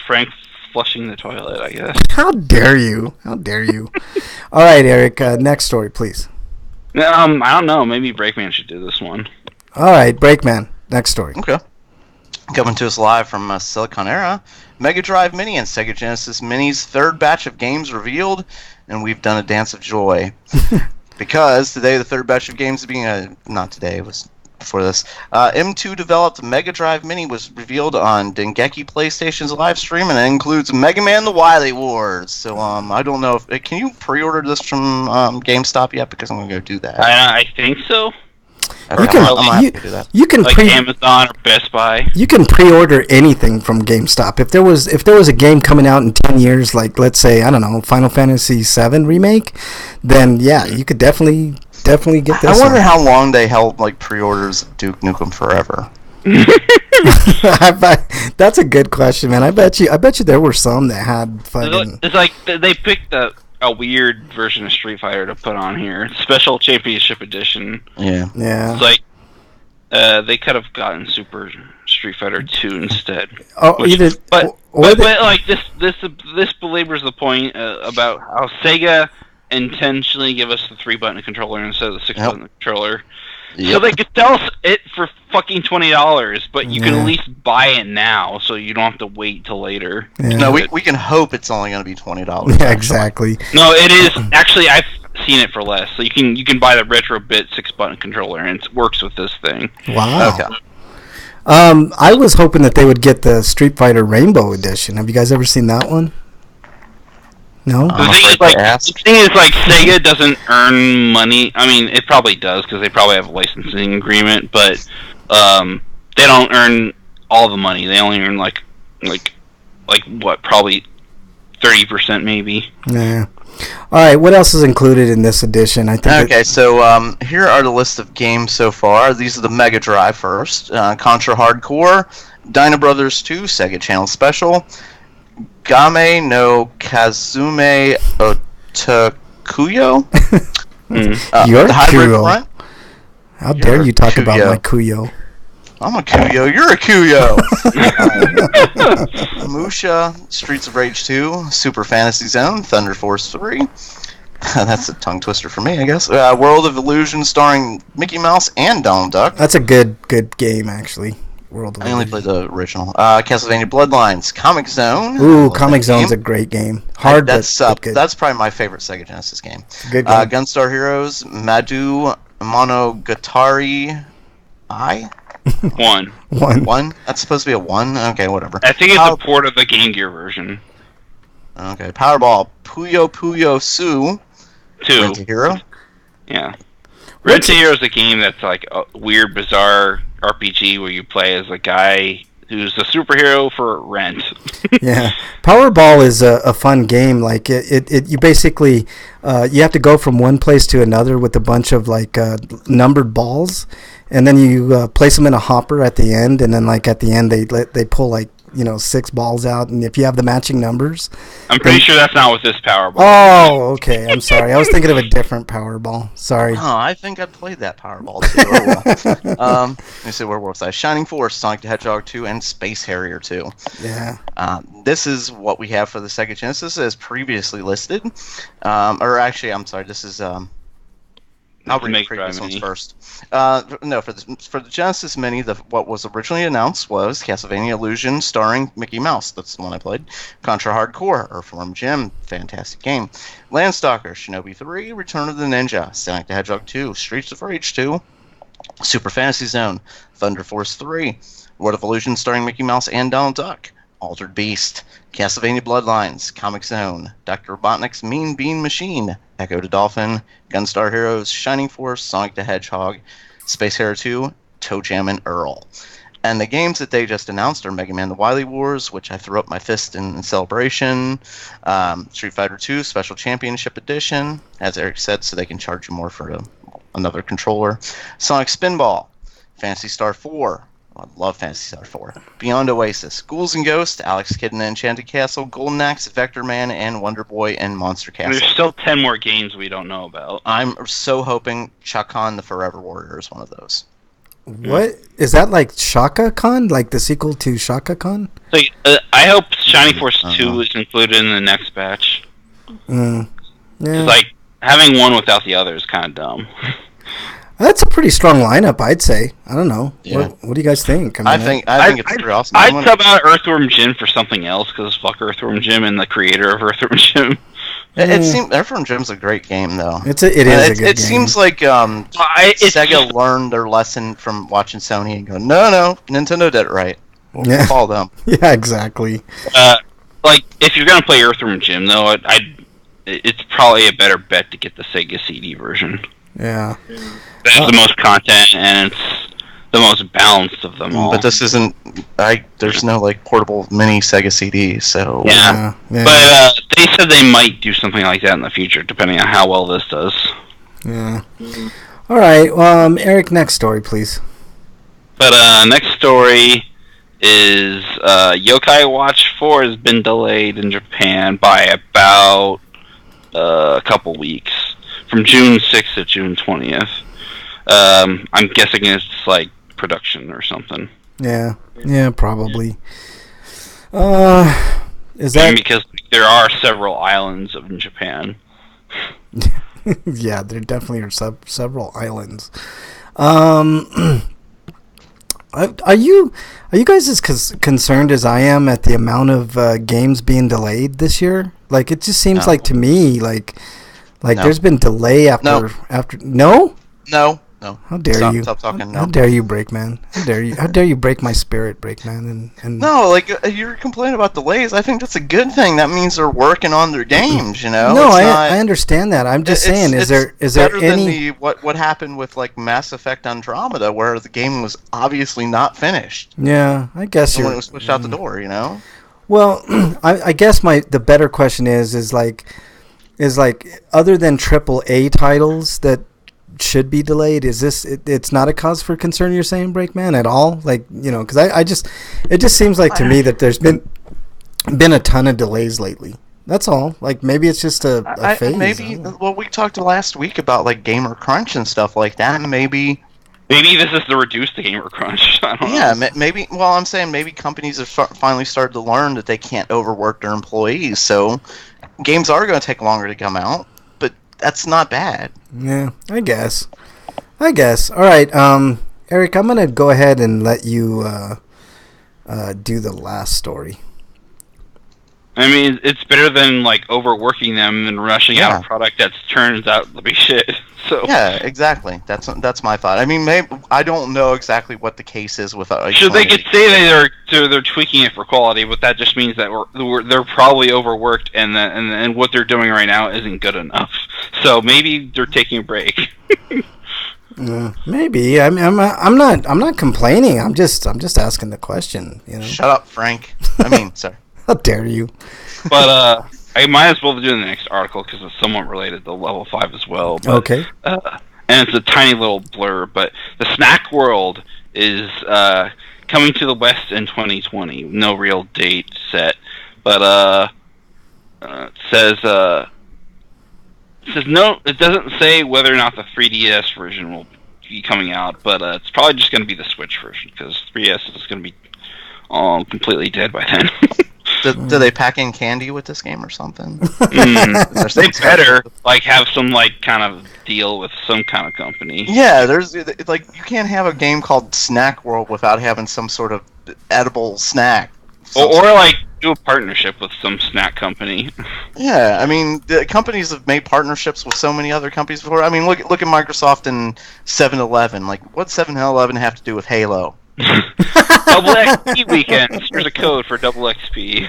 Frank flushing the toilet, I guess. How dare you? How dare you? All right, Eric. Next story, please. I don't know. Maybe Breakman should do this one. All right, Breakman. Next story. Okay. Coming to us live from Silicon Era, Mega Drive Mini and Sega Genesis Mini's third batch of games revealed, and we've done a dance of joy. Because today the third batch of games is being... not today, it was before this. M2 developed Mega Drive Mini was revealed on Dengeki PlayStation's live stream, and it includes Mega Man The Wily Wars. So, I don't know if... Can you pre-order this from GameStop yet? Because I'm going to go do that. I think so. Okay, you can like Amazon or Best Buy. You can pre-order anything from GameStop. If there was a game coming out in 10 years, like let's say I don't know Final Fantasy VII remake, then yeah, you could definitely get this. I wonder how long they held like pre-orders of Duke Nukem Forever. That's a good question, man. I bet you there were some that had fucking. It's like they picked a weird version of Street Fighter to put on here. Special Championship Edition. Yeah. Yeah. It's like they could have gotten Super Street Fighter 2 instead. Oh, but like this belabors the point about how Sega intentionally give us the 3-button controller instead of the 6-button controller. Yep. So they could sell us it for fucking $20, but you can at least buy it now, so you don't have to wait till later. Yeah. No, we can hope it's only going to be $20. Yeah, exactly. No, it is actually. I've seen it for less. So you can buy the Retrobit 6-button controller, and it works with this thing. Wow. Okay. I was hoping that they would get the Street Fighter Rainbow Edition. Have you guys ever seen that one? No. The thing is, like, Sega doesn't earn money. I mean, it probably does because they probably have a licensing agreement, but they don't earn all the money. They only earn like what, probably 30% maybe. Yeah. All right. What else is included in this edition? I think. Okay, so here are the list of games so far. These are the Mega Drive first. Contra Hardcore, Dyna Brothers 2, Sega Channel Special. Game no Kazume Otakuyo. You're the Hybrid Kuyo. Front. How dare you talk about my Kuyo? I'm a Kuyo. You're a Kuyo. Musha, Streets of Rage 2, Super Fantasy Zone, Thunder Force 3. That's a tongue twister for me, I guess. World of Illusion, starring Mickey Mouse and Donald Duck. That's a good game, actually. World of I only played the original. Castlevania Bloodlines, Comic Zone. Ooh, Comic Zone's a great game. Hard, that's good. That's probably my favorite Sega Genesis game. Good game. Gunstar Heroes, Madu Monogatari I? One? That's supposed to be a 1? Okay, whatever. I think it's a port of the Game Gear version. Okay, Powerball, Puyo Puyo Su. 2. Rent-A-Hero? Yeah. Rent-A-Hero is a game that's like a weird, bizarre RPG where you play as a guy who's a superhero for rent. Yeah, Powerball is a fun game. Like it you basically you have to go from one place to another with a bunch of like numbered balls, and then you place them in a hopper at the end, and then like at the end they pull like 6 balls out, and if you have the matching numbers. I'm pretty sure that's not with this Powerball. Oh, okay. I'm sorry. I was thinking of a different Powerball. Sorry. Oh, I think I played that Powerball too. Let me see, where was I? Shining Force, Sonic the Hedgehog 2, and Space Harrier 2. Yeah. This is what we have for the Sega Genesis as previously listed. Or actually, I'm sorry, this is... I'll read the previous ones first. No, for the Genesis Mini, what was originally announced was Castlevania Illusion starring Mickey Mouse. That's the one I played. Contra Hardcore, Earthworm Jim, fantastic game. Landstalker, Shinobi 3, Return of the Ninja, Sonic the Hedgehog 2, Streets of Rage 2, Super Fantasy Zone, Thunder Force 3, World of Illusion starring Mickey Mouse and Donald Duck, Altered Beast, Castlevania Bloodlines, Comic Zone, Dr. Robotnik's Mean Bean Machine, Echo the Dolphin, Gunstar Heroes, Shining Force, Sonic the Hedgehog, Space Harrier 2, Toe Jam, and Earl. And the games that they just announced are Mega Man The Wily Wars, which I threw up my fist in celebration, Street Fighter 2 Special Championship Edition, as Eric said, so they can charge you more for another controller, Sonic Spinball, Phantasy Star 4, I love Phantasy Star 4. Beyond Oasis, Ghouls and Ghosts, Alex Kidd and the Enchanted Castle, Golden Axe, Vector Man, and Wonder Boy and Monster Castle. There's still 10 more games we don't know about. I'm so hoping Chakan the Forever Warrior is one of those. What is that like? Shaka Khan, like the sequel to Shaka Khan? So, I hope Shining Force 2 is included in the next batch. Yeah. Like having one without the other is kind of dumb. That's a pretty strong lineup, I'd say. I don't know. Yeah. What do you guys think? I think it's pretty awesome. I'd sub out Earthworm Jim for something else because fuck Earthworm Jim and the creator of Earthworm Jim. It seems Earthworm Jim's a great game, though. It is a good game. It seems like Sega learned their lesson from watching Sony and go, no, Nintendo did it right. We'll follow them. Yeah, exactly. Like if you're gonna play Earthworm Jim, though, it's probably a better bet to get the Sega CD version. Yeah. That's the most content, and it's the most balanced of them all. But this isn't... there's no, like, portable mini Sega CD, so... Yeah. But they said they might do something like that in the future, depending on how well this does. Yeah. All right, Eric, next story, please. But next story is Yokai Watch 4 has been delayed in Japan by about a couple weeks. From June 6th to June 20th. I'm guessing it's like production or something. Yeah, probably. Is that because there are several islands in Japan? Yeah, there definitely are several islands. Are you guys as concerned as I am at the amount of games being delayed this year? Like, it just seems like to me like there's been delay after no. How dare you? Stop talking. How dare you, Breakman? How dare you break my spirit, Breakman? And no, like you're complaining about delays. I think that's a good thing. That means they're working on their games. You know. No, I understand that. I'm just saying, is there any what happened with like Mass Effect Andromeda, where the game was obviously not finished? Yeah, I guess when it was pushed out the door. You know. Well, I guess the better question is like other than AAA titles that should be delayed, is this it's not a cause for concern, you're saying, Breakman, at all? Like, you know, because it just seems like to me that there's been a ton of delays lately. That's all. Like, maybe it's just a phase. Maybe, well, we talked last week about like Gamer Crunch and stuff like that, and maybe this is to reduce the Gamer Crunch. I don't know. Yeah, maybe. Well, I'm saying maybe companies have finally started to learn that they can't overwork their employees, so games are going to take longer to come out. That's not bad. Yeah, I guess. All right, Eric, I'm gonna go ahead and let you do the last story. I mean, it's better than like overworking them and rushing out a product that turns out to be shit. So yeah, exactly. That's my thought. I mean, maybe I don't know exactly what the case is with. Sure, they could say they're tweaking it for quality, but that just means that they're probably overworked, and what they're doing right now isn't good enough. So maybe they're taking a break. Maybe. I mean, I'm not complaining. I'm just asking the question. You know. Shut up, Frank. I mean, sorry. How dare you? But I might as well do the next article because it's somewhat related to level 5 as well. But, okay. And it's a tiny little blur, but the Snack World is coming to the West in 2020. No real date set, but it says no. It doesn't say whether or not the 3DS version will be coming out, but it's probably just going to be the Switch version because 3DS is going to be completely dead by then. Do they pack in candy with this game or something? They better have some kind of deal with some kind of company. Yeah, there's like you can't have a game called Snack World without having some sort of edible snack. Or do a partnership with some snack company. Yeah, I mean the companies have made partnerships with so many other companies before. I mean look at Microsoft and 7-Eleven. Like what's 7-Eleven have to do with Halo? Double XP weekends. Here's a code for double XP.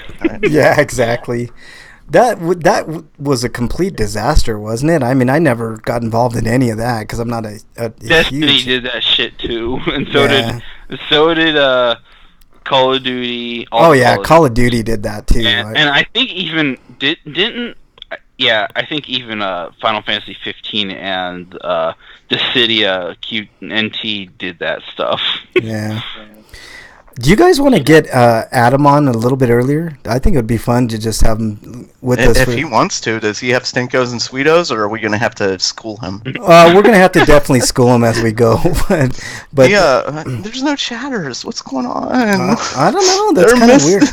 Yeah, exactly. That was a complete disaster, wasn't it? I mean, I never got involved in any of that because I'm not a Destiny did that shit too, and so did Call of Duty. Call of Duty did that too. And I think even I think even Final Fantasy 15 and Dissidia QNT did that stuff. Yeah. Do you guys want to get Adam on a little bit earlier? I think it would be fun to just have him with us. If he wants to, does he have Stinkos and Sweetos, or are we going to have to school him? We're going to have to definitely school him as we go. but yeah, there's no chatters. What's going on? I don't know. That's kind of weird.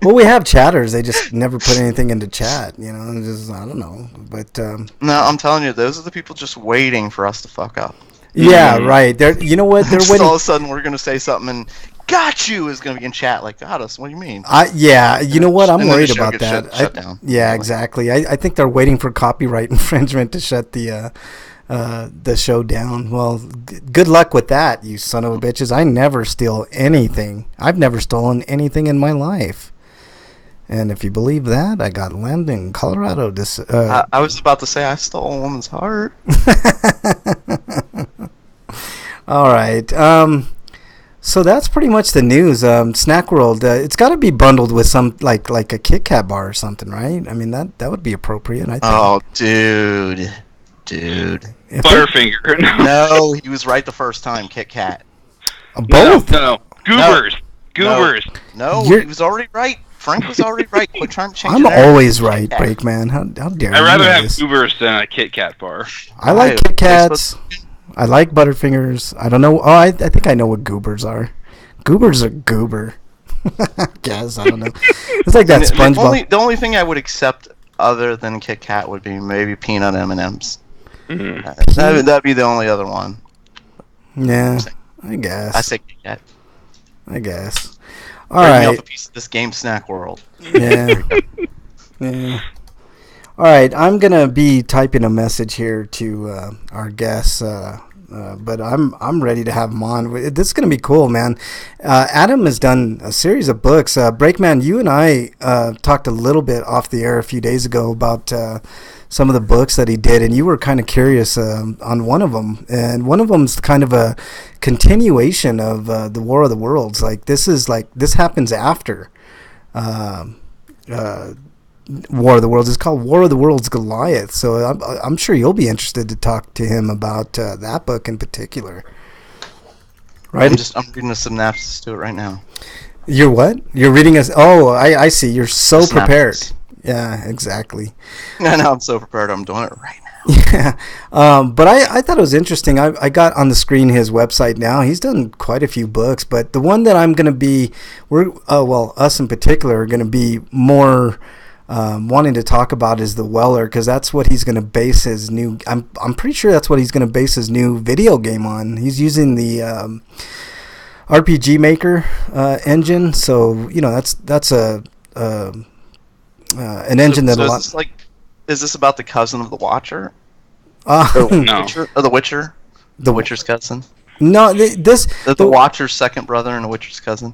Well, we have chatters. They just never put anything into chat. You know, just, I don't know. But no, I'm telling you, those are the people just waiting for us to fuck up. Yeah, right. You know what? They're waiting. All of a sudden, we're going to say something and "got you" is going to be in chat. Like, got us? What do you mean? Yeah, you know what? I'm worried about that. Shut down. Yeah, exactly. I think they're waiting for copyright infringement to shut the show down. Well, good luck with that, you son of a bitches. I never steal anything. I've never stolen anything in my life. And if you believe that, I got land in Colorado. I was about to say I stole a woman's heart. All right. So that's pretty much the news. Snack World, it's got to be bundled with some like a Kit Kat bar or something, right? I mean that would be appropriate. I think. Oh, dude. Butterfinger. No, he was right the first time. Kit Kat. Both. No. Goobers. No, he was already right. Frank was already right. Quit trying to change I'm always right, Breakman. How dare you? I'd rather have Goobers than a Kit Kat bar. I like Kit Kats. I like Butterfingers. I don't know. Oh, I think I know what Goobers are. Goobers are goober. I guess. I don't know. It's like that SpongeBob. The only thing I would accept other than Kit Kat would be maybe peanut M&Ms. Mm-hmm. That'd be the only other one. Yeah, I guess. I say Kit Kat. I guess. All right. Off a piece of this game Snack World. Yeah. Yeah. All right, I'm gonna be typing a message here to our guests, but I'm ready to have him on. This is gonna be cool, man. Adam has done a series of books. Breakman, you and I talked a little bit off the air a few days ago about some of the books that he did, and you were kind of curious on one of them. And one of them's kind of a continuation of the War of the Worlds. This happens after. War of the Worlds. It's called War of the Worlds Goliath. So I'm sure you'll be interested to talk to him about that book in particular. Right? I'm reading a synopsis to it right now. You're what? You're reading a... Oh, I see. You're so prepared. Yeah, exactly. I know. I'm so prepared. I'm doing it right now. Yeah. But I thought it was interesting. I got on the screen his website now. He's done quite a few books, but the one that I'm going to be... us in particular are going to be more... wanting to talk about is the Weller, because that's what he's going to base his new... I'm pretty sure that's what he's going to base his new video game on. He's using the RPG Maker engine, so that's an engine that a lot. Is this about the cousin of the Watcher? No. The Witcher. The Witcher's cousin. No, the Watcher's second brother and the Witcher's cousin.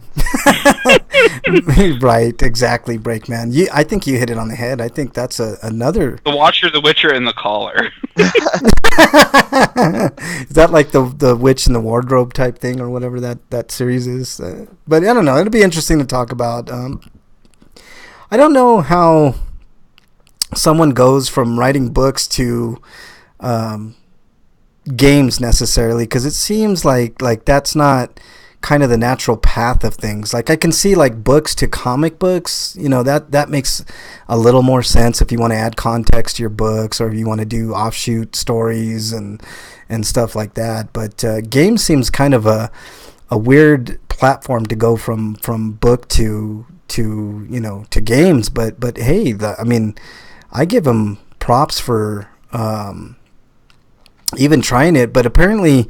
Right, exactly, Breakman. I think you hit it on the head. I think that's another... The Watcher, the Witcher, and the Caller. Is that like the Witch in the Wardrobe type thing or whatever that series is? But I don't know. It'll be interesting to talk about. I don't know how someone goes from writing books to... games necessarily, because it seems like that's not kind of the natural path of things. Like I can see like books to comic books, that makes a little more sense if you want to add context to your books or if you want to do offshoot stories and stuff like that. But games seems kind of a weird platform to go from book to games. But hey, I give them props for even trying it, but apparently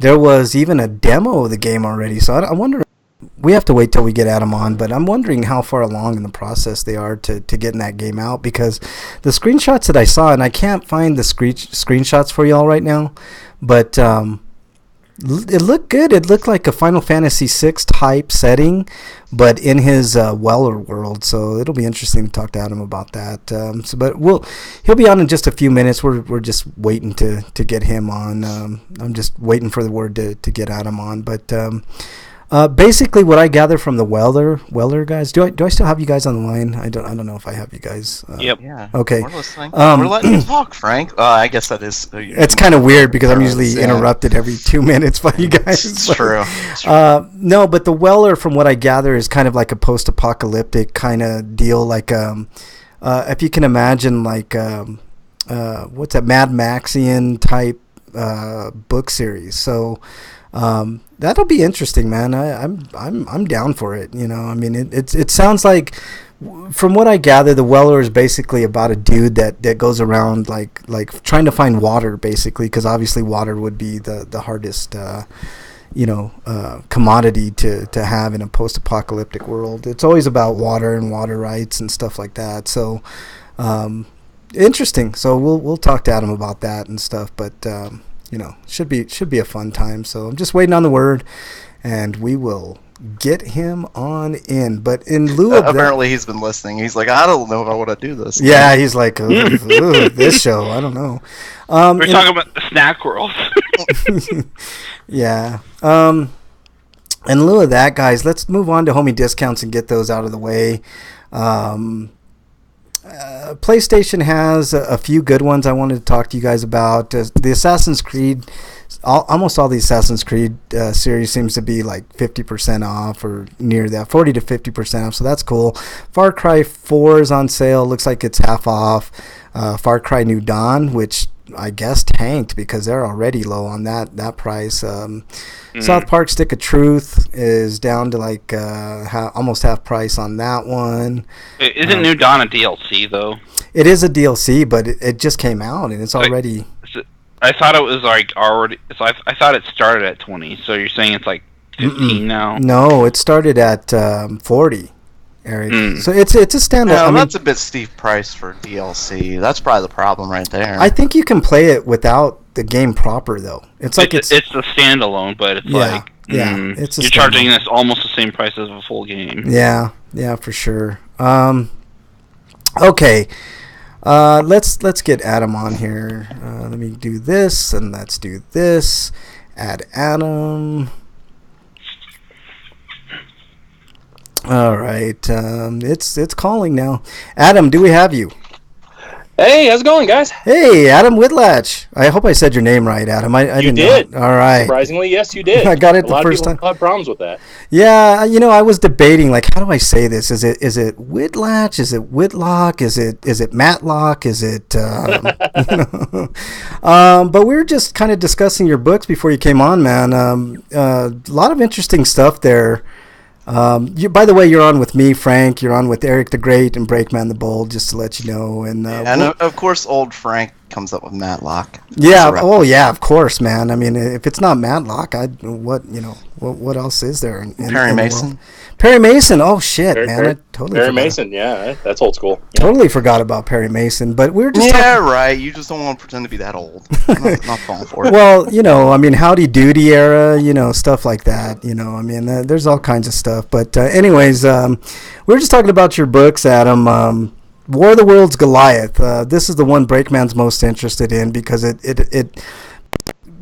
there was even a demo of the game already, so I wonder, we have to wait till we get Adam on, but I'm wondering how far along in the process they are to getting that game out, because the screenshots that I saw, and I can't find the screenshots for y'all right now, but it looked good. It looked like a Final Fantasy VI type setting, but in his Weller world. So it'll be interesting to talk to Adam about that. But he'll be on in just a few minutes. We're just waiting to get him on. I'm just waiting for the word to get Adam on. But Basically, what I gather from the Weller guys. Do I still have you guys on the line? I don't know if I have you guys. Yep. Yeah. Okay. We're listening. We're letting you talk, Frank. I guess that is. It's kind of weird because I'm usually interrupted every 2 minutes by you guys. It's true. No, but the Weller, from what I gather, is kind of like a post-apocalyptic kind of deal. Like, if you can imagine, like, what's that, Mad Maxian type book series. So. That'll be interesting, man. I'm down for it. You know, I mean, it sounds like, from what I gather, the Weller is basically about a dude that goes around like trying to find water, basically, because obviously water would be the hardest, commodity to have in a post-apocalyptic world. It's always about water and water rights and stuff like that. So, interesting. So we'll talk to Adam about that and stuff, but. Should be a fun time. So I'm just waiting on the word, and we will get him on in. But in lieu of apparently he's been listening. He's like, I don't know if I want to do this. Yeah, he's like, this show, I don't know. We're talking about the snack world. Yeah. In lieu of that, guys, let's move on to homie discounts and get those out of the way. PlayStation has a few good ones I wanted to talk to you guys about. The Assassin's Creed, almost all the Assassin's Creed series seems to be like 50% off or near that, 40 to 50% off, so that's cool. Far Cry 4 is on sale. Looks like it's half off. Far Cry New Dawn, which I guess tanked because they're already low on that price. South Park Stick of Truth is down to like almost half price on that one. Isn't New Dawn a DLC though? It is a DLC, but it just came out and it's already. I thought it was like already. So I thought it started at 20. So you're saying it's like 15 now? No, it started at 40. Eric. So it's a standalone. That's a bit steep price for DLC. That's probably the problem right there. I think you can play it without the game proper though. It's like it's a standalone, but it's you're charging this almost the same price as a full game. Yeah, for sure. Okay. Let's get Adam on here. Let me do this and let's do this. Add Adam. All right, it's calling now. Adam, do we have you? Hey, how's it going, guys? Hey, Adam Whitlatch. I hope I said your name right, Adam. You did. All right. Surprisingly, yes, you did. I got it the first time. A lot of people have problems with that. Yeah, I was debating, like, how do I say this? Is it Whitlatch? Is it Whitlock? Is it Matlock? Is it? But we were just kind of discussing your books before you came on, man. A lot of interesting stuff there. By the way, you're on with me, Frank. You're on with Eric the Great and Breakman the Bold, just to let you know. And of course, old Frank comes up with Matlock. Yeah. Oh, yeah. Of course, man. I mean, if it's not Matlock, what else is there? Perry Mason. Perry Mason. Oh shit, man! I totally Perry Mason. Yeah, that's old school. Yeah. Totally forgot about Perry Mason. But we were just right. You just don't want to pretend to be that old. not falling for it. Well, I mean, Howdy Doody era, stuff like that. I mean, there's all kinds of stuff. But anyways, we were just talking about your books, Adam. War of the Worlds Goliath. This is the one Breakman's most interested in because it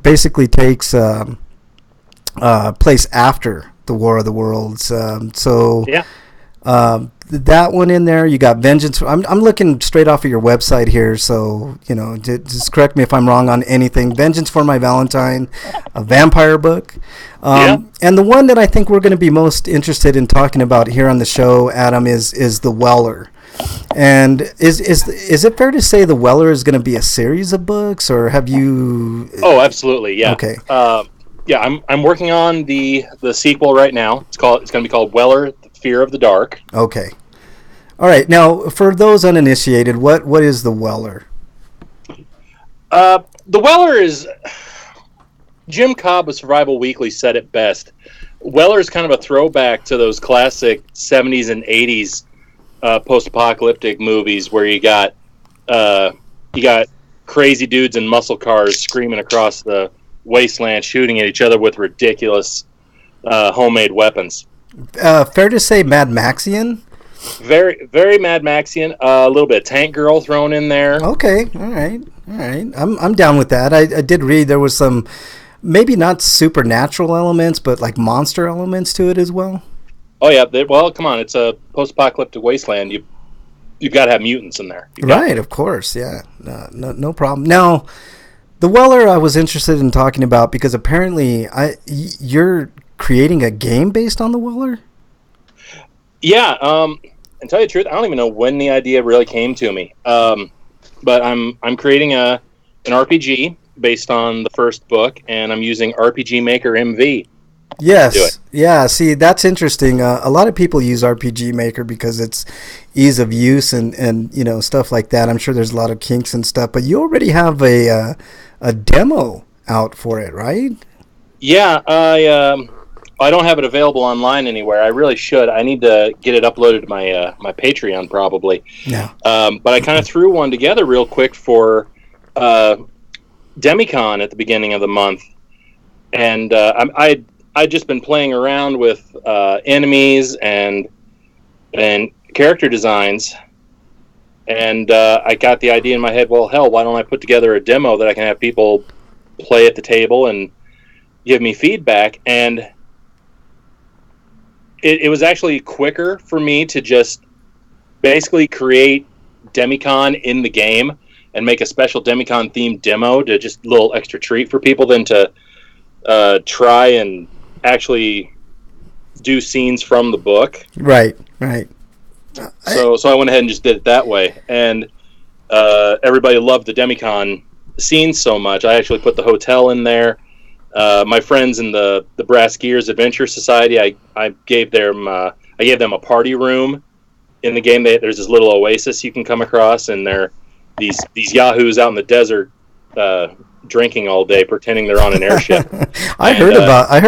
basically takes place after the War of the Worlds. That one in there. You got Vengeance. I'm looking straight off of your website here, so just correct me if I'm wrong on anything. Vengeance for My Valentine, a vampire book. And the one that I think we're going to be most interested in talking about here on the show, Adam, is the Weller. And is it fair to say the Weller is going to be a series of books, or have you? Oh, absolutely, yeah. Okay. I'm working on the sequel right now. It's going to be called Weller: The Fear of the Dark. Okay. All right. Now, for those uninitiated, what is the Weller? The Weller is Jim Cobb of Survival Weekly said it best. Weller is kind of a throwback to those classic 70s and 80s post-apocalyptic movies where you got crazy dudes in muscle cars screaming across the wasteland, shooting at each other with ridiculous homemade weapons. Fair to say Mad Maxian? Very, very Mad Maxian. A little bit of Tank Girl thrown in there. Okay, all right. I'm down with that. I did read there was some maybe not supernatural elements, but like monster elements to it as well. Oh yeah, well, come on, it's a post-apocalyptic wasteland. You've got to have mutants in there. Right, of course, yeah, no problem. Now, the Weller I was interested in talking about because apparently you're creating a game based on the Weller. Yeah, and tell you the truth, I don't even know when the idea really came to me. But I'm creating an RPG based on the first book, and I'm using RPG Maker MV. Yes, yeah. See, that's interesting. A lot of people use RPG Maker because it's ease of use and stuff like that. I'm sure there's a lot of kinks and stuff, but you already have a demo out for it, right? Yeah, I don't have it available online anywhere. I really should. I need to get it uploaded to my Patreon probably. Yeah. But I kind of threw one together real quick for Demicon at the beginning of the month, and I'd just been playing around with enemies and character designs, and I got the idea in my head. Well, hell, why don't I put together a demo that I can have people play at the table and give me feedback? And it was actually quicker for me to just basically create Demicon in the game and make a special Demicon themed demo to just a little extra treat for people than to try and actually do scenes from the book. Right. So I went ahead and just did it that way, and everybody loved the Demicon scenes so much. I actually put the hotel in there. My friends in the Brass Gears Adventure Society, I gave them a party room in the game. There's this little oasis you can come across, and they're these yahoos out in the desert drinking all day, pretending they're on an airship. I heard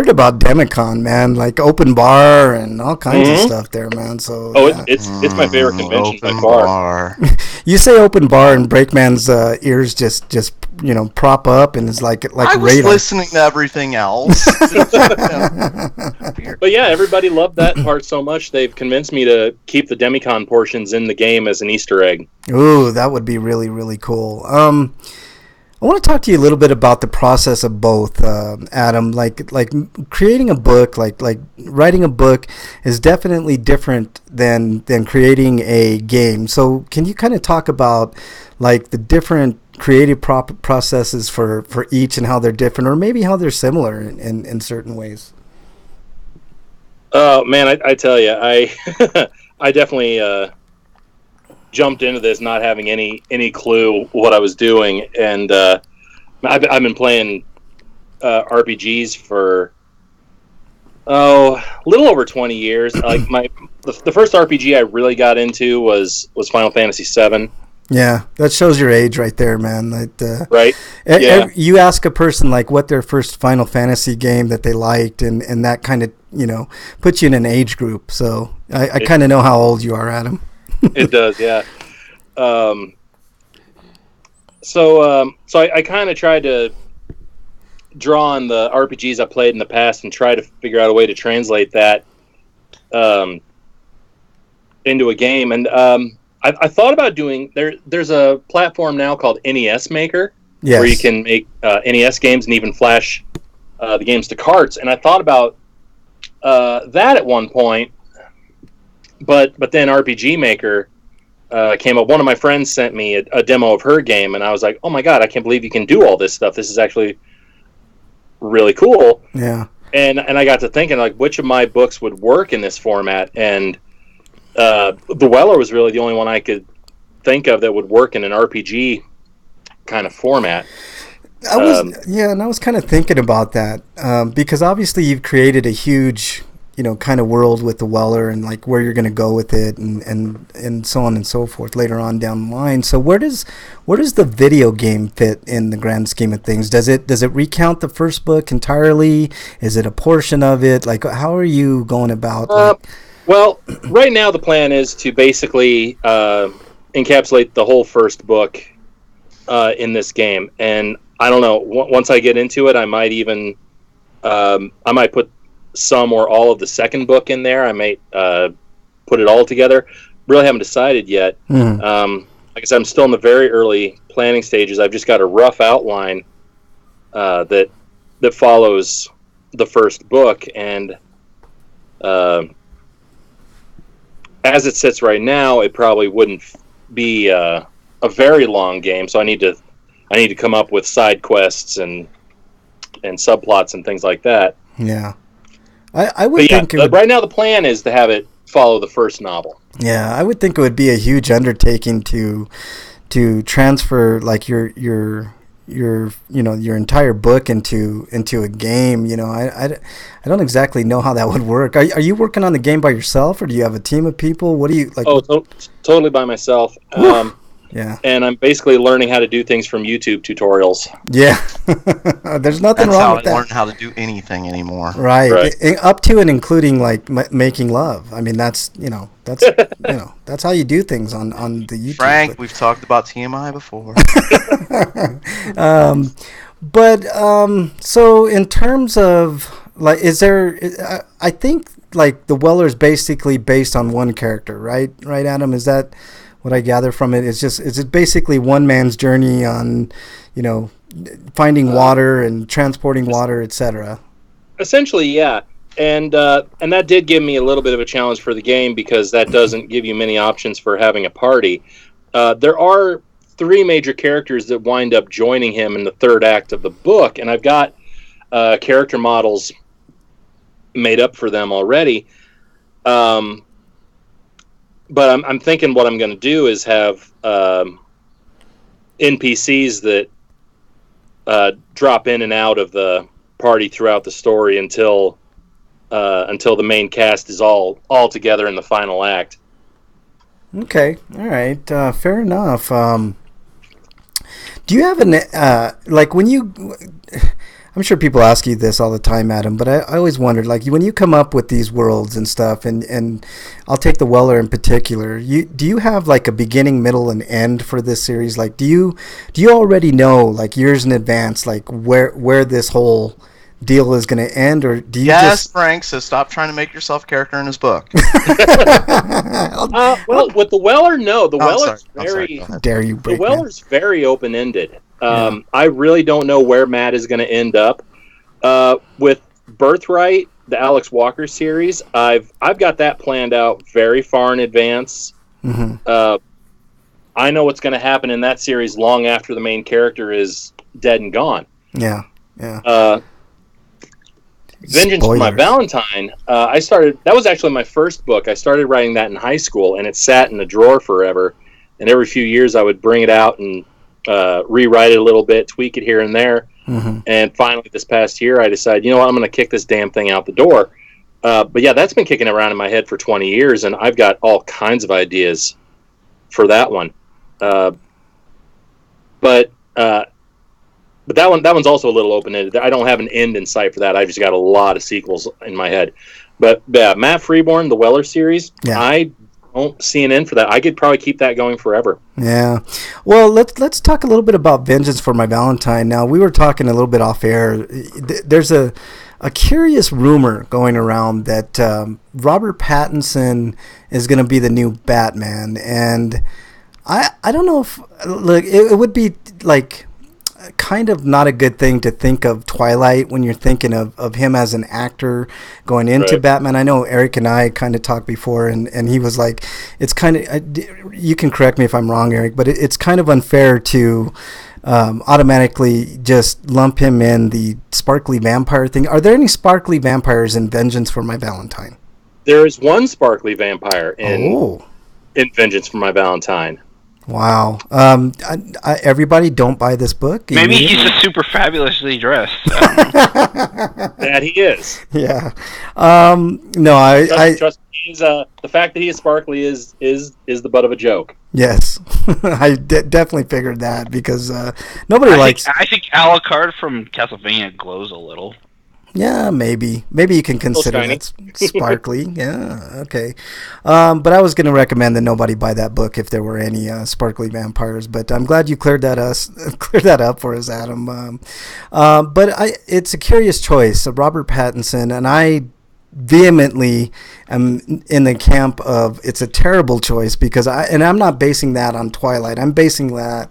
about Demicon, man, like open bar and all kinds of stuff there, man. So it's my favorite convention by far. You say open bar, and Breakman's ears just prop up, and it's like I was radar. Listening to everything else. But yeah, everybody loved that part so much they've convinced me to keep the Demicon portions in the game as an Easter egg. Ooh, that would be really, really cool. I want to talk to you a little bit about the process of both, Adam. Like creating a book, like writing a book, is definitely different than creating a game. So, can you kind of talk about like the different creative processes for each and how they're different, or maybe how they're similar in certain ways? Oh man, I tell you, I definitely jumped into this not having any clue what I was doing, and I've been playing RPGs for a little over 20 years. Like the first RPG I really got into was Final Fantasy VII. Yeah, that shows your age right there, man. Right? Yeah. You ask a person like what their first Final Fantasy game that they liked, and that kind of puts you in an age group. So I kind of know how old you are, Adam. It does, yeah. So I kind of tried to draw on the RPGs I played in the past and try to figure out a way to translate that into a game. And I thought about doing there's a platform now called NES Maker, yes, where you can make NES games and even flash the games to carts. And I thought about that at one point, but then RPG Maker came up. One of my friends sent me a demo of her game, and I was like, oh my god, I can't believe you can do all this stuff. This is actually really cool. Yeah. And I got to thinking, like, which of my books would work in this format? And The Weller was really the only one I could think of that would work in an RPG kind of format. I was kind of thinking about that because obviously you've created a huge kind of world with the Weller and like where you're going to go with it and so on and so forth later on down the line. So where does the video game fit in the grand scheme of things? Does it recount the first book entirely? Is it a portion of it? Like, how are you going about? Well, right now the plan is to basically encapsulate the whole first book in this game. And I don't know, once I get into it, I might even I might put some or all of the second book in there. I might put it all together. Really haven't decided yet. Like I said, I'm still in the very early planning stages. I've just got a rough outline that that follows the first book, and as it sits right now, it probably wouldn't be a very long game. So I need to come up with side quests and subplots and things like that. Yeah, I would think right now the plan is to have it follow the first novel. Yeah, I would think it would be a huge undertaking to transfer like your entire book into a game. I don't exactly know how that would work. Are you working on the game by yourself, or do you have a team of people? What do you like? Oh, totally by myself. Yeah. And I'm basically learning how to do things from YouTube tutorials. Yeah. There's nothing wrong with that. That's how I learn how to do anything anymore. Right. Up to and including like making love. I mean, that's that's how you do things on the YouTube. Frank, we've talked about TMI before. So in terms of like, is there? I think like the Weller is basically based on one character, right? Right, Adam? Is that what I gather from it? Is it basically one man's journey on, finding water and transporting water, etc. Essentially, yeah. And that did give me a little bit of a challenge for the game, because that doesn't give you many options for having a party. There are 3 major characters that wind up joining him in the third act of the book, and I've got character models made up for them already. But I'm thinking what I'm going to do is have NPCs that drop in and out of the party throughout the story until the main cast is all together in the final act. Okay, all right, fair enough. Do you have like when you? I'm sure people ask you this all the time, Adam, but I always wondered, like, when you come up with these worlds and stuff, and I'll take the Weller in particular, do you have like a beginning, middle, and end for this series? Like, do you already know, like, years in advance, like where this whole deal is going to end, or do you just... Frank, so stop trying to make yourself a character in his book. Well, with the Weller, no. The Weller's very... Dare you break The Weller's very open-ended. I really don't know where Matt is going to end up. With Birthright, the Alex Walker series, I've got that planned out very far in advance. Mm-hmm. I know what's going to happen in that series long after the main character is dead and gone. Yeah. Vengeance for My Valentine, that was actually my first book. I started writing that in high school, and it sat in a drawer forever. And every few years I would bring it out and rewrite it a little bit, tweak it here and there. Mm-hmm. And finally this past year I decided, you know what, I'm going to kick this damn thing out the door. But yeah, that's been kicking around in my head for 20 years, and I've got all kinds of ideas for that one. But that one's also a little open-ended. I don't have an end in sight for that. I've just got a lot of sequels in my head. But yeah, Matt Freeborn, the Weller series, I don't see an end for that. I could probably keep that going forever. Yeah. Well, let's talk a little bit about Vengeance for My Valentine. Now, we were talking a little bit off air. There's a curious rumor going around that Robert Pattinson is going to be the new Batman, and I don't know if it would be like kind of not a good thing to think of Twilight when you're thinking of him as an actor going into Right. Batman. I know Eric and I kind of talked before, and he was like, it's kind of, you can correct me if I'm wrong, Eric, but it's kind of unfair to automatically just lump him in the sparkly vampire thing. Are there any sparkly vampires in Vengeance for My Valentine? There is one sparkly vampire in Vengeance for My Valentine. Wow. Everybody don't buy this book. Maybe he's just super fabulously dressed. That he is. Yeah. No, Trust me, the fact that he is sparkly is the butt of a joke. Yes. I definitely figured that because nobody likes... I think Alucard from Castlevania glows a little. Yeah, maybe you can consider it sparkly. Yeah, okay. But I was going to recommend that nobody buy that book if there were any sparkly vampires. But I'm glad you cleared that up for us, Adam. But it's a curious choice, Robert Pattinson, and I vehemently am in the camp of it's a terrible choice because I'm not basing that on Twilight. I'm basing that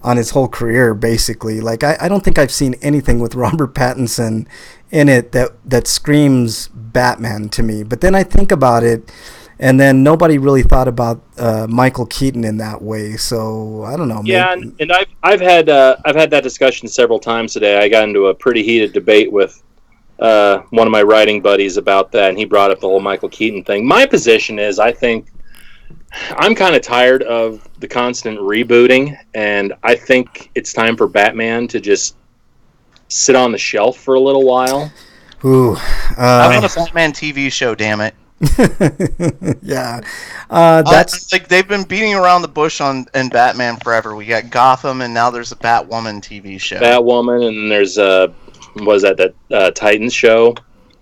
on his whole career, basically. Like, I don't think I've seen anything with Robert Pattinson in it that screams Batman to me. But then I think about it, and then nobody really thought about Michael Keaton in that way. So I don't know. Yeah, and I've had that discussion several times today. I got into a pretty heated debate with one of my writing buddies about that, and he brought up the whole Michael Keaton thing. My position is, I think I'm kind of tired of the constant rebooting, and I think it's time for Batman to just sit on the shelf for a little while. Ooh, I mean, a Batman TV show, damn it. Yeah, that's like they've been beating around the bush in Batman forever. We got Gotham, and now there's a Batwoman TV show. Batwoman, and there's that Titans show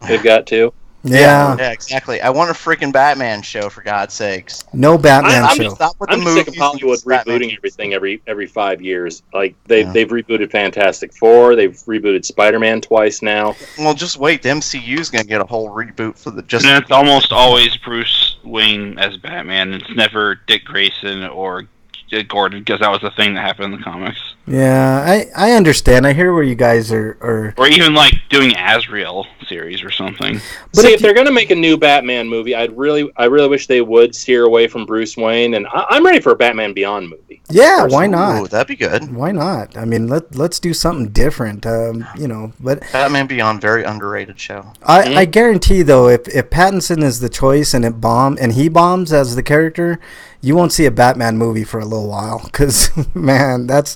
they've got too. Yeah, exactly. I want a freaking Batman show, for God's sakes. No Batman show. I'm sick of Hollywood rebooting everything every 5 years. Like they've rebooted Fantastic Four, they've rebooted Spider-Man twice now. Well, just wait. The MCU's gonna get a whole reboot for the just. And it's almost always Bruce Wayne as Batman. It's never Dick Grayson or Gordon, because that was the thing that happened in the comics. Yeah, I understand. I hear where you guys are. Or even like doing Azrael series or something. But see, if they're going to make a new Batman movie, I really wish they would steer away from Bruce Wayne, and I'm ready for a Batman Beyond movie. Yeah, why not? Ooh, that'd be good. Why not? I mean, let's do something different. But Batman Beyond, very underrated show. I guarantee though, if Pattinson is the choice and he bombs as the character, you won't see a Batman movie for a little while. Because man, that's.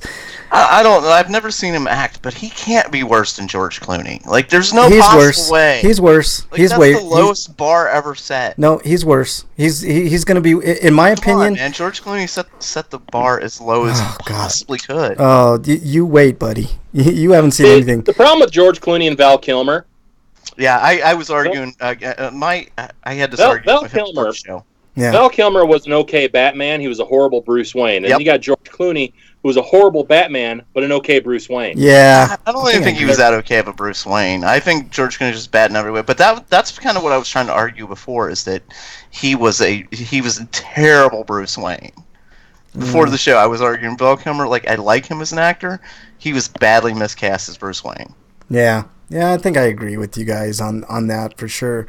I don't know. I've never seen him act, but he can't be worse than George Clooney. Like, there's no possible way. He's worse. Like, that's the lowest bar ever set. No, he's worse. He's going to be, in my opinion. And George Clooney set the bar as low as he possibly could. Oh, you wait, buddy. You haven't seen anything. The problem with George Clooney and Val Kilmer. Yeah, I was arguing. I had this argument with him for the show. Yeah. Val Kilmer was an okay Batman. He was a horrible Bruce Wayne. And then you got George Clooney, who was a horrible Batman, but an okay Bruce Wayne. Yeah. I don't even think he was that okay of a Bruce Wayne. I think George Clooney was just bad in every way. But that's kind of what I was trying to argue before, is that he was a terrible Bruce Wayne. Before the show, I was arguing Val Kilmer, like, I like him as an actor. He was badly miscast as Bruce Wayne. Yeah. Yeah, I think I agree with you guys on that for sure.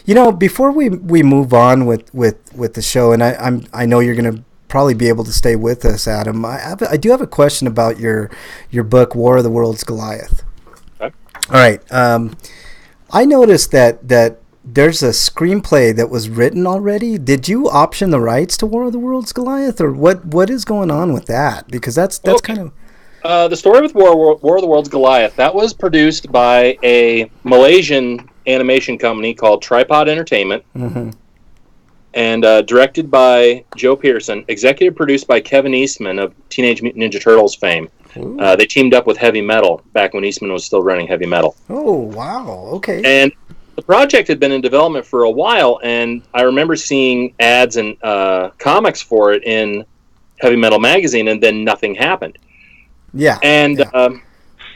You know, before we move on with the show, and I know you're going to probably be able to stay with us, Adam. I do have a question about your book, War of the Worlds, Goliath. Okay. All right. I noticed that there's a screenplay that was written already. Did you option the rights to War of the Worlds, Goliath, or what is going on with that? Because that's kind of. The story with War of the Worlds, Goliath, that was produced by a Malaysian animation company called Tripod Entertainment, and directed by Joe Pearson, executive produced by Kevin Eastman of Teenage Mutant Ninja Turtles fame. They teamed up with Heavy Metal back when Eastman was still running Heavy Metal. Oh, wow. Okay. And the project had been in development for a while, and I remember seeing ads and comics for it in Heavy Metal magazine, and then nothing happened. Yeah. And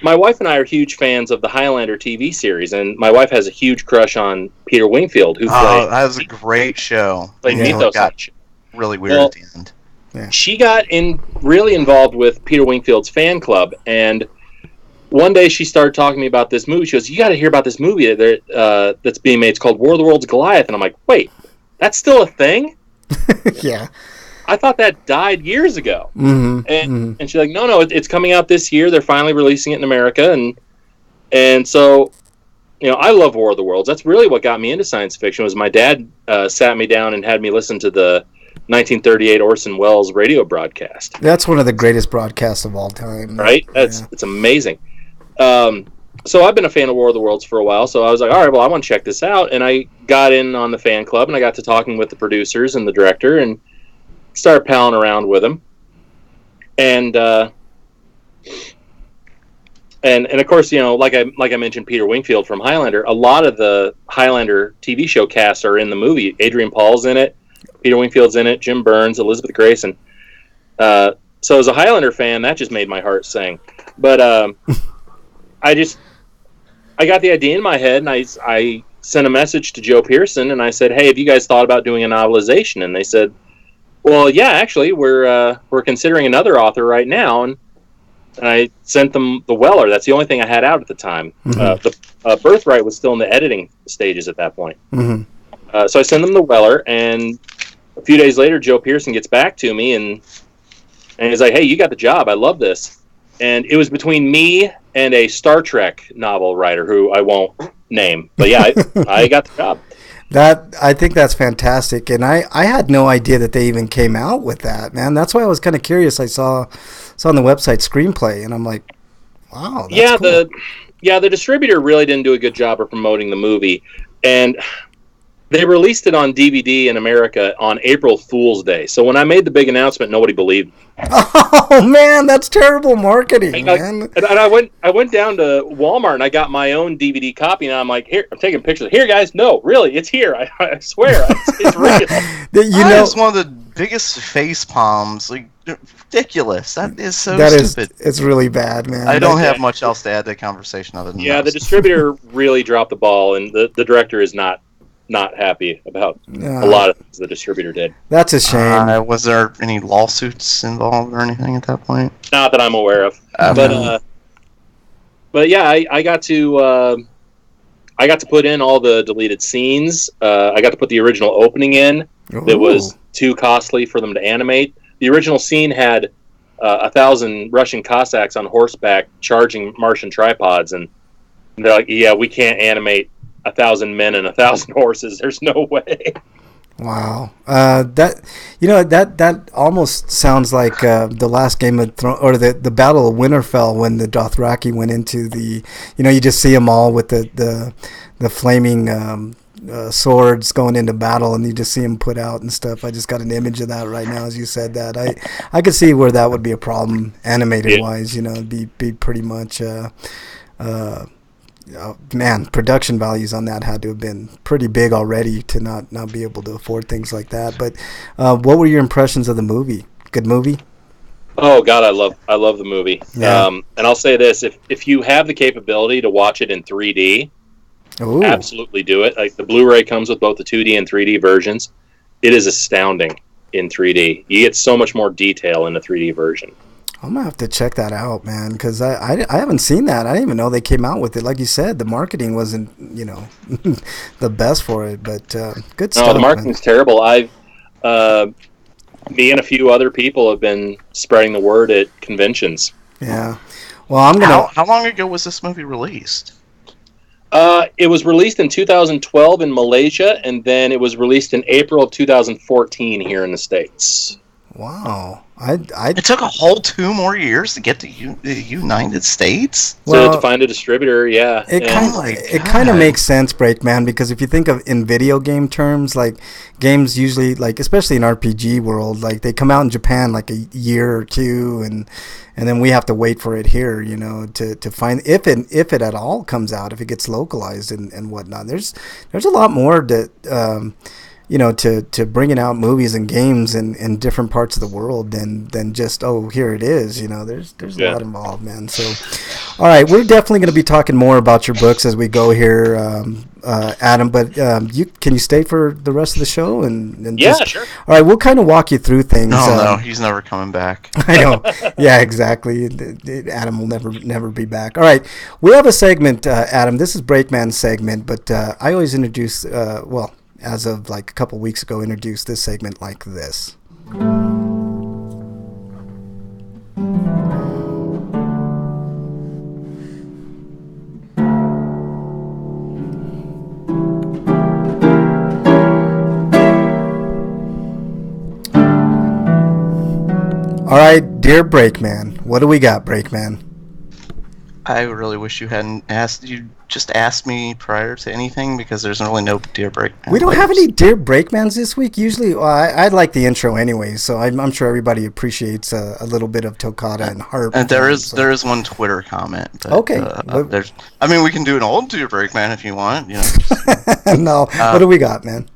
my wife and I are huge fans of the Highlander TV series, and my wife has a huge crush on Peter Wingfield, who played. That was a great show. Played Mythos. Got really weird at the end. Yeah. She got really involved with Peter Wingfield's fan club, and one day she started talking to me about this movie. She goes, "You got to hear about this movie that's being made. It's called War of the Worlds, Goliath." And I'm like, "Wait, that's still a thing?" Yeah. I thought that died years ago. And she's like, no, it's coming out this year. They're finally releasing it in America. And so, I love War of the Worlds. That's really what got me into science fiction. Was my dad sat me down and had me listen to the 1938 Orson Welles radio broadcast. That's one of the greatest broadcasts of all time. Right? It's amazing. So I've been a fan of War of the Worlds for a while. So I was like, all right, well, I want to check this out. And I got in on the fan club, and I got to talking with the producers and the director, and started palling around with him, and of course, like I mentioned, Peter Wingfield from Highlander. A lot of the Highlander TV show casts are in the movie. Adrian Paul's in it, Peter Wingfield's in it, Jim Burns, Elizabeth Grayson. So as a Highlander fan, that just made my heart sing. But I got the idea in my head, and I sent a message to Joe Pearson, and I said, "Hey, have you guys thought about doing a novelization?" And they said, "Well, yeah, actually, we're considering another author right now." And and I sent them The Weller. That's the only thing I had out at the time. Mm-hmm. The Birthright was still in the editing stages at that point. Mm-hmm. So I sent them The Weller, and a few days later, Joe Pearson gets back to me, and he's like, "Hey, you got the job. I love this." And it was between me and a Star Trek novel writer who I won't name. But yeah, I got the job. I think that's fantastic, and I had no idea that they even came out with that, man. That's why I was kind of curious. I saw on the website screenplay, and I'm like, wow, that's cool. The distributor really didn't do a good job of promoting the movie, and they released it on DVD in America on April Fool's Day. So when I made the big announcement, nobody believed me. Oh man, that's terrible marketing, man. And I went down to Walmart and I got my own DVD copy, and I'm like, here, I'm taking pictures. Here, guys, no, really, it's here. I swear, it's real. It's one of the biggest face palms. Like, ridiculous. That is so stupid. It's really bad, man. I don't have much else to add to the conversation other than that. The distributor really dropped the ball, and the director is not happy about a lot of things the distributor did. That's a shame. Was there any lawsuits involved or anything at that point? Not that I'm aware of. But yeah, I got to put in all the deleted scenes. I got to put the original opening in. Ooh. That was too costly for them to animate. The original scene had 1,000 Russian Cossacks on horseback charging Martian tripods, and they're like, "Yeah, we can't animate 1,000 men and 1,000 horses. There's no way." Wow, that almost sounds like the last Game of Thrones, or the Battle of Winterfell, when the Dothraki went into the, you just see them all with the flaming swords going into battle, and you just see them put out and stuff. I just got an image of that right now as you said that. I could see where that would be a problem animated wise. Be pretty much. Man, production values on that had to have been pretty big already to not be able to afford things like that. But what were your impressions of the movie? Good movie? Oh God, I love the movie. Yeah. And I'll say this: if you have the capability to watch it in 3D, Ooh. Absolutely do it. Like, the Blu-ray comes with both the 2D and 3D versions. It is astounding in 3D. You get so much more detail in the 3D version. I'm gonna have to check that out, man, because I haven't seen that. I didn't even know they came out with it. Like you said, the marketing wasn't the best for it, but good stuff. No, the marketing's terrible. Me and a few other people have been spreading the word at conventions. Yeah. Well, How long ago was this movie released? It was released in 2012 in Malaysia, and then it was released in April of 2014 here in the States. Wow. It took a whole 2 more years to get to the United States? To find a distributor, yeah. It kind of makes sense, Breakman, because if you think of in video game terms, like, games usually, like, especially in RPG world, like, they come out in Japan like a year or two, and then we have to wait for it here, to find if it at all comes out, if it gets localized and whatnot. There's a lot more that to bringing out movies and games in different parts of the world than just, oh, here it is. There's a lot involved, man. So, all right, we're definitely going to be talking more about your books as we go here, Adam. But can you stay for the rest of the show? And sure. All right, we'll kind of walk you through things. No, he's never coming back. I know. Yeah, exactly. Adam will never be back. All right, we have a segment, Adam. This is Breakman's segment, but I always introduce as of like a couple weeks ago, introduced this segment like this. All right, dear Breakman, what do we got, Breakman? I really wish you hadn't asked. You just asked me prior to anything, because there's really no Dear Breakman. We don't have any Dear Breakmans this week. Usually, I'd like the intro anyway, so I'm sure everybody appreciates a little bit of Toccata and harp. And there is one Twitter comment. But, okay. We can do an old Dear Breakman if you want. No. What do we got, man?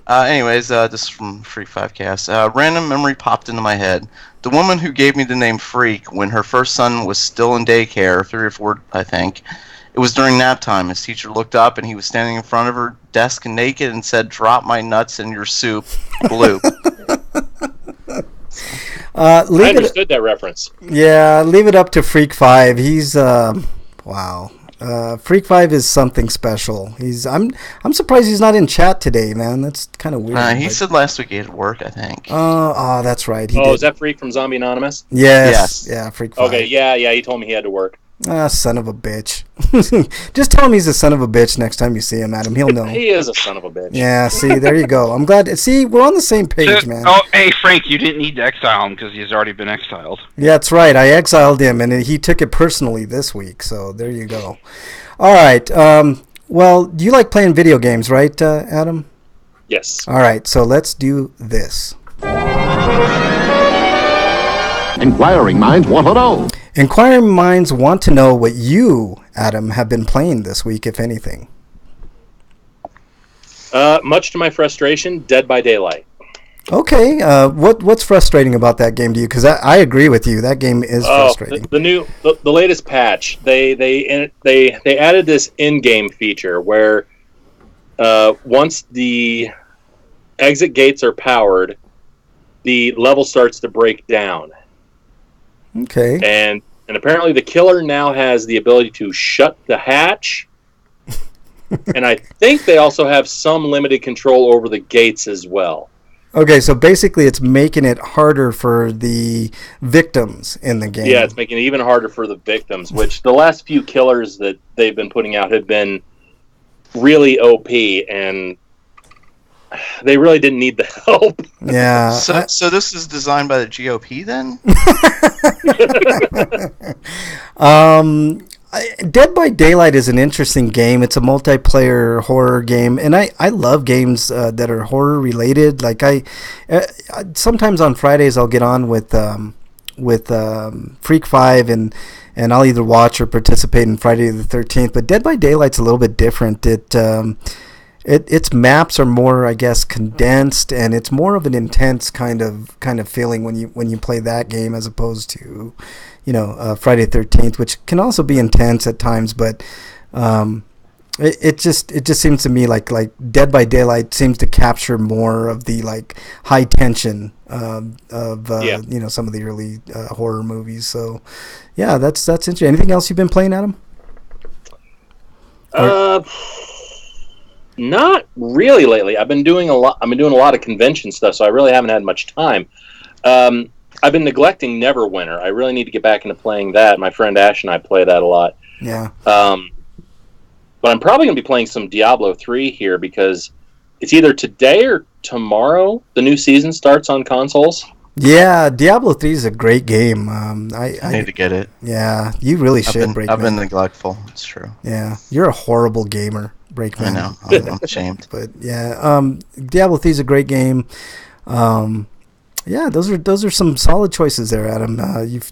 Anyways, this is from Freak 5cast. Random memory popped into my head. The woman who gave me the name Freak, when her first son was still in daycare, 3 or 4, I think. It was during nap time. His teacher looked up, and he was standing in front of her desk naked and said, "Drop my nuts in your soup." Bloop. I understood that reference. Yeah, leave it up to Freak 5. He's wow. Freak 5 is something special. I'm surprised he's not in chat today, man. That's kind of weird. He said last week he had work, I think. Oh, that's right. Is that Freak from Zombie Anonymous? Yes. Yeah, Freak 5. Okay, yeah, he told me he had to work. Son of a bitch. Just tell him he's a son of a bitch next time you see him, Adam. He'll know. He is a son of a bitch. Yeah, see, there you go. I'm glad. See, we're on the same page, man. Oh, hey, Frank, you didn't need to exile him because he's already been exiled. Yeah, that's right. I exiled him, and he took it personally this week, so there you go. All right. Well, you like playing video games, right, Adam? Yes. All right, so let's do this. Inquiring minds want to know. Inquiring minds want to know what you, Adam, have been playing this week, if anything. Much to my frustration, Dead by Daylight. Okay, what's frustrating about that game to you? Because I agree with you, that game is frustrating. The latest patch, they added this in-game feature where once the exit gates are powered, the level starts to break down. Okay. And apparently the killer now has the ability to shut the hatch. And I think they also have some limited control over the gates as well. Okay, so basically it's making it harder for the victims in the game. Yeah, it's making it even harder for the victims, which the last few killers that they've been putting out have been really OP, and they really didn't need the help. Yeah. So this is designed by the GOP then? Dead by Daylight is an interesting game. It's a multiplayer horror game, and I love games that are horror related. Like sometimes on Fridays I'll get on with Freak 5 and I'll either watch or participate in Friday the 13th. But Dead by Daylight's a little bit different. Its maps are more, I guess, condensed, and it's more of an intense kind of feeling when you play that game as opposed to, Friday the 13th, which can also be intense at times. But it just seems to me like Dead by Daylight seems to capture more of the high tension of some of the early horror movies. So yeah, that's interesting. Anything else you've been playing, Adam? Not really lately. I've been doing a lot of convention stuff, so I really haven't had much time. I've been neglecting Neverwinter. I really need to get back into playing that. My friend Ash and I play that a lot. Yeah. But I'm probably going to be playing some Diablo 3 here because it's either today or tomorrow the new season starts on consoles. Yeah, Diablo 3 is a great game. I need to get it. Yeah, you really should, Brakeman. I've been neglectful. It's true. Yeah, you're a horrible gamer, Brakeman. I know. I'm ashamed. But yeah, Diablo 3 is a great game. Yeah, those are some solid choices there, Adam.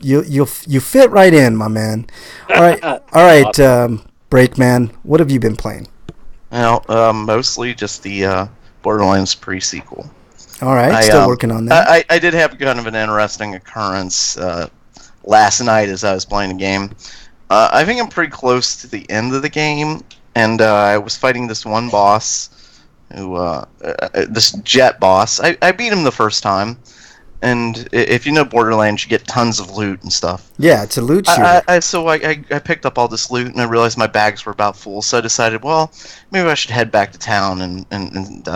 You fit right in, my man. All right, Brakeman, what have you been playing? Well, mostly just the Borderlands pre-sequel. All right, still working on that. I did have kind of an interesting occurrence last night as I was playing the game. I think I'm pretty close to the end of the game, and I was fighting this one boss, this jet boss. I beat him the first time, and if you know Borderlands, you get tons of loot and stuff. Yeah, it's a loot shooter. So I picked up all this loot, and I realized my bags were about full, so I decided, well, maybe I should head back to town and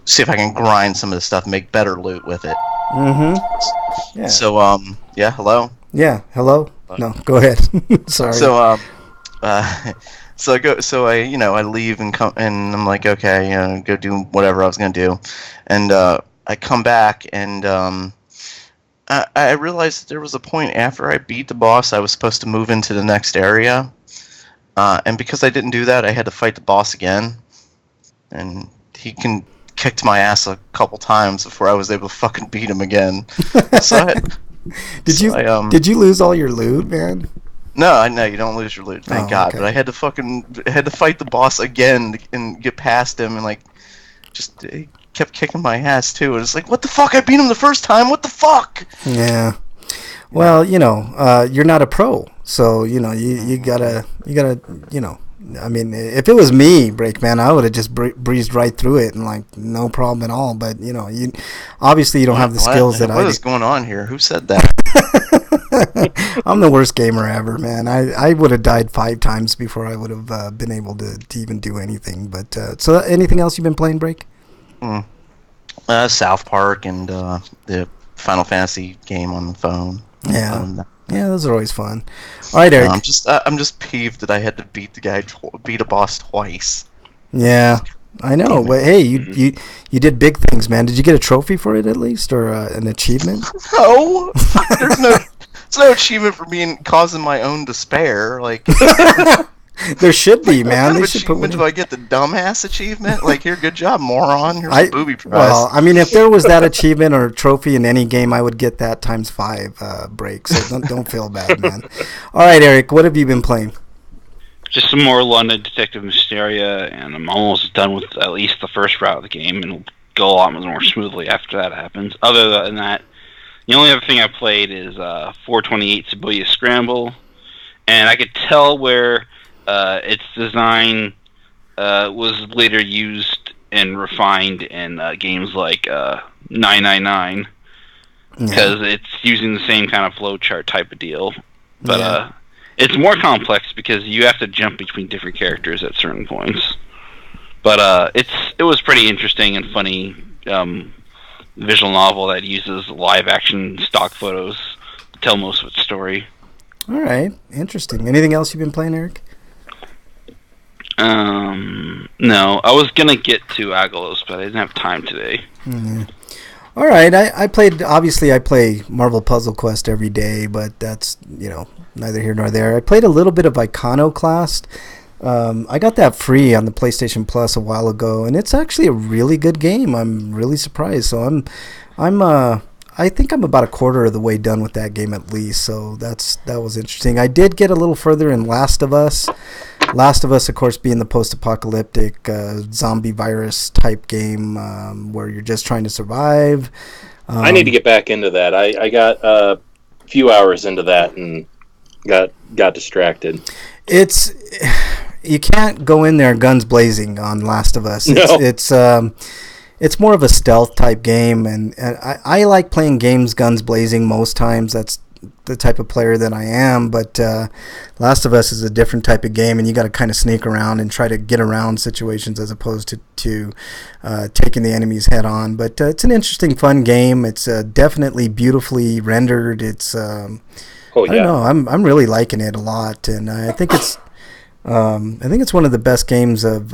see if I can grind some of the stuff and make better loot with it. Mm-hmm. Yeah. So, yeah, hello? Yeah, hello? No, go ahead. Sorry. So, I leave and come, and I'm like, okay, go do whatever I was going to do. And, I come back, and, I realized that there was a point after I beat the boss, I was supposed to move into the next area. And because I didn't do that, I had to fight the boss again. And he kicked my ass a couple times before I was able to fucking beat him again. Did you lose all your loot, man? No, you don't lose your loot, thank God. Okay. But I had to fight the boss again and get past him, and he kept kicking my ass too. And it's like, what the fuck? I beat him the first time. What the fuck? Yeah. Well, you're not a pro, so you gotta I mean, if it was me, Breakman, I would have just breezed right through it and like no problem at all. But you know, you obviously don't have the skills that I do. What is going on here? Who said that? I'm the worst gamer ever, man. I would have died 5 times before I would have been able to even do anything. But so anything else you've been playing, Break? South Park and the Final Fantasy game on the phone. Yeah. Yeah, those are always fun. All right, Eric. I'm just peeved that I had to beat a boss twice. Yeah, I know. But hey, you did big things, man. Did you get a trophy for it at least, or an achievement? No, there's no achievement for causing my own despair. Like there should be, man. What achievement do I get? The dumbass achievement? Like, here, good job, moron. Here's a booby prize. Well, I mean, if there was that achievement or trophy in any game, I would get that times 5 Break. So don't feel bad, man. All right, Eric, what have you been playing? Just some more London Detective Mysteria, and I'm almost done with at least the first route of the game, and it'll go a lot more smoothly after that happens. Other than that, the only other thing I played is 428 Shibuya Scramble, and I could tell where its design was later used and refined in games like 999, because it's using the same kind of flowchart type of deal. But it's more complex because you have to jump between different characters at certain points. But it was pretty interesting and funny visual novel that uses live action stock photos to tell most of its story. All right, interesting. Anything else you've been playing, Eric? No, I was gonna get to Agalos, but I didn't have time today. Mm-hmm. All right, I play Marvel Puzzle Quest every day, but that's, neither here nor there. I played a little bit of Iconoclast. I got that free on the PlayStation Plus a while ago, and it's actually a really good game. I'm really surprised. So I think I'm about a quarter of the way done with that game at least. So that was interesting. I did get a little further in Last of Us. Last of Us, of course, being the post-apocalyptic zombie virus type game where you're just trying to survive. I need to get back into that. I got a few hours into that and got distracted. You can't go in there guns blazing on Last of Us. It's more of a stealth type game, and I like playing games guns blazing most times. That's the type of player that I am, but Last of Us is a different type of game, and you got to kind of sneak around and try to get around situations as opposed to taking the enemies head on. But it's an interesting, fun game. It's definitely beautifully rendered. It's I don't know. I'm really liking it a lot, and I think it's one of the best games of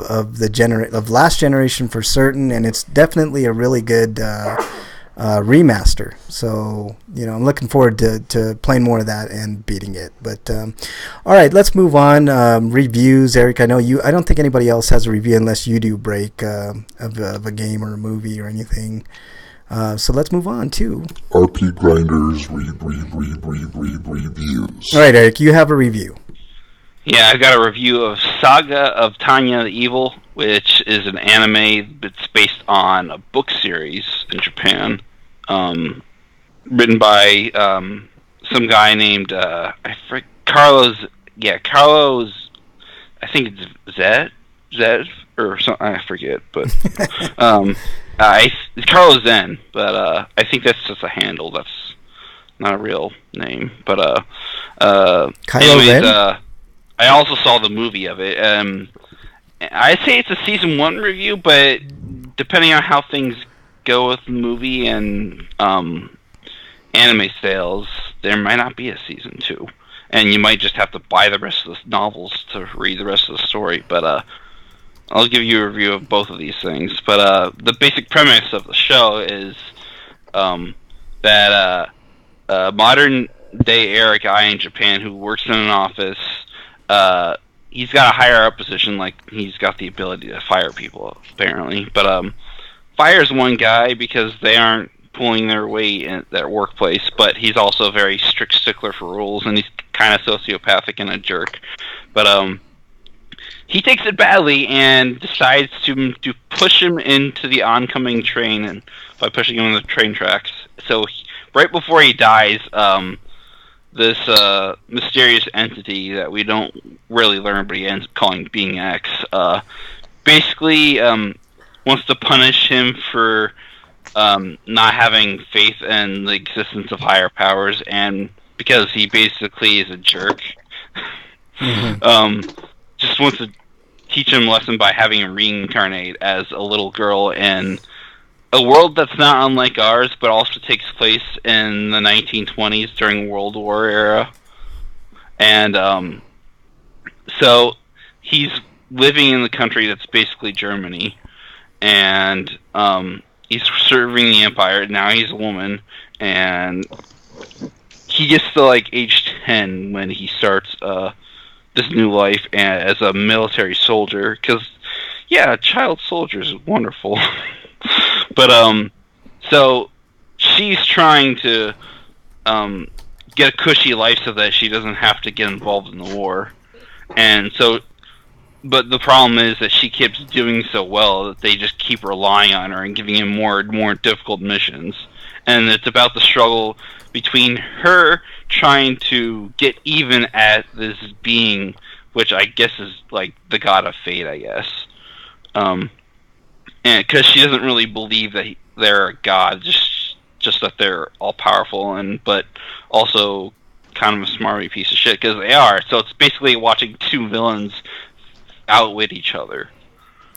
last generation for certain, and it's definitely a really good remaster. So I'm looking forward to playing more of that and beating it. But all right, let's move on. Reviews, Eric. I know you. I don't think anybody else has a review unless you do, Break, of a game or a movie or anything. So let's move on to RPGrinders reviews. All right, Eric, you have a review. Yeah, I've got a review of Saga of Tanya the Evil, which is an anime that's based on a book series in Japan, written by some guy named Carlos. Yeah, Carlos. I think it's Zed or something. I forget, but it's Carlos Zen. But I think that's just a handle. That's not a real name. But anyways, I also saw the movie of it. I'd say it's a season 1 review, but depending on how things go with the movie and anime sales, there might not be a season 2. And you might just have to buy the rest of the novels to read the rest of the story. But I'll give you a review of both of these things. But the basic premise of the show is that modern-day Eric I in Japan, who works in an office, he's got a higher up position, like he's got the ability to fire people, apparently. But fires one guy because they aren't pulling their weight in their workplace, but he's also a very strict stickler for rules, and he's kind of sociopathic and a jerk. But he takes it badly and decides to push him into the oncoming train, and by pushing him on the train tracks. So right before he dies, this mysterious entity that we don't really learn, but he ends up calling Being X. Basically, wants to punish him for not having faith in the existence of higher powers, and because he basically is a jerk. Just wants to teach him a lesson by having him reincarnate as a little girl in a world that's not unlike ours, but also takes place in the 1920s during World War era. And so he's living in the country that's basically Germany, and he's serving the Empire. Now he's a woman, and he gets to like age 10 when he starts this new life as a military soldier. Because, yeah, child soldiers is wonderful. But so she's trying to get a cushy life so that she doesn't have to get involved in the war, and so. But the problem is that she keeps doing so well that they just keep relying on her and giving him more and more difficult missions. And it's about the struggle between her trying to get even at this being, which I guess is like the god of fate, I guess. And because she doesn't really believe that they're a god, just that they're all powerful, but also kind of a smarmy piece of shit, because they are. So it's basically watching two villains outwit each other.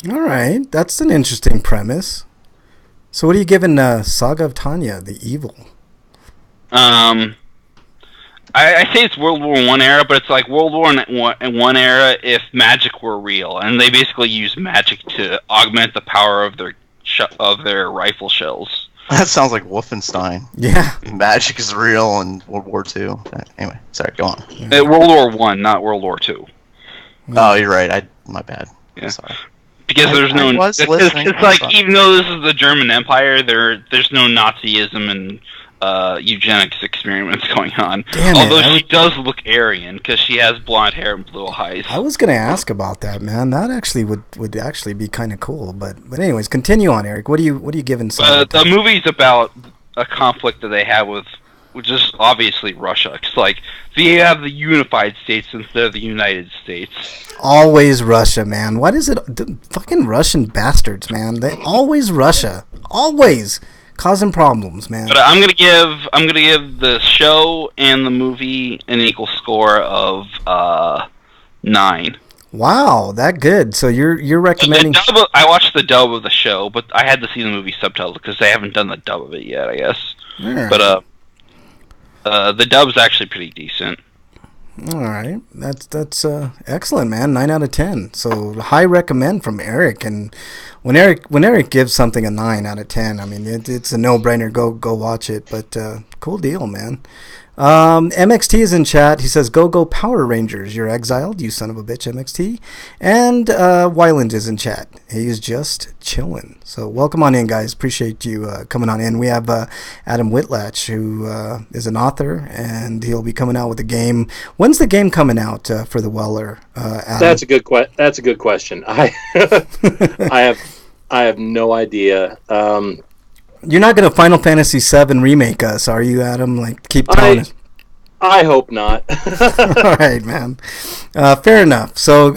All right, that's an interesting premise. So what are you giving Saga of Tanya, the Evil? I say it's World War I era, but it's like World War I era if magic were real, and they basically use magic to augment the power of their rifle shells. That sounds like Wolfenstein. Yeah. Magic is real in World War II. Anyway, sorry, go on. World War I, not World War II. Oh, you're right. My bad. Yeah. Sorry. Because there's no. It's like even though this is the German Empire, there's no Nazism and eugenics experiments going on. Although she does look Aryan because she has blonde hair and blue eyes. I was gonna ask about that, man. That actually would actually be kind of cool. But anyways, continue on, Eric. What are you giving? The movie's about a conflict that they have with. Which is obviously Russia. It's like they have the unified states instead of the United States. Always Russia, man. What is it? The fucking Russian bastards, man. They always Russia, always causing problems, man. But I'm gonna give the show and the movie an equal score of 9. Wow, that good. So you're recommending? I watched the dub of the show, but I had to see the movie subtitled because they haven't done the dub of it yet, I guess. Right. But the dub's actually pretty decent. All right, that's excellent, man. 9 out of 10. So high recommend from Eric. And when Eric gives something a 9 out of 10, I mean it's a no-brainer. Go watch it. But cool deal, man. MXT is in chat. He says, Go Power Rangers. You're exiled, you son of a bitch, MXT. And Wyland is in chat. He's just chilling. So welcome on in, guys. Appreciate you coming on in. We have Adam Whitlatch, who is an author, and he'll be coming out with a game. When's the game coming out for the Weller, Adam? That's a good question. I have no idea. You're not going to Final Fantasy VII remake us, are you, Adam? Like, keep telling us. I hope not. All right, man. Fair enough. So,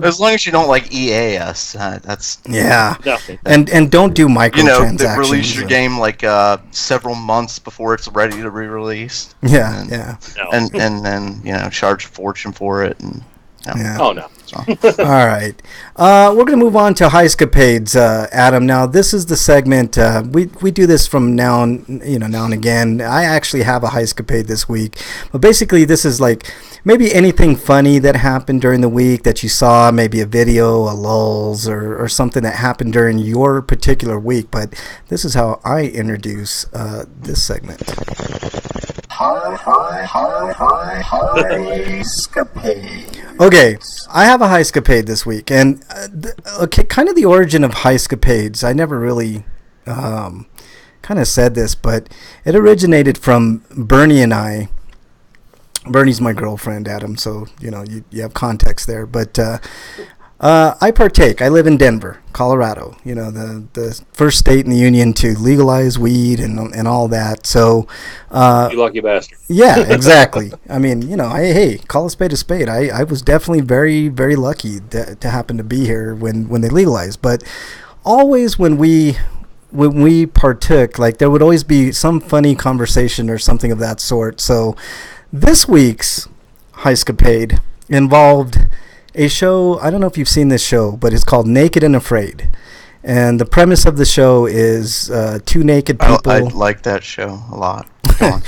as long as you don't like EA us, that's yeah. No. And don't do microtransactions. They release your game like several months before it's ready to re-release. Yeah, and then charge a fortune for it. And yeah. Oh no. All right. We're going to move on to Highscapades, Adam. Now, this is the segment. We do this from now and again. I actually have a Highscapade this week. But basically, this is like maybe anything funny that happened during the week that you saw, maybe a video, a lulz, or something that happened during your particular week. But this is how I introduce this segment. Highscapade. Okay, I have a Highscapade this week, and kind of the origin of Highscapades. I never really kind of said this, but it originated from Bernie and I. Bernie's my girlfriend, Adam, so you have context there. But I partake. I live in Denver, Colorado. You know, the first state in the union to legalize weed and all that. So, you lucky bastard. Yeah, exactly. I mean, you know, hey, call a spade a spade. I was definitely very, very lucky to happen to be here when they legalized. But always when we partook, like there would always be some funny conversation or something of that sort. So this week's Heiscapade involved a show. I don't know if you've seen this show, but it's called Naked and Afraid. And the premise of the show is two naked people. I like that show a lot. All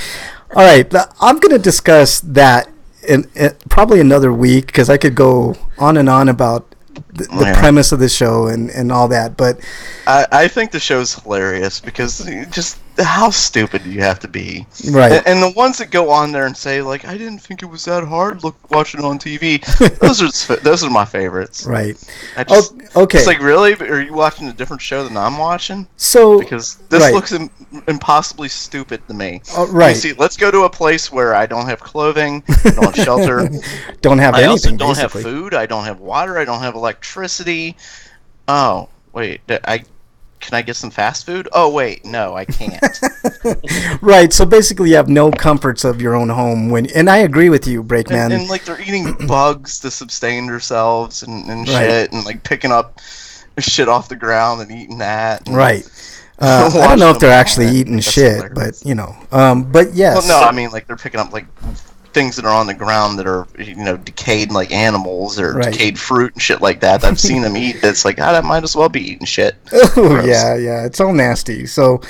right, I'm going to discuss that in probably another week because I could go on and on about the premise of the show and all that. But I think the show's hilarious because just how stupid do you have to be? Right. And the ones that go on there and say, like, I didn't think it was that hard watching it on TV, those are my favorites. Right. Okay. It's like, really? Are you watching a different show than I'm watching? So because this looks impossibly stupid to me. Right. See, let's go to a place where I don't have clothing, I don't have shelter, don't have anything. I also don't have food. I don't have water. I don't have electricity. Oh, wait. Can I get some fast food? Oh, wait, no, I can't. Right, so basically you have no comforts of your own home. And I agree with you, Breakman. And like, they're eating bugs to sustain themselves and shit, and, like, picking up shit off the ground and eating that. Right. I don't know if they're actually eating shit, hilarious. But, you know. But, yes. Well, no, I mean, like, they're picking up, like, things that are on the ground that are, you know, decayed like animals or decayed fruit and shit like that. I've seen them eat. That's like, that might as well be eating shit. Oh, yeah, it's all nasty. So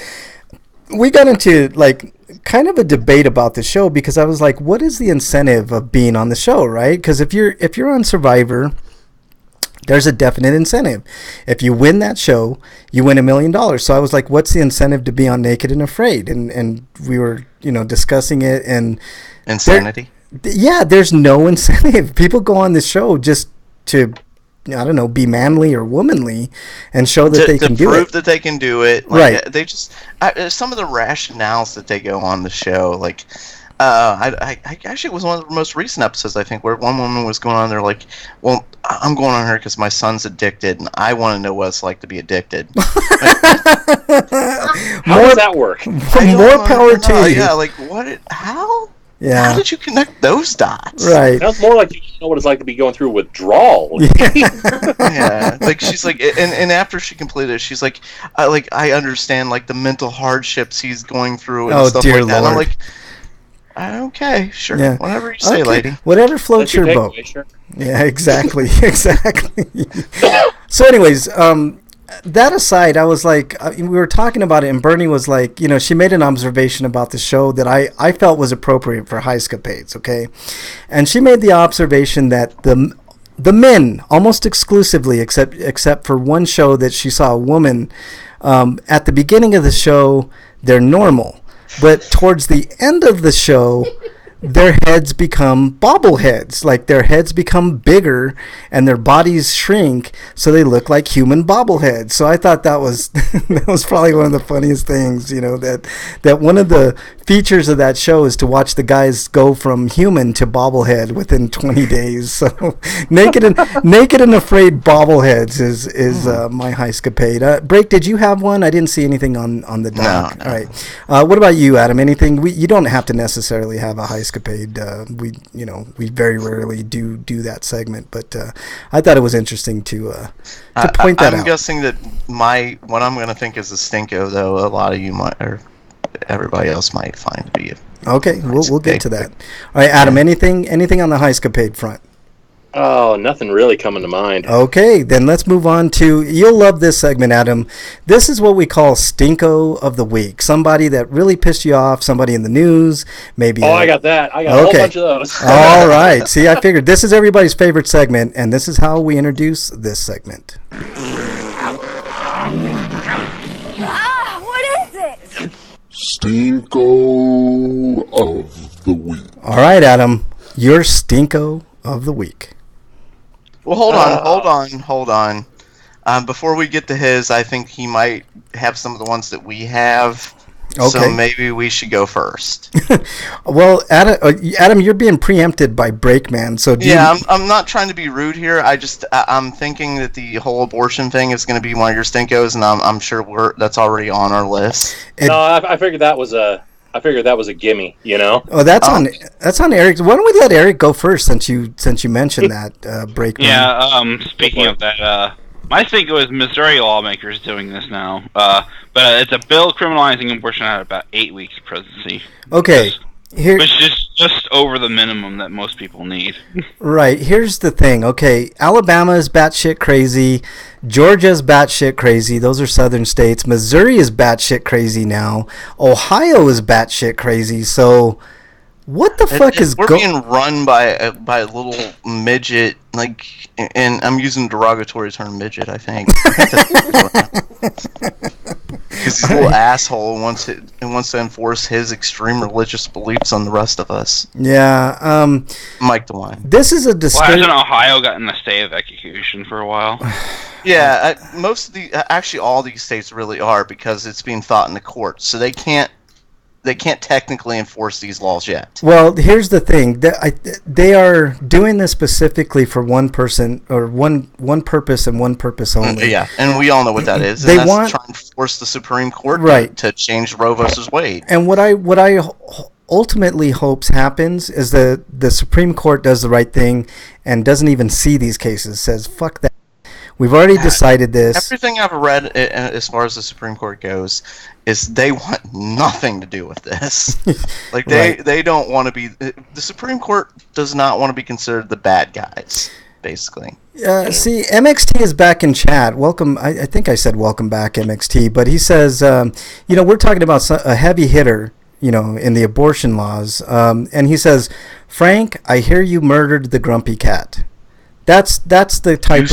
we got into like kind of a debate about the show because I was like, what is the incentive of being on the show, right? Because if you're on Survivor, there's a definite incentive. If you win that show, you win $1 million. So I was like, what's the incentive to be on Naked and Afraid? And we were, you know, discussing it and insanity. There's no incentive. People go on this show just to, I don't know, be manly or womanly and show that they can do it. To prove that they can do it. Like, right. They just some of the rationales that they go on the show, like. I actually, it was one of the most recent episodes, I think, where one woman was going on there like, well, I'm going on here because my son's addicted, and I want to know what it's like to be addicted. How does that work? More power to you. Yeah, like, how? Yeah. How did you connect those dots? Right. Sounds more like you know what it's like to be going through withdrawal. Yeah. Like, she's like, and after she completed it, she's like, I understand, like, the mental hardships he's going through and stuff like that. And I'm like, okay, sure. Yeah. Whatever you say, lady. Whatever floats your boat. Sure. Yeah, exactly. Exactly. So anyways, that aside, I was like, we were talking about it, and Bernie was like, you know, she made an observation about the show that I felt was appropriate for Heiscapades, okay? And she made the observation that the men, almost exclusively, except for one show that she saw a woman, at the beginning of the show, they're normal. But towards the end of the show, their heads become bobbleheads. Like their heads become bigger and their bodies shrink so they look like human bobbleheads. So I thought that was probably one of the funniest things, you know, that one of the features of that show is to watch the guys go from human to bobblehead within 20 days. So naked and afraid bobbleheads is my Heiscapade. Break, did you have one? I didn't see anything on the doc. No. All right. What about you, Adam? Anything? You don't have to necessarily have a Heiscapade. We very rarely do that segment, but I thought it was interesting to point that out. I'm guessing that what I'm going to think is a stinko, though a lot of you might, or everybody else might find to be okay. We'll get to that. All right, Adam. Anything on the Heiscapade front? Oh, nothing really coming to mind. Okay, then let's move on to, you'll love this segment, Adam. This is what we call Stinko of the Week. Somebody that really pissed you off, somebody in the news, maybe. Oh, I got that. I got a whole bunch of those. All right. See, I figured this is everybody's favorite segment, and this is how we introduce this segment. What is it? Stinko of the Week. All right, Adam, your Stinko of the Week. Well, hold on. Before we get to his, I think he might have some of the ones that we have. Okay. So maybe we should go first. Well, Adam, you're being preempted by Breakman. So I'm not trying to be rude here. I'm thinking that the whole abortion thing is going to be one of your stinkos, and I'm sure that's already on our list. I figured that was a gimme, you know. Oh, that's on Eric. Why don't we let Eric go first since you mentioned that Breakman? Yeah. Speaking of that, my stinko is Missouri lawmakers doing this now. But it's a bill criminalizing abortion at about 8 weeks presidency. Okay. Which is just over the minimum that most people need. Right. Here's the thing. Okay, Alabama is batshit crazy. Georgia's batshit crazy. Those are southern states. Missouri is batshit crazy now. Ohio is batshit crazy. So, what the fuck is we're being run by a little midget, like, and I'm using the derogatory term midget, I think. Because he's a little asshole wants to enforce his extreme religious beliefs on the rest of us. Yeah. Mike DeWine. This is a Well, hasn't Ohio gotten a stay of execution for a while? Yeah, actually all these states really are, because it's being fought in the courts, so they can't technically enforce these laws yet. Well, here's the thing: they are doing this specifically for one person or one purpose and one purpose only. Yeah, and we all know what that is. They and want trying to force the Supreme Court to change Roe versus Wade. And what I ultimately hopes happens is that the Supreme Court does the right thing and doesn't even see these cases. Says fuck that. We've already decided this. Everything I've read as far as the Supreme Court goes is they want nothing to do with this. Like they don't want to be. The Supreme Court does not want to be considered the bad guys, basically. See, MXT is back in chat. Welcome. I think I said welcome back, MXT. But he says, we're talking about a heavy hitter, in the abortion laws. And he says, Frank, I hear you murdered the grumpy cat. That's the type of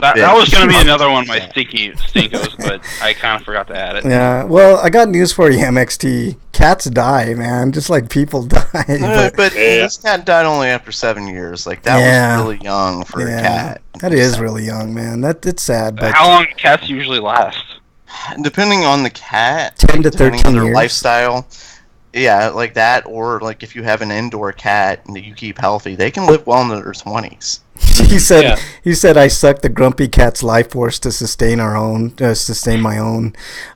that was going to be another one of my stinkos, but I kind of forgot to add it. Yeah, well, I got news for you, MXT. Cats die, man, just like people die. But this cat died only after 7 years. Like that was really young for a cat. That is really young, man. It's sad. But how long do cats usually last? Depending on the cat, 10 to 13 on their years. Lifestyle. Yeah, like that, or like if you have an indoor cat that you keep healthy, they can live well into their 20s. He said, I suck the grumpy cat's life force to sustain my own.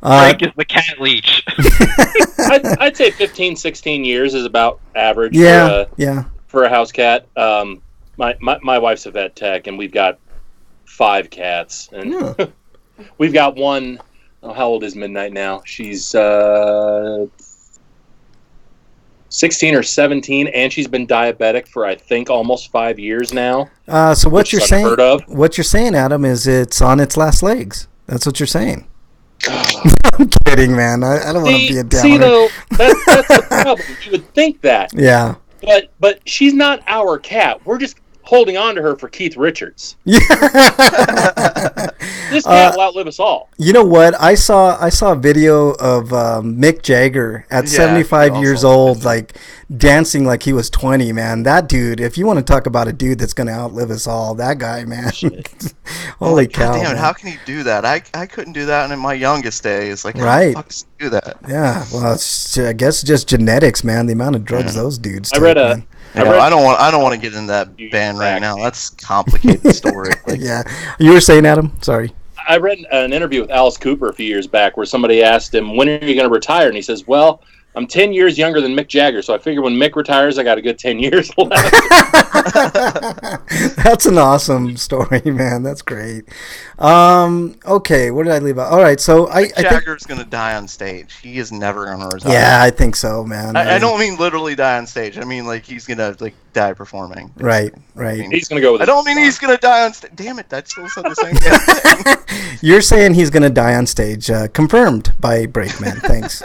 Frank is the cat leech. I'd say 15, 16 years is about average for a house cat. My wife's a vet tech, and we've got 5 cats. And we've got one, how old is Midnight now? She's 16 or 17, and she's been diabetic for, I think, almost 5 years now. So what you're saying, Adam, is it's on its last legs. That's what you're saying. I'm kidding, man. I don't want to be a downer. See, though, that's the problem. You would think that. Yeah. But she's not our cat. We're just holding on to her for Keith Richards. Yeah. This cat will outlive us all. You know what? I saw a video of Mick Jagger at 75 years old, like dancing like he was 20. Man, that dude. If you want to talk about a dude that's going to outlive us all, that guy, man. Holy cow! Damn it! How can he do that? I couldn't do that in my youngest days. Like, right? How the fuck does he do that? Yeah. Well, I guess just genetics, man. The amount of drugs those dudes take. I don't want to get in that band right now. That's a complicated story. Yeah. You were saying, Adam? Sorry. I read an interview with Alice Cooper a few years back where somebody asked him, when are you going to retire? And he says, well, I'm 10 years younger than Mick Jagger, so I figure when Mick retires, I got a good 10 years left. That's an awesome story, man. That's great. Okay, where did I leave out? All right, so Mick Jagger's going to die on stage. He is never going to retire. Yeah, I think so, man. I don't mean literally die on stage. I mean, like, he's going to, die performing. Right. I mean, he's going to go with I don't mean he's going to die on stage. Damn it, that still said the same thing. You're saying he's going to die on stage. Confirmed by Breakman. Thanks.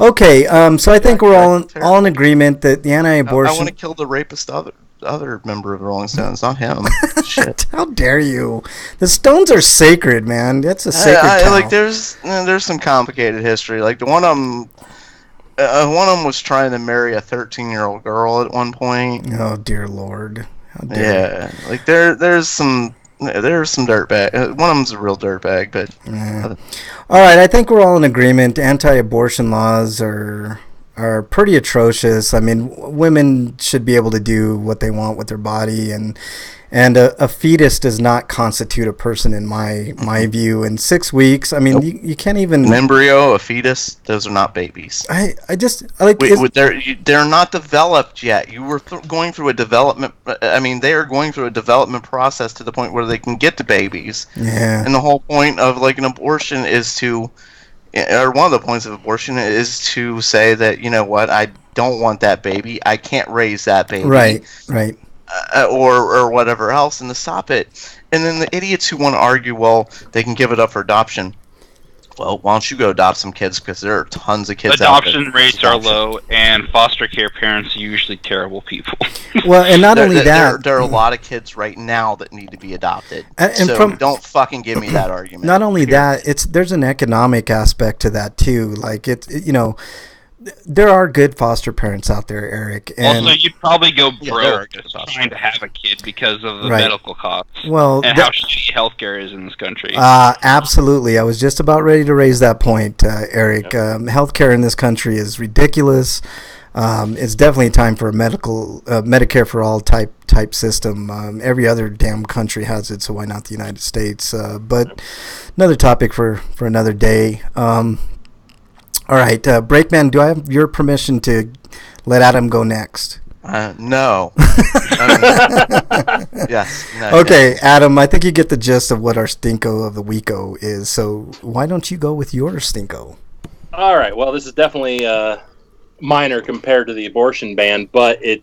Okay, so I think we're all in agreement that the anti-abortion... I want to kill the rapist other member of the Rolling Stones, not him. Shit. How dare you? The Stones are sacred, man. That's a sacred cow. Like, there's some complicated history. Like, one of them was trying to marry a 13-year-old girl at one point. Oh, dear Lord. How dare like there's some There's some dirtbag. One of them's a real dirtbag, but. Yeah. All right, I think we're all in agreement. Anti-abortion laws are pretty atrocious. I mean, women should be able to do what they want with their body, and a fetus does not constitute a person in my view. In 6 weeks, I mean, you can't even... An embryo, a fetus, those are not babies. I like... They're not developed yet. You were going through a development... I mean, they are going through a development process to the point where they can get to babies. Yeah. And the whole point of, like, an abortion is to... Or one of the points of abortion is to say that, you know what, I don't want that baby. I can't raise that baby. Right. Or whatever else, and to stop it. And then the idiots who want to argue, well, they can give it up for adoption. Well, why don't you go adopt some kids, because there are tons of kids out there. Adoption rates are low, and foster care parents are usually terrible people. Well, and not only that... There are a lot of kids right now that need to be adopted. So don't fucking give me that argument. Not only that, there's an economic aspect to that, too. Like, there are good foster parents out there, Eric. And also, you'd probably go broke trying to have a kid because of the medical costs. Well, and how shitty healthcare is in this country. Absolutely. I was just about ready to raise that point, Eric. Healthcare in this country is ridiculous. It's definitely time for a Medicare for all type system. Every other damn country has it, so why not the United States? But another topic for another day. All right, Breakman, do I have your permission to let Adam go next? No. Yes. No, okay, yes. Adam, I think you get the gist of what our Stinko of the Weeko is, so why don't you go with your Stinko? All right, well, this is definitely minor compared to the abortion ban, but it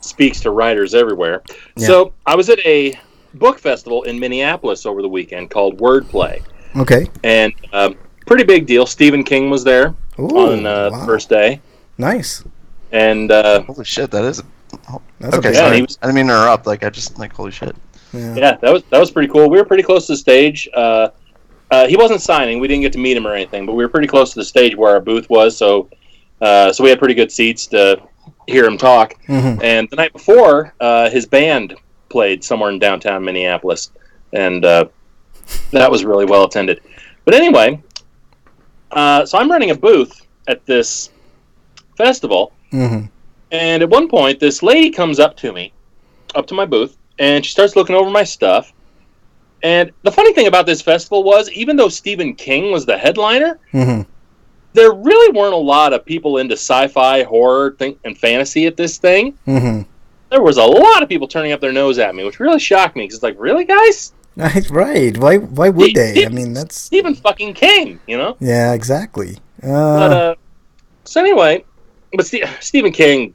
speaks to writers everywhere. Yeah. So I was at a book festival in Minneapolis over the weekend called Wordplay. Okay. And... pretty big deal. Stephen King was there on the first day. Nice. And holy shit, that's okay. Sorry, I didn't mean to interrupt. Like, I just holy shit. Yeah, that was pretty cool. We were pretty close to the stage. He wasn't signing. We didn't get to meet him or anything, but we were pretty close to the stage where our booth was. So we had pretty good seats to hear him talk. Mm-hmm. And the night before, his band played somewhere in downtown Minneapolis, and that was really well attended. But anyway. So I'm running a booth at this festival, and at one point, this lady comes up to my booth, and she starts looking over my stuff. And the funny thing about this festival was, even though Stephen King was the headliner, there really weren't a lot of people into sci-fi, horror, and fantasy at this thing. There was a lot of people turning up their nose at me, which really shocked me, because it's like, really, guys? Right. Why would they? I mean, that's... Stephen fucking King, you know? Yeah, exactly. So anyway, but Stephen King,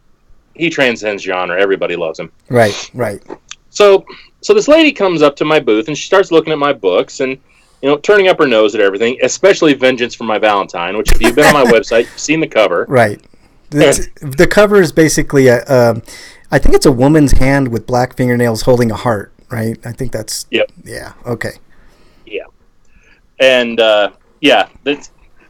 he transcends genre. Everybody loves him. Right. So this lady comes up to my booth, and she starts looking at my books and, turning up her nose at everything, especially Vengeance for My Valentine, which if you've been on my website, you've seen the cover. Right. The cover is basically, I think it's a woman's hand with black fingernails holding a heart. Right, I think that's... Yep. Yeah, okay. Yeah. And,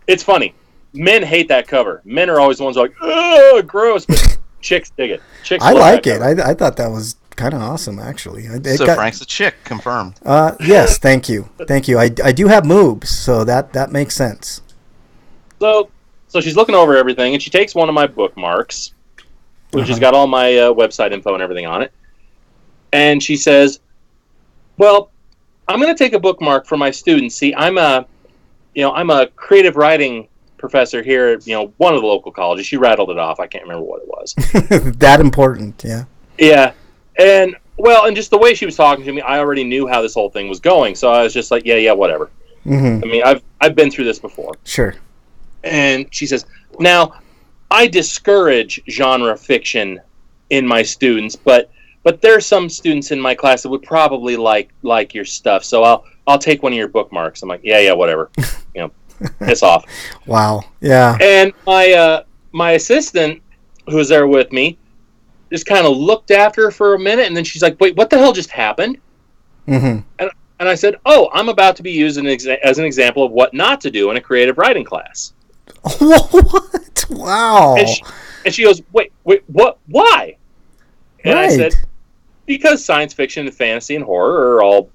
it's funny. Men hate that cover. Men are always the ones like, oh, gross, but chicks dig it. Chicks I like it. I thought that was kind of awesome, actually. Frank's a chick, confirmed. Yes, thank you. I do have moobs, so that makes sense. So she's looking over everything, and she takes one of my bookmarks, which has got all my website info and everything on it, and she says... Well, I'm going to take a bookmark for my students. See, I'm a creative writing professor here at, one of the local colleges. She rattled it off. I can't remember what it was. That important, yeah. Yeah. And just the way she was talking to me, I already knew how this whole thing was going. So I was just like, yeah, whatever. I mean, I've been through this before. Sure. And she says, now, I discourage genre fiction in my students, but there's some students in my class that would probably like your stuff, so I'll take one of your bookmarks. I'm like, yeah, whatever. Piss off. Wow. Yeah. And my assistant, who was there with me, just kind of looked after her for a minute, and then she's like, wait, what the hell just happened? And I said, oh, I'm about to be used as an example of what not to do in a creative writing class. What? Wow. And she goes, wait, what? Why? And right. I said, because science fiction and fantasy and horror are all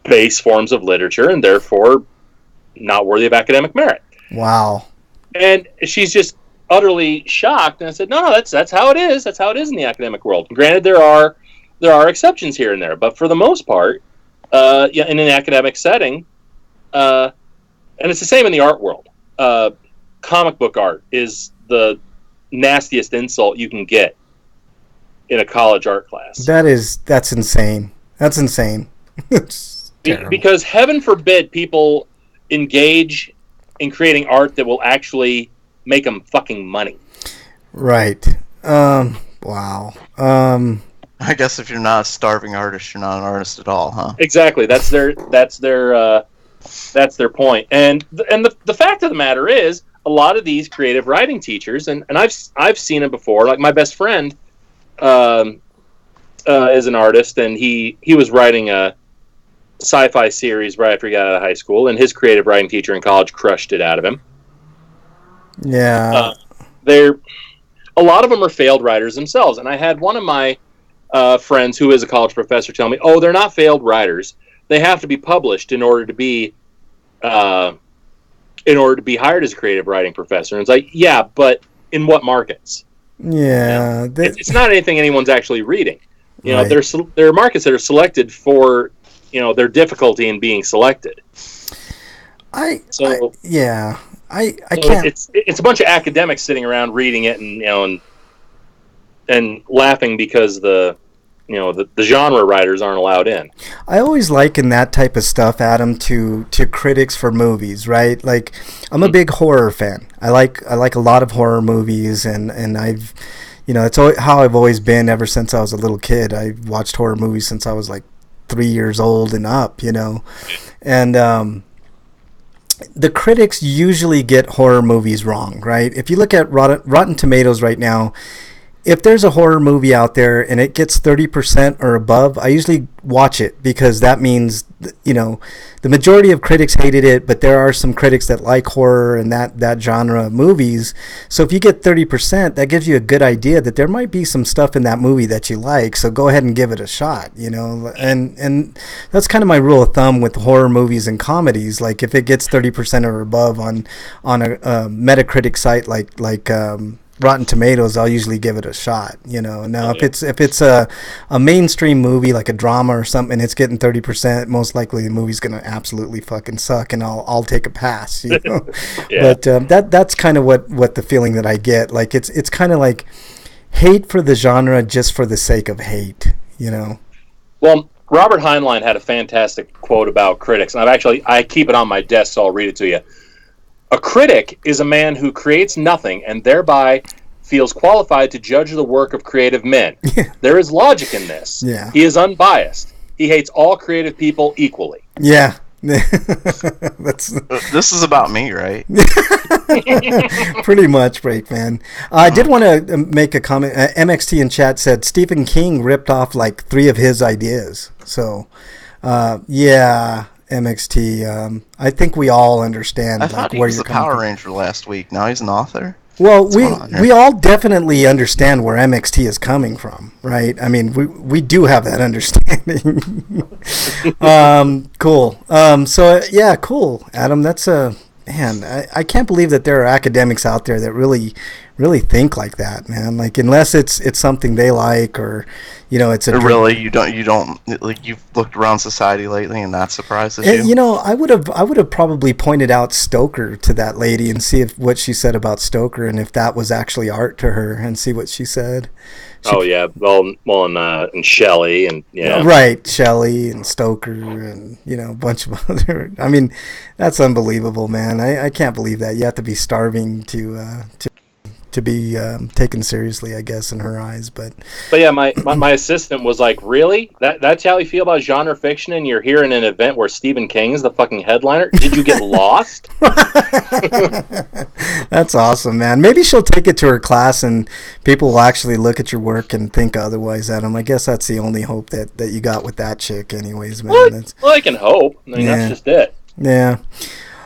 base forms of literature and therefore not worthy of academic merit. Wow. And she's just utterly shocked. And I said, no, that's how it is. That's how it is in the academic world. Granted, there are exceptions here and there, but for the most part, in an academic setting, and it's the same in the art world. Comic book art is the nastiest insult you can get in a college art class. That's insane. That's insane. Because heaven forbid people engage in creating art that will actually make them fucking money. Right. Wow. I guess if you're not a starving artist, you're not an artist at all, huh? Exactly. That's their point. And the fact of the matter is, a lot of these creative writing teachers, and I've seen it before. Like my best friend is an artist, and he was writing a sci-fi series right after he got out of high school, and his creative writing teacher in college crushed it out of him. Yeah. A lot of them are failed writers themselves, and I had one of my friends who is a college professor tell me, "Oh, they're not failed writers. They have to be published in order to be hired as a creative writing professor." And it's like, yeah, but in what markets? Yeah, it's not anything anyone's actually reading. Right. There are markets that are selected for their difficulty in being selected. I So can't. It's a bunch of academics sitting around reading it and laughing because the genre writers aren't allowed in. I always liken that type of stuff, Adam, to critics for movies, right? Like, I'm a big horror fan. I like a lot of horror movies, and I've, it's how I've always been ever since I was a little kid. I watched horror movies since I was like 3 years old and up, and the critics usually get horror movies wrong, right? If you look at Rotten Tomatoes right now, if there's a horror movie out there and it gets 30% or above, I usually watch it, because that means, the majority of critics hated it, but there are some critics that like horror and that genre of movies. So if you get 30%, that gives you a good idea that there might be some stuff in that movie that you like. So go ahead and give it a shot, and that's kind of my rule of thumb with horror movies and comedies. Like, if it gets 30% or above on a Metacritic site like Rotten Tomatoes, I'll usually give it a shot. Now if it's a mainstream movie like a drama or something, it's getting 30%, most likely the movie's gonna absolutely fucking suck, and I'll take a pass. Yeah. But that's kind of what the feeling that I get. Like, it's kind of like hate for the genre just for the sake of hate. Well, Robert Heinlein had a fantastic quote about critics, and I keep it on my desk, so I'll read it to you. A critic is a man who creates nothing and thereby feels qualified to judge the work of creative men. Yeah. There is logic in this. Yeah. He is unbiased. He hates all creative people equally. Yeah. This is about me, right? Pretty much, Breakman. I did want to make a comment. MXT in chat said Stephen King ripped off like 3 of his ideas. So, yeah. MXT. I think we all understand. I thought he was the Power Ranger last week. Now he's an author. Well, we all definitely understand where MXT is coming from, right? I mean, we do have that understanding. Cool. So yeah, cool, Adam. That's man. I can't believe that there are academics out there that really think like that, man. Like, unless it's something they like, or it's a really you don't like, you've looked around society lately and that surprises you. I would have probably pointed out Stoker to that lady and see what she said about Stoker, and if that was actually art to her, and see what she said. And Shelley, and right, Shelley and Stoker, and a bunch of other. I mean, that's unbelievable, man. I can't believe that. You have to be starving to be taken seriously, I guess, in her eyes. But yeah, my assistant was like, "Really? That's how you feel about genre fiction, and you're here in an event where Stephen King is the fucking headliner? Did you get lost?" That's awesome, man. Maybe she'll take it to her class, and people will actually look at your work and think otherwise, Adam. I guess that's the only hope that you got with that chick, anyways, man. Well, I can hope. I mean, that's just it. Yeah.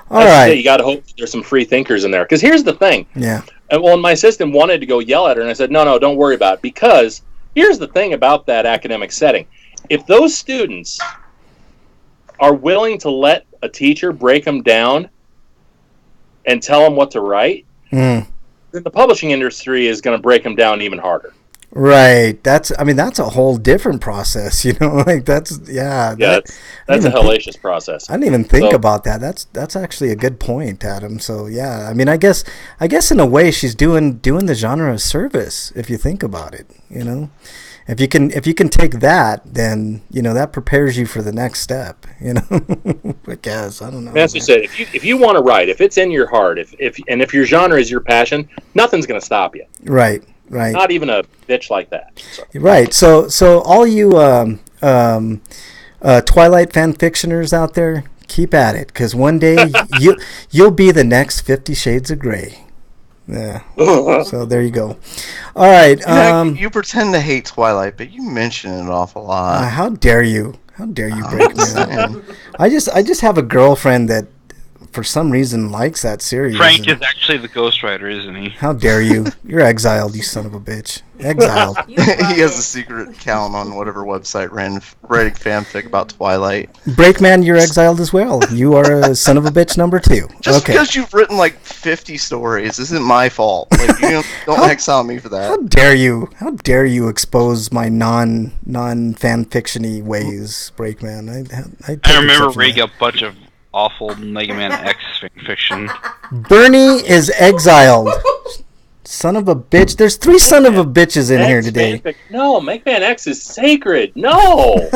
All right. You got to hope there's some free thinkers in there. Because here's the thing. Yeah. And my assistant wanted to go yell at her, and I said, no, don't worry about it. Because here's the thing about that academic setting. If those students are willing to let a teacher break them down and tell them what to write, then the publishing industry is going to break them down even harder. Right. That's a whole different process, like that's a hellacious process. I didn't even think about that. That's actually a good point, Adam. So yeah, I guess in a way she's doing the genre a service if you think about it, If you can take that, then that prepares you for the next step. I guess I don't know. As you said, if you want to write, if it's in your heart, if your genre is your passion, nothing's going to stop you. Right. Right. Not even a bitch like that. So. Right. So all you Twilight fan fictioners out there, keep at it, because one day you'll be the next 50 Shades of Grey. Yeah. So there you go. All right. You pretend to hate Twilight, but you mention it an awful lot. How dare you? How dare you break me? I just have a girlfriend that, for some reason, likes that series. Frank is actually the ghostwriter, isn't he? How dare you? You're exiled, you son of a bitch. Exiled. He has a secret account on whatever website writing fanfic about Twilight. Breakman, you're exiled as well. You are a son of a bitch number 2. Just because you've written like 50 stories isn't my fault. Like, you don't exile me for that. How dare you? How dare you expose my non fan fictiony ways, Breakman? I remember reading a bunch of awful Mega Man X fiction. Bernie is exiled. Son of a bitch. There's 3 son of a bitches in here today. No, Mega Man X is sacred. No.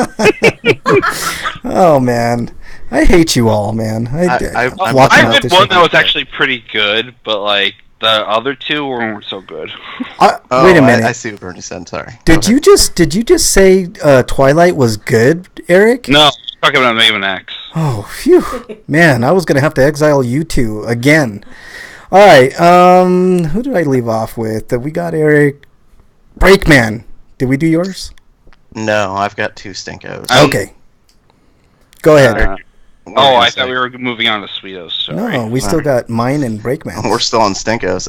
Oh, man. I hate you all, man. I did one that was actually pretty good, but like the other 2 weren't so good. Wait a minute. I see what Bernie said. Sorry. Did you just say Twilight was good, Eric? No. Talking about Mega Man X. Oh, phew. Man, I was going to have to exile you 2 again. All right. Who did I leave off with? We got Eric. Breakman. Did we do yours? No, I've got 2 stinkos. Okay. Go ahead. I thought we were moving on to Sweetos. Sorry. No, we still got mine and Breakman. We're still on stinkos.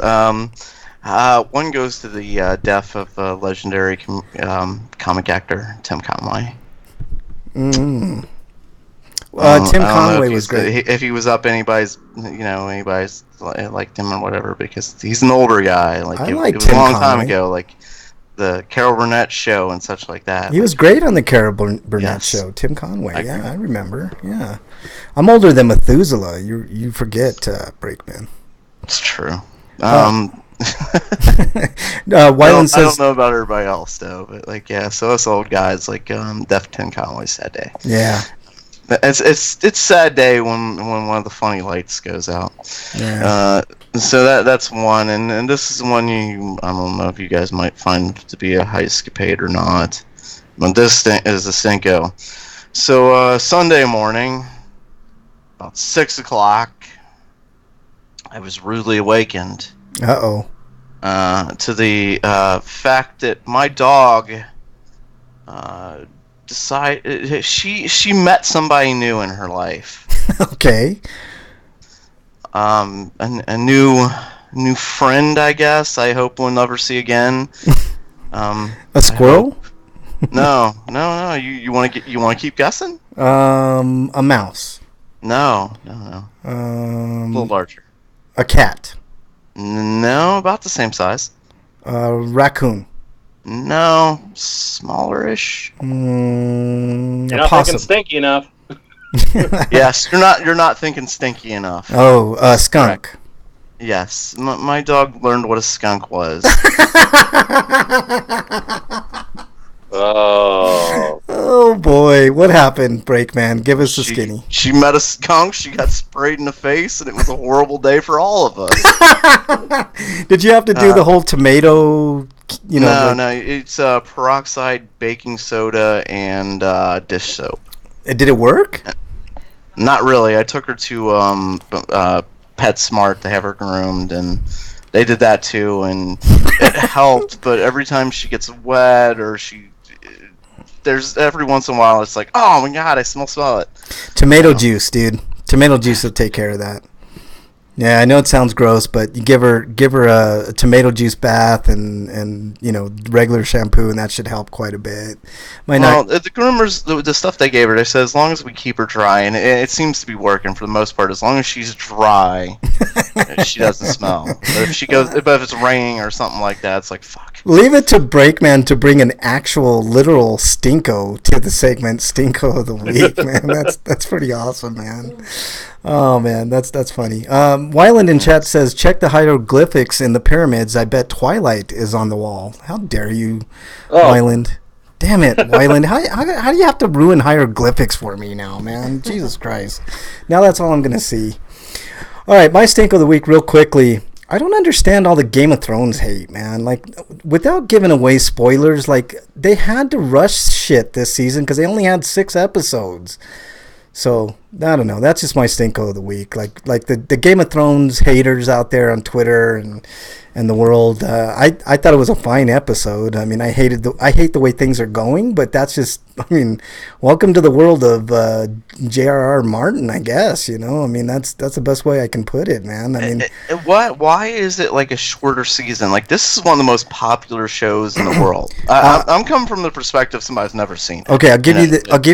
One goes to the death of legendary comic actor Tim Conway. Tim Conway was great. If he was up anybody's liked him or whatever, because he's an older guy. It was a long time ago, like the Carol Burnett show and such like that. He was great on the Carol Burnett show. Tim Conway, I remember. Yeah, I'm older than Methuselah. You forget, Breakman. It's true. Wyland says, I don't know about everybody else though, but so us old guys Def Tim Conway's sad day. Yeah. It's sad day when one of the funny lights goes out. Yeah. So that's one, and this is one I don't know if you guys might find to be a high escapade or not, but this is a stinko. So Sunday morning, about 6 o'clock, I was rudely awakened. To the fact that my dog decided she met somebody new in her life. Okay. A new friend, I guess. I hope we'll never see again. A squirrel? No. You want to keep guessing? A mouse. No. A little larger. A cat. No, about the same size. Raccoon. No, smallerish. You're not thinking stinky enough. Yes, you're not thinking stinky enough. Oh, skunk. Correct. Yes, my dog learned what a skunk was. Oh boy, what happened, Breakman? Give us the skinny. She met a skunk, she got sprayed in the face, and it was a horrible day for all of us. Did you have to do the whole tomato? No, it's peroxide, baking soda, and dish soap. Did it work? Not really. I took her to PetSmart to have her groomed, and they did that too, and it helped. But every time she gets wet or there's every once in a while, it's like, oh my god, I smell it. Tomato juice, dude. Tomato juice will take care of that. Yeah, I know it sounds gross, but you give her a tomato juice bath and regular shampoo, and that should help quite a bit. The groomers, the stuff they gave her, they said as long as we keep her dry, and it seems to be working for the most part. As long as she's dry, she doesn't smell. But if it's raining or something like that, it's like fuck. Leave it to Breakman to bring an actual literal stinko to the segment Stinko of the Week, man. That's pretty awesome, man. Oh man, that's funny. Wyland in chat says, check the hieroglyphics in the pyramids. I bet Twilight is on the wall. How dare you, Wyland? Damn it, Wyland. How do you have to ruin hieroglyphics for me now, man? Jesus Christ. Now that's all I'm going to see. All right, my stink of the week real quickly. I don't understand all the Game of Thrones hate, man. Like, without giving away spoilers, like, they had to rush shit this season because they only had 6 episodes. So, I don't know. That's just my stinko of the week. Like the Game of Thrones haters out there on Twitter and the world. I thought it was a fine episode. I mean, I hate the way things are going, but that's just, I mean, welcome to the world of J.R.R. Martin, I guess, I mean, that's the best way I can put it, man. I mean, why is it like a shorter season? Like, this is one of the most popular shows in the world. I'm coming from the perspective of somebody who's never seen it. Okay, I'll give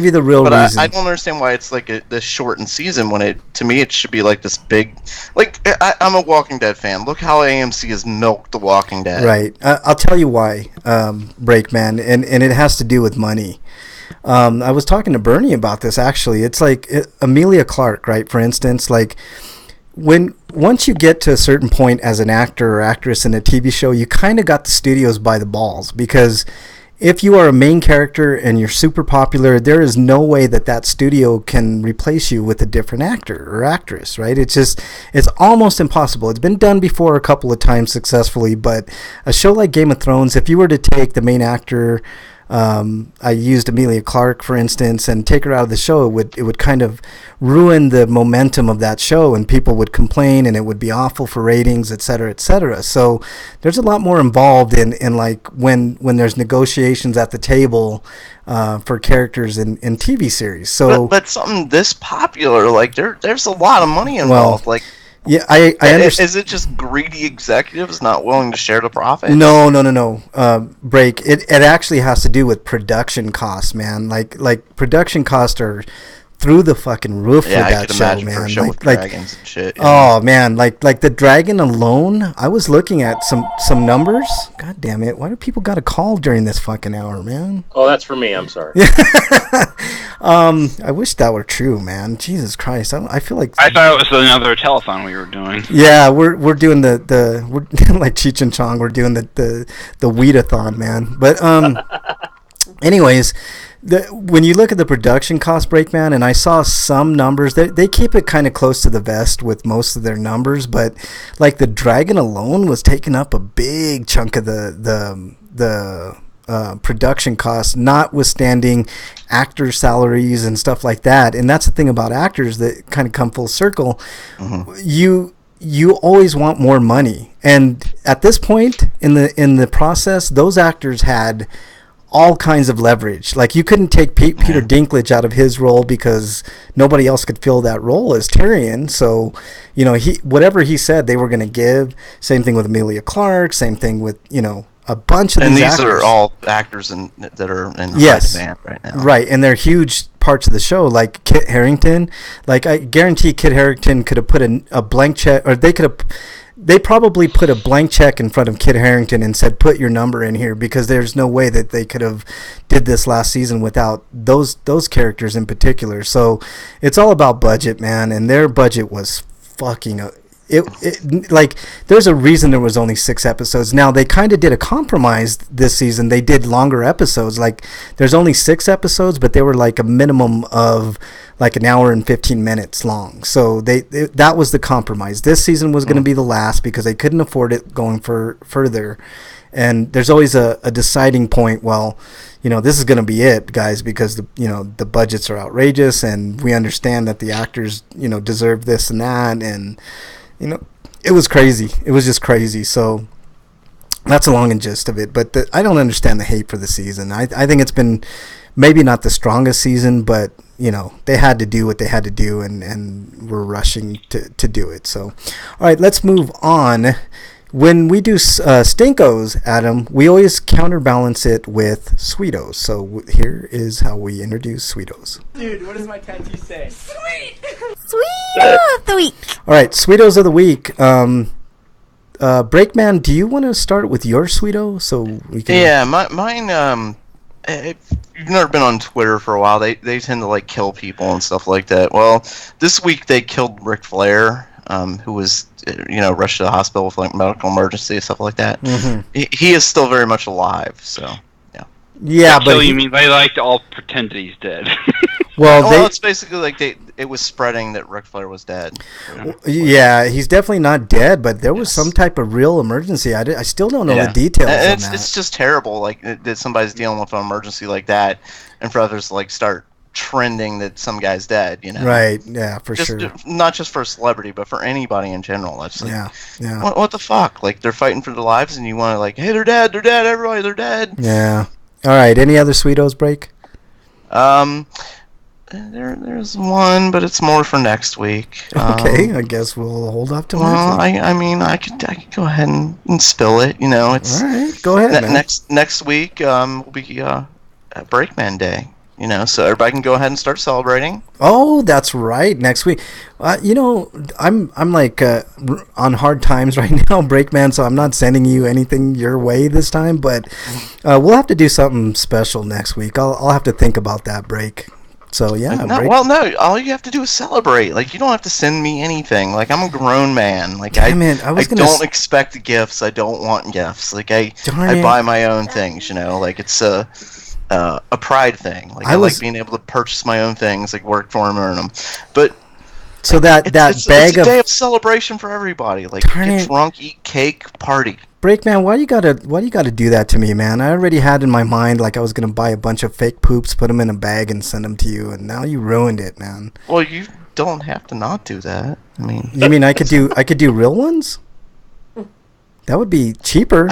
you the real reason. I don't understand why it's like this shortened season when to me it should be like this big. Like, I'm a Walking Dead fan. Look how AMC has milked The Walking Dead. Right. I'll tell you why, Breakman, and it has to do with money. I was talking to Bernie about this, actually. It's like Emilia Clarke, right, for instance. Like, once you get to a certain point as an actor or actress in a TV show, you kind of got the studios by the balls, because if you are a main character and you're super popular, there is no way that studio can replace you with a different actor or actress, right? It's almost impossible. It's been done before a couple of times successfully, but a show like Game of Thrones, if you were to take the main actor, I used Emilia Clarke, for instance, and take her out of the show, it would kind of ruin the momentum of that show, and people would complain, and it would be awful for ratings, et cetera, et cetera. So there's a lot more involved in like when there's negotiations at the table for characters in TV series. So, but something this popular, like there's a lot of money involved, like. Yeah, I understand. Is it just greedy executives not willing to share the profit? No. Break. It actually has to do with production costs, man. Like production costs are through the fucking roof for that show, man. For a show with dragons and shit. Oh man, like the dragon alone. I was looking at some numbers. God damn it! Why do people got a call during this fucking hour, man? Oh, that's for me. I'm sorry. I wish that were true, man. Jesus Christ, I feel like I thought it was another telethon we were doing. Yeah, we're doing we're like Cheech and Chong. We're doing the weedathon, man. But anyways. When you look at the production cost, Breakman, and I saw some numbers, they keep it kind of close to the vest with most of their numbers, but like the dragon alone was taking up a big chunk of the production costs, notwithstanding actor salaries and stuff like that. And that's the thing about actors that kind of come full circle. Mm-hmm. You always want more money, and at this point in the process, those actors had all kinds of leverage. Like, you couldn't take Peter Dinklage out of his role because nobody else could fill that role as Tyrion. So, whatever he said, they were going to give. Same thing with Emilia Clarke. Same thing with, a bunch of these actors. And these are all actors that are in high demand right now. Right, and they're huge parts of the show, like Kit Harington. Like, I guarantee Kit Harington could have put a blank check, or they probably put a blank check in front of Kit Harington and said, put your number in here, because there's no way that they could have did this last season without those characters in particular. So it's all about budget, man, and their budget was fucking like, there's a reason there was only 6 episodes. Now, they kind of did a compromise this season. They did longer episodes. Like, there's only 6 episodes, but they were like a minimum of like an hour and 15 minutes long. So that was the compromise. This season was going to be the last because they couldn't afford it going further. And there's always a deciding point. Well, this is going to be it, guys, because the budgets are outrageous, and we understand that the actors deserve this and that, and it was crazy. It was just crazy. So that's a long and gist of it. But I don't understand the hate for the season. I think it's been maybe not the strongest season, but they had to do what they had to do, and were rushing to do it. So, all right, let's move on. When we do Stinkos, Adam, we always counterbalance it with Sweetos. So here is how we introduce Sweetos. Dude, what does my tattoo say? Sweet! Sweetos of the week. All right, Sweetos of the week. Breakman, do you want to start with your Sweeto so we can? Yeah, mine. If you've never been on Twitter for a while, they tend to like kill people and stuff like that. Well, this week they killed Ric Flair, who was rushed to the hospital with like medical emergency and stuff like that. Mm-hmm. He is still very much alive. So yeah, but you mean they like to all pretend that he's dead? Well, it's basically like it was spreading that Ric Flair was dead. Yeah, he's definitely not dead, but there was some type of real emergency. I still don't know the details. And on it's just terrible, like that somebody's dealing with an emergency like that, and for others to like start trending that some guy's dead. Right? Yeah, for sure. Not just for a celebrity, but for anybody in general. That's like, yeah. What the fuck? Like they're fighting for their lives, and you want to like, hey, they're dead, everybody, they're dead. Yeah. All right. Any other Sweetos break? There's one, but it's more for next week. Okay, I guess we'll hold off till next week. I could go ahead and spill it. It's all right. Go ahead. Man. Next week will be Breakman Day. So everybody can go ahead and start celebrating. Oh, that's right. Next week. I'm like on hard times right now, Breakman. So I'm not sending you anything your way this time. But we'll have to do something special next week. I'll have to think about that, Break. So yeah. No. All you have to do is celebrate. Like you don't have to send me anything. Like I'm a grown man. Like I don't expect gifts. I don't want gifts. Like I buy my own things. Like it's a pride thing. Like I like being able to purchase my own things. Like work for them, earn them. But so it's a day of celebration for everybody. Like get drunk, eat cake, party. Breakman, why you gotta do that to me, man? I already had in my mind like I was gonna buy a bunch of fake poops, put them in a bag, and send them to you, and now you ruined it, man. Well, you don't have to not do that. I mean, you mean I could do real ones? That would be cheaper.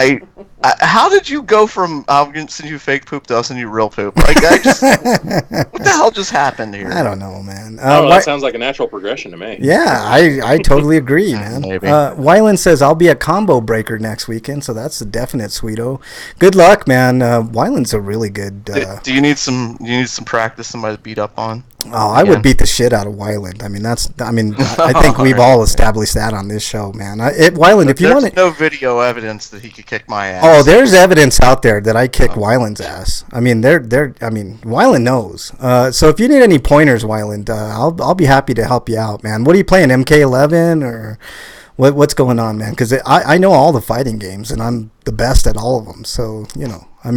How did you go from I'm going to send you fake poop to I'll send you real poop? Like, what the hell just happened here? I don't know, man. That sounds like a natural progression to me. Yeah, I totally agree, man. Maybe. Wyland says, I'll be a combo breaker next weekend, so that's a definite Sweeto. Good luck, man. Wyland's a really good... Do you need some practice, somebody to beat up on? Oh, I would beat the shit out of Wyland. I think we've all established that on this show, man. Wyland, if you want to... There's no video evidence that he could kick my ass. Oh, there's evidence out there that I kicked Wyland's ass. Wyland knows. So if you need any pointers, Wyland, I'll be happy to help you out, man. What are you playing, MK11 or what's going on, man? Because I know all the fighting games and I'm the best at all of them. So I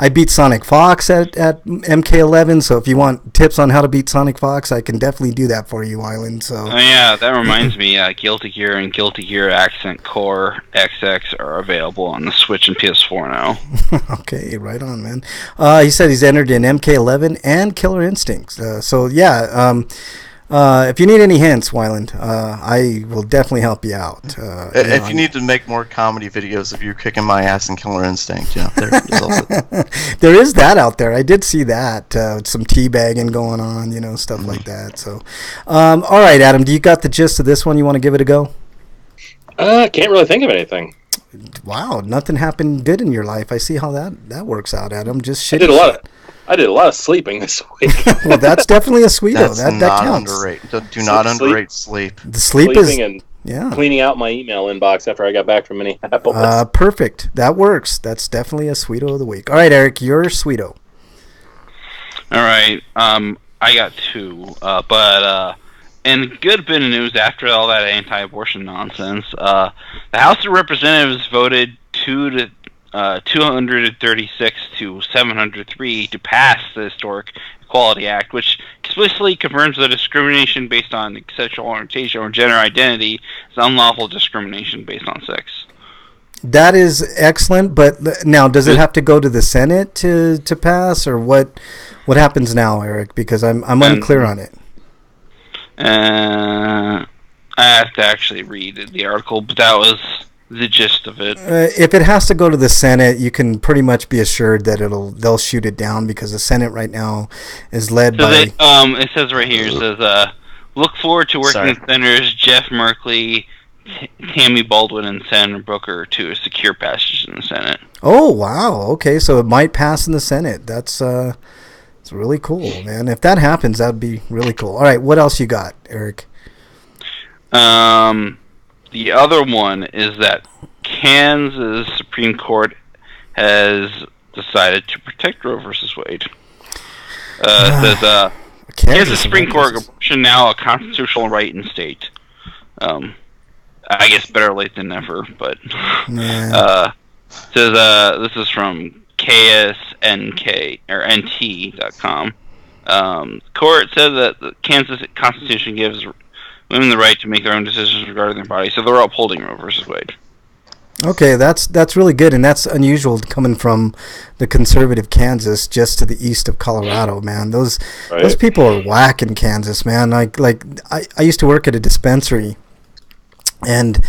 beat Sonic Fox at MK11. So if you want tips on how to beat Sonic Fox, I can definitely do that for you, Wyland. So yeah, that reminds me. Guilty Gear and Guilty Gear Accent Core XX are available on the Switch and PS4 now. Okay, right on, man. He said he's entered in MK11 and Killer Instincts. If you need any hints, Wyland, I will definitely help you out. If you need to make more comedy videos of you kicking my ass in Killer Instinct, there is that out there. I did see that. Some teabagging going on, stuff like that. So, all right, Adam, do you got the gist of this one? You want to give it a go? Can't really think of anything. Wow, nothing happened good in your life. I see how that works out, Adam. Just shit. I did a lot of sleeping this week. Well, that's definitely a Sweeto. That counts. Do not underrate sleep. The sleep Sleeping and cleaning out my email inbox after I got back from Minneapolis. Perfect. That works. That's definitely a Sweeto of the week. All right, Eric, your Sweeto. All right. I got two, and good bit of news after all that anti-abortion nonsense. The House of Representatives voted 236 to 703 to pass the Historic Equality Act, which explicitly confirms that discrimination based on sexual orientation or gender identity is unlawful discrimination based on sex. That is excellent, but now does it have to go to the Senate to pass, or what happens now, Eric? Because I'm unclear on it. I have to actually read the article, but that was the gist of it. If it has to go to the Senate, you can pretty much be assured that they'll shoot it down because the Senate right now is led by. It says right here. It says, "Look forward to working with Senators Jeff Merkley, Tammy Baldwin, and Senator Booker to secure passage in the Senate." Oh wow! Okay, so it might pass in the Senate. That's it's really cool, man. If that happens, that'd be really cool. All right, what else you got, Eric? The other one is that Kansas Supreme Court has decided to protect Roe versus Wade. It says, Kansas Supreme Court, abortion now a constitutional right in state. I guess better late than never, but says this is from KSNK or NT.com. Court said that the Kansas Constitution gives women the right to make their own decisions regarding their body, so they're upholding Roe versus Wade. Okay, that's really good, and that's unusual coming from the conservative Kansas, just to the east of Colorado, man. Those people are whack in Kansas, man. I used to work at a dispensary, and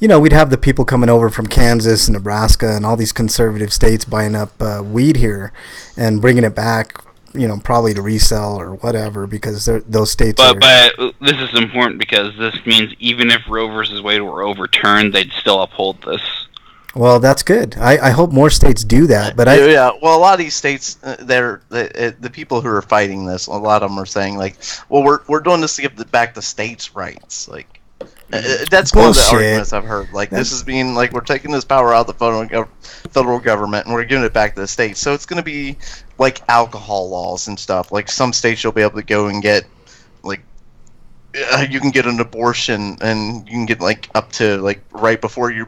we'd have the people coming over from Kansas and Nebraska and all these conservative states buying up weed here and bringing it back, probably to resell or whatever, because those states But this is important because this means even if Roe versus Wade were overturned, they'd still uphold this. Well, that's good. I hope more states do that. But well, a lot of these states, the people who are fighting this, a lot of them are saying like, well, we're doing this to give back the states' rights. Like, that's one of the arguments I've heard. Like, this is being like, we're taking this power out of the federal government and we're giving it back to the states. So it's going to be like alcohol laws and stuff. Like, some states you'll be able to go and get like you can get an abortion and you can get like up to like right before you're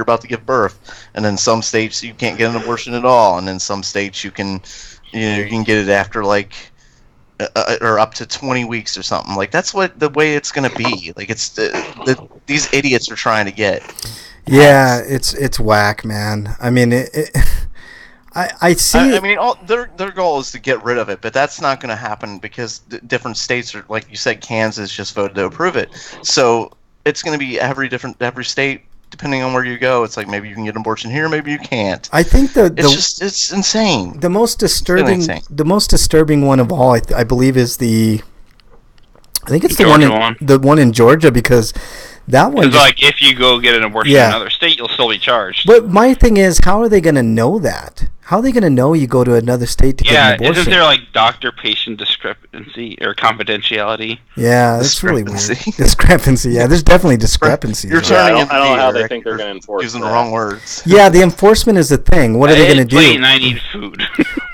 about to give birth, and then some states you can't get an abortion at all, and then some states you can get it after like or up to 20 weeks or something. Like, that's the way it's going to be. Like, it's these idiots are trying to get. Yeah, it's whack, man. I mean, I see. I mean, their goal is to get rid of it, but that's not going to happen because different states are, like you said, Kansas just voted to approve it. So it's going to be every state, depending on where you go. It's like maybe you can get an abortion here, maybe you can't. I think it's insane. The most disturbing one of all, I believe, is the one in Georgia, because that one. Because if you go get an abortion in another state, you'll still be charged. But my thing is, how are they going to know that? How are they going to know you go to another state to get an abortion? Isn't there doctor-patient discrepancy or confidentiality? Yeah, that's really weird. Discrepancy. Yeah, there's definitely discrepancies. You're turning into I don't know how they think they're going to enforce using the wrong words. Yeah, the enforcement is the thing. What are they going to do? Wait, I need food.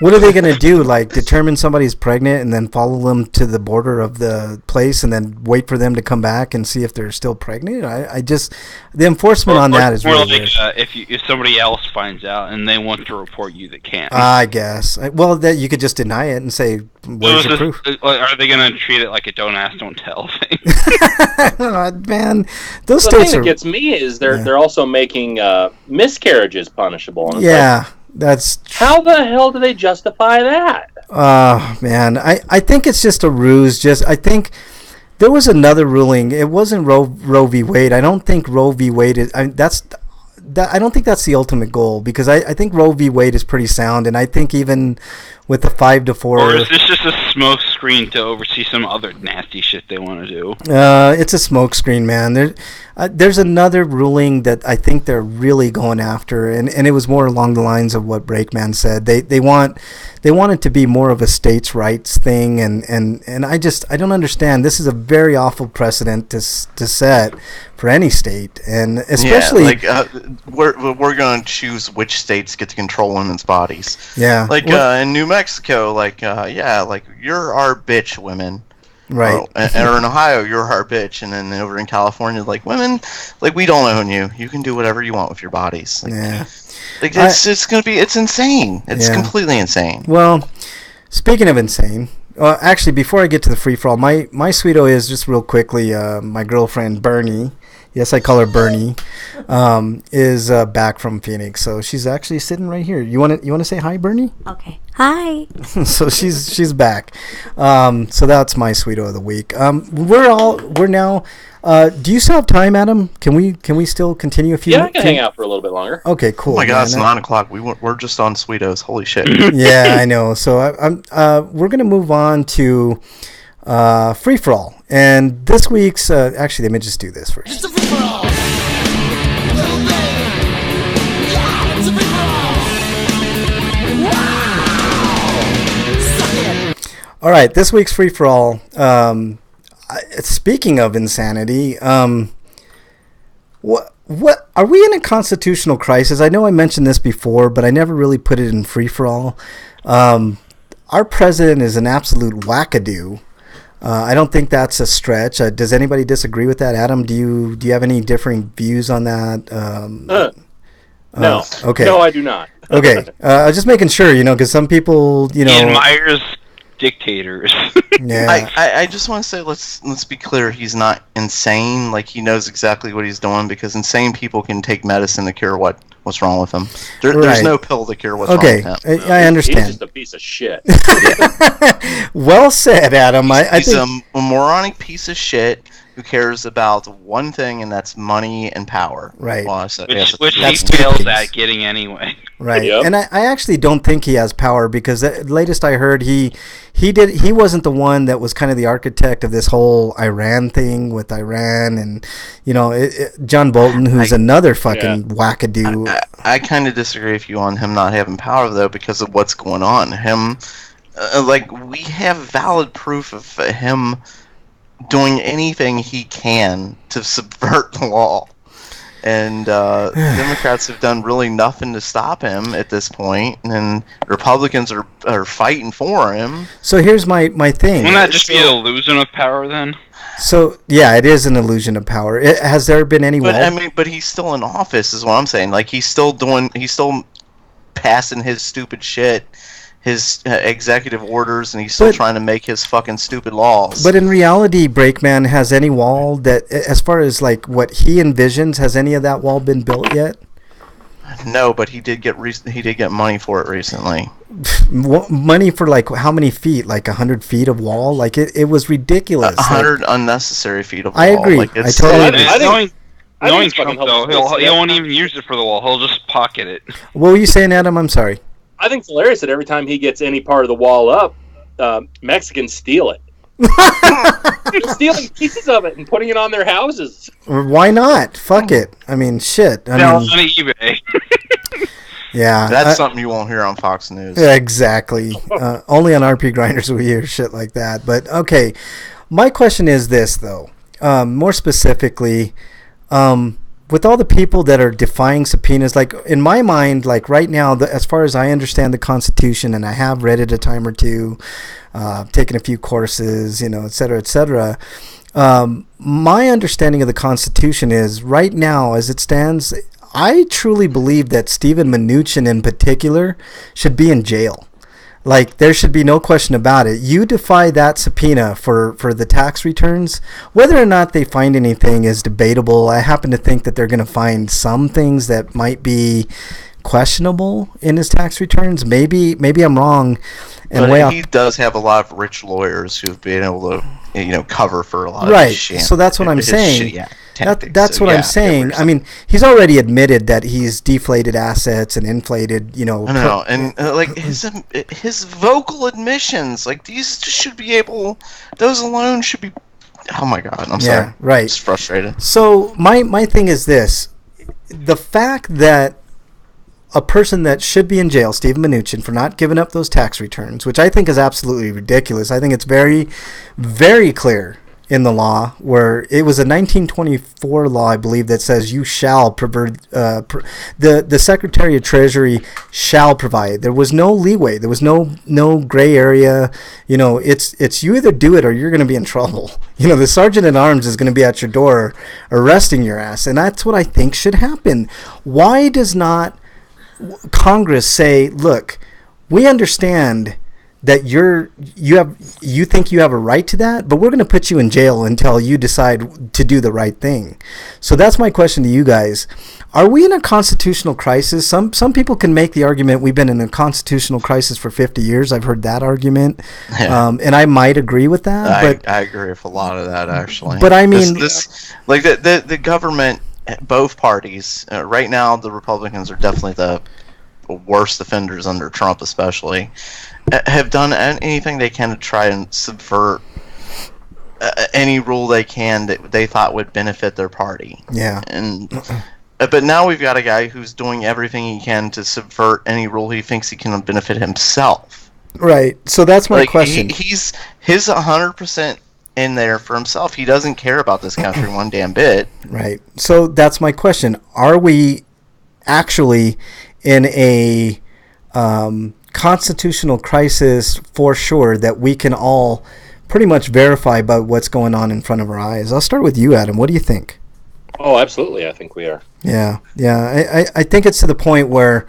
What are they going to do? Like, determine somebody's pregnant and then follow them to the border of the place and then wait for them to come back and see if they're still pregnant? The enforcement on that is really weird. If somebody else finds out and they want to report you that can't. I guess. Well, that you could just deny it and say, "Where's your proof?" Are they going to treat it like a don't ask, don't tell thing? Man, those the states thing that gets me is they're also making miscarriages punishable. And that's how the hell do they justify that? Man, I think it's just a ruse. I think there was another ruling. It wasn't Roe v. Wade. I don't think Roe v. Wade is. I don't think that's the ultimate goal, because I think Roe v. Wade is pretty sound, and I think even with the 5-4. Or is this just a smoke screen to oversee some other nasty shit they want to do? It's a smoke screen, man. There's another ruling that I think they're really going after, and it was more along the lines of what Brakeman said. They want it to be more of a states' rights thing, and I don't understand. This is a very awful precedent to set for any state, and especially we're going to choose which states get to control women's bodies. Yeah, in New Mexico, you're our bitch, women. Right. Or in Ohio, you're our bitch, and then over in California, women, we don't own you. You can do whatever you want with your bodies. It's insane. It's completely insane. Well, speaking of insane, actually, before I get to the free for all, my sweeto is just real quickly. My girlfriend Bernie yes, I call her Bernie, is back from Phoenix. So she's actually sitting right here. You want to say hi, Bernie? Okay. Hi. So she's back. So that's my Sweeto of the week. We're now. Do you still have time, Adam? Can we still continue a few? Yeah, I can hang out for a little bit longer. Okay, cool. Oh my God, it's 9:00. We're just on Sweetos. Holy shit. Yeah, I know. So we're gonna move on to free for all, and this week's actually let me just do this first. It's a free for all. Little baby. Yeah, it's a free for all. Wow. Suck it. All right, this week's free for all. Speaking of insanity, what are we in a constitutional crisis? I know I mentioned this before, but I never really put it in free for all. Our president is an absolute wackadoo. I don't think that's a stretch. Does anybody disagree with that? Adam, do you have any differing views on that? No. Okay. No, I do not. Okay. I was just making sure, because some people, He admires dictators. Yeah. I just want to say let's be clear. He's not insane. Like, he knows exactly what he's doing, because insane people can take medicine to cure what's wrong with them. There's no pill to cure what's wrong with him. I understand. He's just a piece of shit. Well said, Adam. I He's think a moronic piece of shit who cares about one thing, and that's money and power. Right. Well, Which he That's two fails things. at getting anyway. right. Yep. And I actually don't think he has power, because the latest I heard, he wasn't the one that was kind of the architect of this whole Iran thing with Iran, and John Bolton, who's another fucking wackadoo. I kind of disagree with you on him not having power, though, because of what's going on. We have valid proof of him doing anything he can to subvert the law. And Democrats have done really nothing to stop him at this point, and Republicans are fighting for him. So here's my thing. Wouldn't that just be an illusion of power then? So yeah, it is an illusion of power. Has there been any? But he's still in office, is what I'm saying. Like, he's still passing his stupid shit, his executive orders, and he's still trying to make his fucking stupid laws. But in reality, Breakman, has any wall that, as far as like what he envisions, has any of that wall been built yet? No, but he did get money for it recently. Money for like how many feet? Like 100 feet of wall? Like it was ridiculous. 100 unnecessary feet of wall. I agree. Like, I totally agree. Knowing Trump, though, he won't even use it for the wall. He'll just pocket it. What were you saying, Adam? I'm sorry. I think it's hilarious that every time he gets any part of the wall up, Mexicans steal it. They're stealing pieces of it and putting it on their houses. Why not? Fuck it. I mean, shit. Sell on eBay. Yeah. That's something you won't hear on Fox News. Yeah, exactly. Only on RPGrinders we hear shit like that. But, okay. My question is this, though. More specifically, with all the people that are defying subpoenas, like in my mind, like right now, as far as I understand the Constitution, and I have read it a time or two, taken a few courses, et cetera, et cetera. My understanding of the Constitution is right now, as it stands, I truly believe that Steven Mnuchin in particular should be in jail. Like, there should be no question about it. You defy that subpoena for the tax returns. Whether or not they find anything is debatable. I happen to think that they're going to find some things that might be questionable in his tax returns. Maybe I'm wrong. But he does have a lot of rich lawyers who've been able to, cover for a lot of his shit. So that's what I'm saying. That's what I'm saying. I mean, he's already admitted that he's deflated assets and inflated, I know, and his vocal admissions, like, these should be able, those alone should be. Oh my God, I'm sorry. Yeah, right. It's frustrated. So my thing is this: the fact that a person that should be in jail, Steven Mnuchin, for not giving up those tax returns, which I think is absolutely ridiculous. I think it's very, very clear in the law, where it was a 1924 law, I believe, that says you shall provide, the Secretary of Treasury shall provide. There was no leeway. There was no gray area. It's you either do it or you're going to be in trouble. The Sergeant at Arms is going to be at your door arresting your ass, and that's what I think should happen. Why does not Congress say, look, we understand that you think you have a right to that, but we're going to put you in jail until you decide to do the right thing. So that's my question to you guys. Are we in a constitutional crisis? Some people can make the argument we've been in a constitutional crisis for 50 years. I've heard that argument, and I might agree with that. I agree with a lot of that, actually. But I mean, like the government, both parties right now, the Republicans are definitely the worst offenders under Trump, especially, have done anything they can to try and subvert any rule they can that they thought would benefit their party. Yeah. And but now we've got a guy who's doing everything he can to subvert any rule he thinks he can benefit himself. Right. So that's my question. He's 100% in there for himself. He doesn't care about this country one damn bit. Right. So that's my question. Are we actually in a constitutional crisis for sure that we can all pretty much verify about what's going on in front of our eyes? I'll start with you, Adam. What do you think? Oh, absolutely. I think we are. Yeah. I think it's to the point where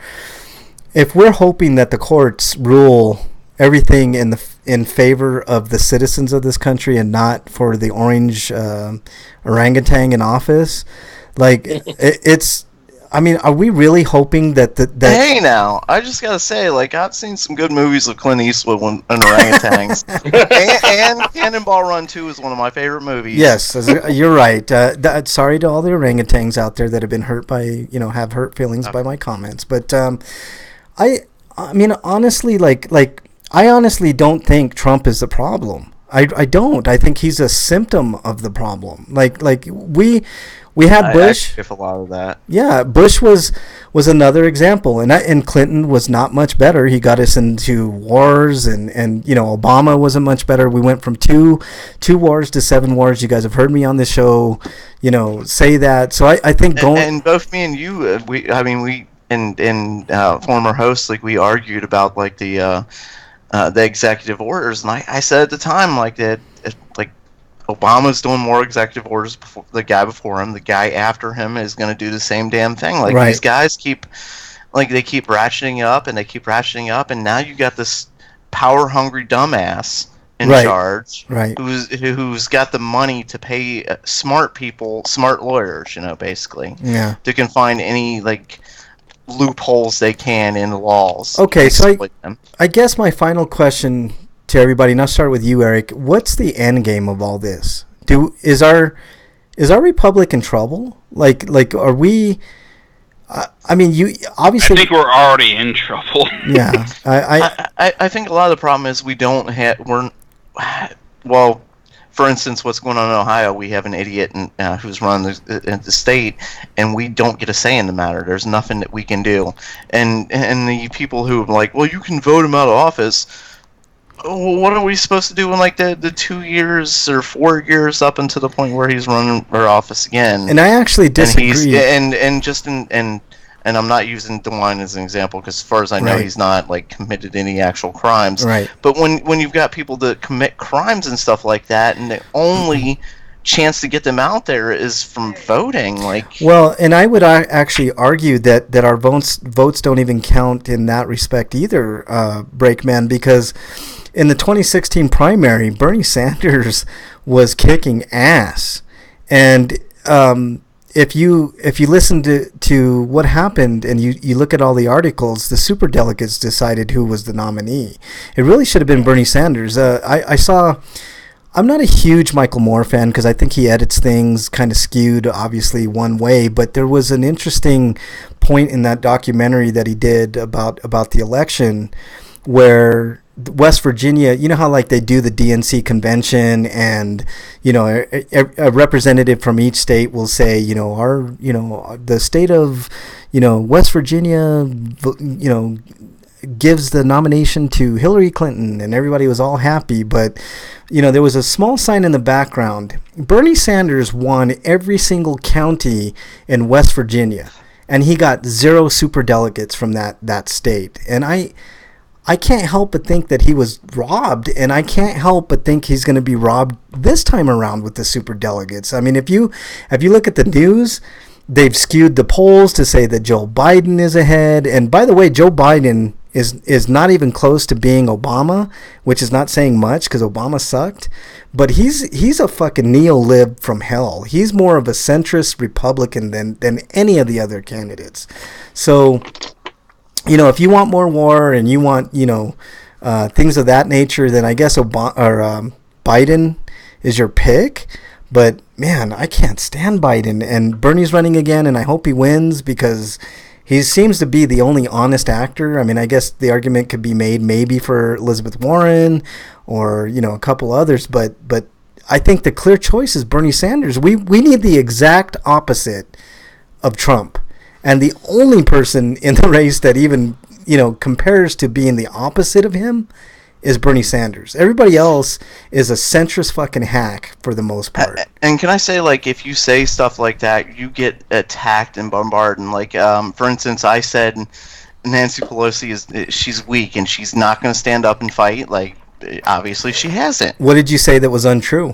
if we're hoping that the courts rule everything in favor of the citizens of this country and not for the orange orangutan in office, like it's. I mean, are we really hoping that Hey, now, I just gotta say, like, I've seen some good movies with Clint Eastwood and orangutans, and Cannonball Run 2 is one of my favorite movies. Yes, you're right. Sorry to all the orangutans out there that have been hurt by, have hurt feelings by my comments, but I mean, honestly, I honestly don't think Trump is the problem. I don't. I think he's a symptom of the problem. We had Bush. I a lot of that. Yeah, Bush was another example, and Clinton was not much better. He got us into wars, and Obama wasn't much better. We went from two wars to 7 wars. You guys have heard me on this show, say that. So I think and both me and you, we former hosts, like, we argued about like the executive orders, and I said at the time, like, that Obama's doing more executive orders before the guy before him. The guy after him is going to do the same damn thing. Like, right. These guys keep ratcheting up, and they keep ratcheting up, and now you got this power-hungry dumbass in charge, right? Who's got the money to pay smart people, smart lawyers, basically, to can find any loopholes they can in the laws. Okay, so I guess my final question to everybody, and I'll start with you, Eric. What's the end game of all this? Is our republic in trouble? Are we? I mean, you obviously. I think we're already in trouble. Yeah, I think a lot of the problem is we don't have. Well, for instance, what's going on in Ohio? We have an idiot who's running the state, and we don't get a say in the matter. There's nothing that we can do, and the people who are like, well, you can vote him out of office. What are we supposed to do in the 2 years or 4 years up until the point where he's running for office again? And I actually disagree. And I'm not using DeWine as an example because, as far as I know, he's not committed any actual crimes. Right. But when you've got people that commit crimes and stuff like that, and the only chance to get them out there is from voting, well, and I would actually argue that our votes don't even count in that respect either, Breakman, because in the 2016 primary, Bernie Sanders was kicking ass, and if you listen to what happened and you look at all the articles, the superdelegates decided who was the nominee. It really should have been Bernie Sanders. I'm not a huge Michael Moore fan because I think he edits things kind of skewed, obviously, one way. But there was an interesting point in that documentary that he did about the election where West Virginia, you know how they do the DNC convention, and a representative from each state will say, the state of West Virginia, gives the nomination to Hillary Clinton, and everybody was all happy. But there was a small sign in the background. Bernie Sanders won every single county in West Virginia, and he got 0 superdelegates from that state. And I can't help but think that he was robbed, and I can't help but think he's going to be robbed this time around with the superdelegates. I mean, if you look at the news, they've skewed the polls to say that Joe Biden is ahead. And by the way, Joe Biden is not even close to being Obama, which is not saying much because Obama sucked. But he's a fucking neo-lib from hell. He's more of a centrist Republican than any of the other candidates. So, if you want more war and you want, things of that nature, then I guess Biden is your pick. But, man, I can't stand Biden. And Bernie's running again, and I hope he wins because he seems to be the only honest actor. I mean, I guess the argument could be made maybe for Elizabeth Warren or, a couple others. But I think the clear choice is Bernie Sanders. We need the exact opposite of Trump. And the only person in the race that even, compares to being the opposite of him is Bernie Sanders. Everybody else is a centrist fucking hack for the most part. And can I say, if you say stuff like that, you get attacked and bombarded. And for instance, I said Nancy Pelosi she's weak and she's not going to stand up and fight. Obviously she hasn't. What did you say that was untrue?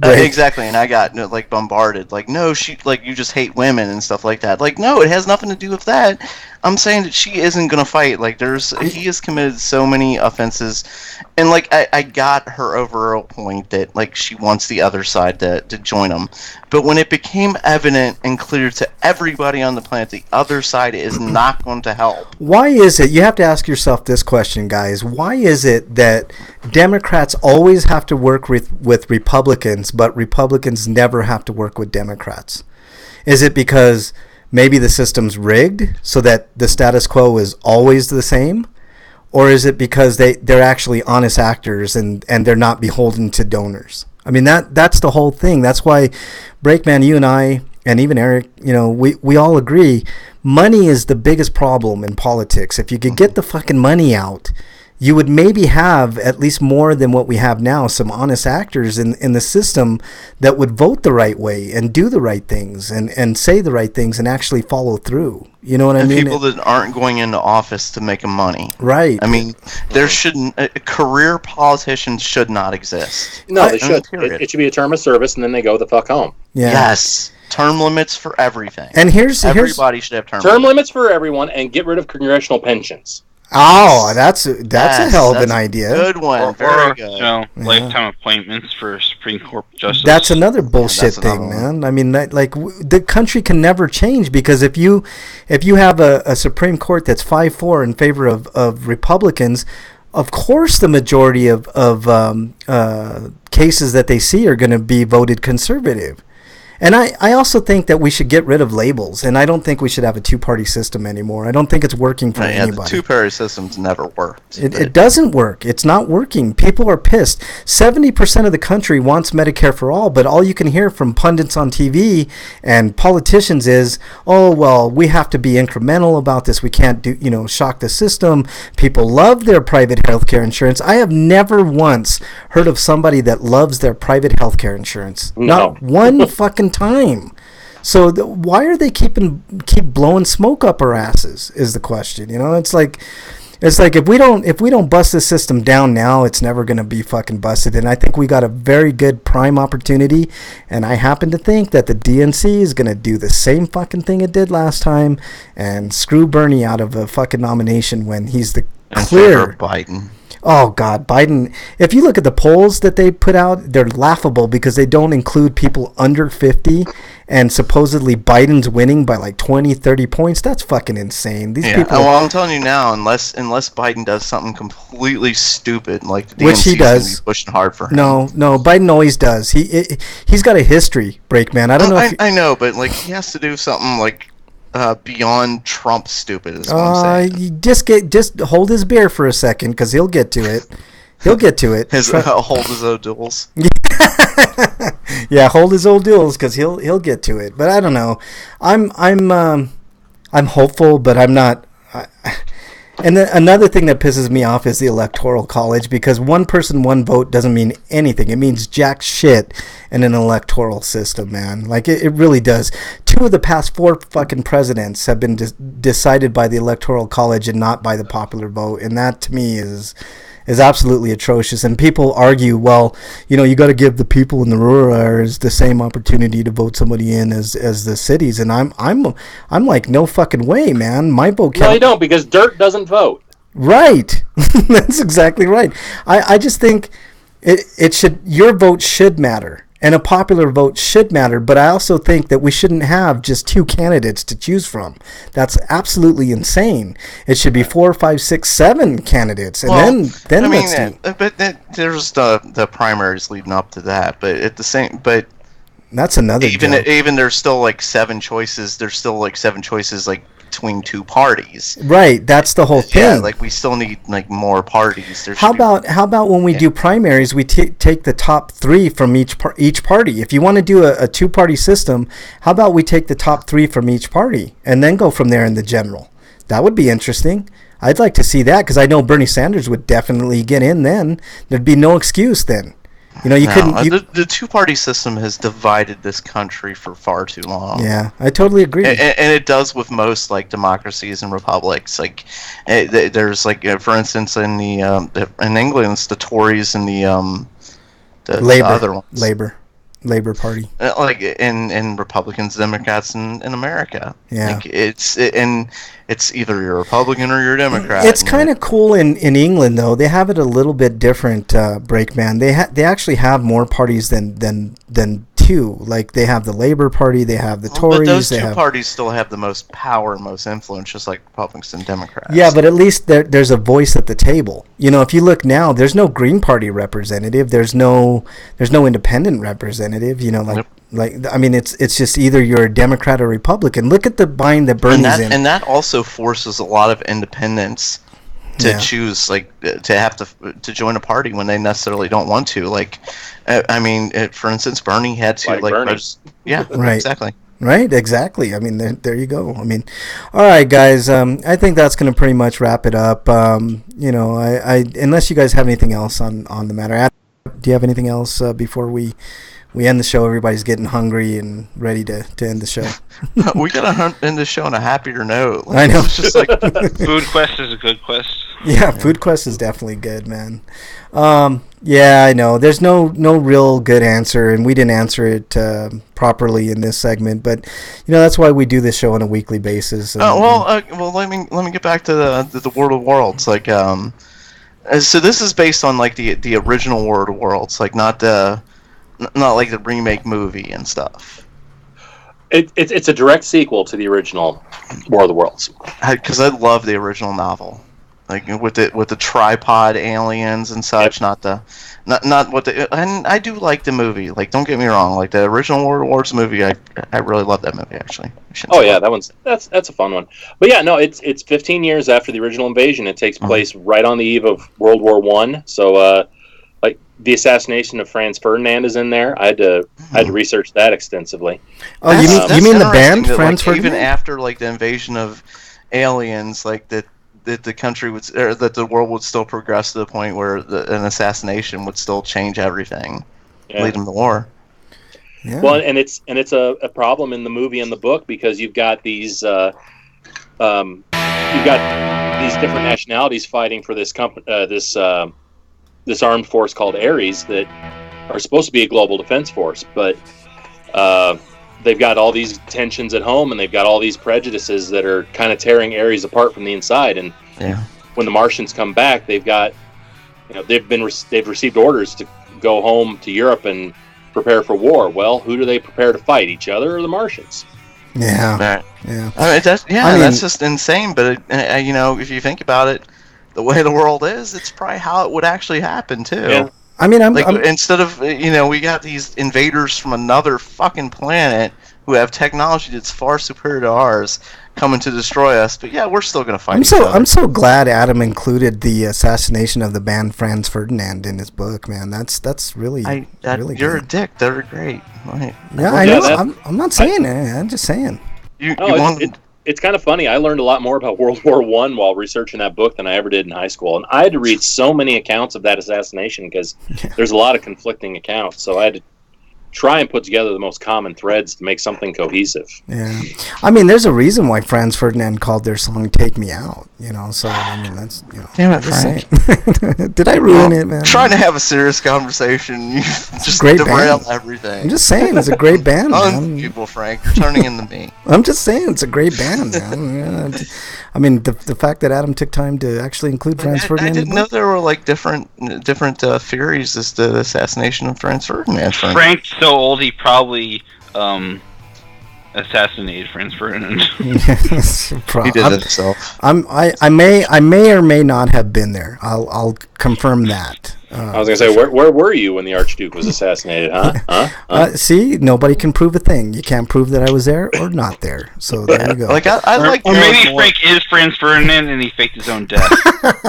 Exactly, and I got bombarded. No, she you just hate women and stuff like that. No, it has nothing to do with that. I'm saying that she isn't gonna fight. He has committed so many offenses, and I got her overall point that she wants the other side to join them. But when it became evident and clear to everybody on the planet, the other side is not going to help. Why is it? You have to ask yourself this question, guys. Why is it that Democrats always have to work with Republicans, but Republicans never have to work with Democrats? Is it because maybe the system's rigged so that the status quo is always the same? Or is it because they're actually honest actors and they're not beholden to donors? I mean, that's the whole thing. That's why, Breakman, you and I, and even Eric, we all agree, money is the biggest problem in politics. If you could get the fucking money out, you would maybe have at least more than what we have now, some honest actors in the system that would vote the right way and do the right things and say the right things and actually follow through. You know what I mean? And people that aren't going into office to make money. Right. I mean, there shouldn't... career politicians should not exist. No, they should. It should be a term of service, and then they go the fuck home. Yeah. Yes. Term limits for everything. And everybody should have term limits for everyone, and get rid of congressional pensions. Oh, that's a hell of an idea. Good one. Very good. Lifetime appointments for Supreme Court justice. That's another bullshit thing, man. I mean, the country can never change because if you have a Supreme Court that's 5-4 in favor of Republicans, of course the majority of cases that they see are going to be voted conservative. And I also think that we should get rid of labels, and I don't think we should have a two-party system anymore. I don't think it's working for anybody. The two-party system's never worked. It doesn't work. It's not working. People are pissed. 70% of the country wants Medicare for all, but all you can hear from pundits on TV and politicians is, oh, well, we have to be incremental about this. We can't shock the system. People love their private health care insurance. I have never once heard of somebody that loves their private health care insurance. No. Not one fucking time. So why are they keep blowing smoke up our asses is the question. It's like if we don't bust this system down now, it's never going to be fucking busted. And I think we got a very good prime opportunity, and I happen to think that the DNC is going to do the same fucking thing it did last time and screw Bernie out of a fucking nomination when he's the clear Biden. Oh, God, Biden. If you look at the polls that they put out, they're laughable because they don't include people under 50, and supposedly Biden's winning by 20, 30 points. That's fucking insane. These people. Well, I'm telling you now, unless Biden does something completely stupid, like the DNC which he does, be pushing hard for him. No, Biden always does. He's got a history, Breakman. I don't know. I know, but he has to do something beyond Trump stupid is what I'm saying. Just hold his beer for a second because he'll get to it. Hold his old duels. Yeah, hold his old duels because he'll get to it. But I don't know. I'm hopeful, but I'm not. And then another thing that pisses me off is the Electoral College, because one person, one vote doesn't mean anything. It means jack shit in an electoral system, man. It really does. 2 of the past 4 fucking presidents have been decided by the Electoral College and not by the popular vote, and that to me is absolutely atrocious. And people argue, well, you got to give the people in the rural areas the same opportunity to vote somebody in as the cities. And I'm like, no fucking way, man. My vote. No, you don't, because dirt doesn't vote. Right. That's exactly right. I just think it should, your vote should matter. And a popular vote should matter, but I also think that we shouldn't have just 2 candidates to choose from. That's absolutely insane. It should be 4, 5, 6, 7 candidates, and then I mean, let's see. But there's the primaries leading up to that. But at the same, but that's another. Even there's still like 7 choices. There's still like 7 choices like between 2 parties. Right, that's the whole thing. Yeah, like we still need like more parties. How about when we do primaries, we take the top 3 from each party? If you want to do a 2-party system, how about we take the top 3 from each party and then go from there in the general? That would be interesting. I'd like to see that because I know Bernie Sanders would definitely get in then. There'd be no excuse then. You couldn't. The 2-party system has divided this country for far too long. Yeah, I totally agree. And it does with most like democracies and republics. Like, there's like, for instance, in England, it's the Tories and the other ones. Labor Party. Like in Republicans, Democrats in America. Yeah. Like it's either you're a Republican or you're a Democrat. It's kind of cool in England though. They have it a little bit different, Breakman. They actually have more parties than 2. Like they have the Labor Party, they have the Tories. But those 2 parties still have the most power and most influence, just like Republicans and Democrats. Yeah, but at least there's a voice at the table. If you look now, there's no Green Party representative. There's no independent representative. Nope. I mean, it's just either you're a Democrat or Republican. Look at the bind that Bernie's in. And that also forces a lot of independents to choose, like, to have to join a party when they necessarily don't want to. Like, I mean, for instance, Bernie had to, like Bernie. Yeah, right. Exactly. Right, exactly. I mean, there you go. I mean, all right, guys. I think that's going to pretty much wrap it up. I unless you guys have anything else on the matter. Do you have anything else before we end the show? Everybody's getting hungry and ready to end the show. We gotta end the show on a happier note. I know. It's just like Food Quest is a good quest. Yeah, Food Quest is definitely good, man. Yeah, I know. There's no real good answer, and we didn't answer it properly in this segment. But that's why we do this show on a weekly basis. Well, let me get back to the World of Worlds. Like, so this is based on like the original World of Worlds, like not like the remake movie and stuff. It's a direct sequel to the original World of Worlds. Because I love the original novel, like with the tripod aliens and such. Yep. Not what the. And I do like the movie. Like, don't get me wrong. Like the original World of Worlds movie, I really love that movie actually. Oh yeah, that's a fun one. But yeah, no, it's 15 years after the original invasion. It takes place right on the eve of World War I. So like the assassination of Franz Ferdinand is in there. I had to research that extensively. Oh, you mean the band Franz Ferdinand? Even after like the invasion of aliens, like that the country would, or that the world would still progress to the point where an assassination would still change everything, leading to war. Yeah. Well, and it's a problem in the movie and the book because you've got these different nationalities fighting for this this armed force called Ares that are supposed to be a global defense force, but they've got all these tensions at home and they've got all these prejudices that are kind of tearing Ares apart from the inside. And when the Martians come back, they've got, they've received orders to go home to Europe and prepare for war. Well, who do they prepare to fight? Each other or the Martians? Yeah. Yeah. I mean, that's just insane. But if you think about it, the way the world is, it's probably how it would actually happen too. Yeah. I mean, instead of we got these invaders from another fucking planet who have technology that's far superior to ours coming to destroy us. But yeah, we're still gonna fight. I'm so glad Adam included the assassination of the band Franz Ferdinand in his book, man. That's really really you're good. a dick. They're great. Right. Yeah, I know. I'm not saying it. I'm just saying. It's kind of funny. I learned a lot more about World War I while researching that book than I ever did in high school. And I had to read so many accounts of that assassination because there's a lot of conflicting accounts. So I had to try and put together the most common threads to make something cohesive. Yeah. I mean, there's a reason why Franz Ferdinand called their song Take Me Out, So, I mean, that's, Damn it, Frank. Did I ruin it, man? Trying to have a serious conversation. You just great derail band. everything. I'm just saying, it's a great band, man. People, Frank. You're turning into me. I'm just saying, it's a great band, man. I mean, the fact that Adam took time to actually include Franz Ferdinand. I didn't know there were like different theories as to the assassination of Franz Ferdinand. Frank's so old he probably assassinated Franz Ferdinand. He did it himself. I may or may not have been there. I'll confirm that. I was gonna say, where were you when the Archduke was assassinated? Huh? See, nobody can prove a thing. You can't prove that I was there or not there. So there you go. Like I like. Or maybe Frank is Franz Ferdinand and he faked his own death.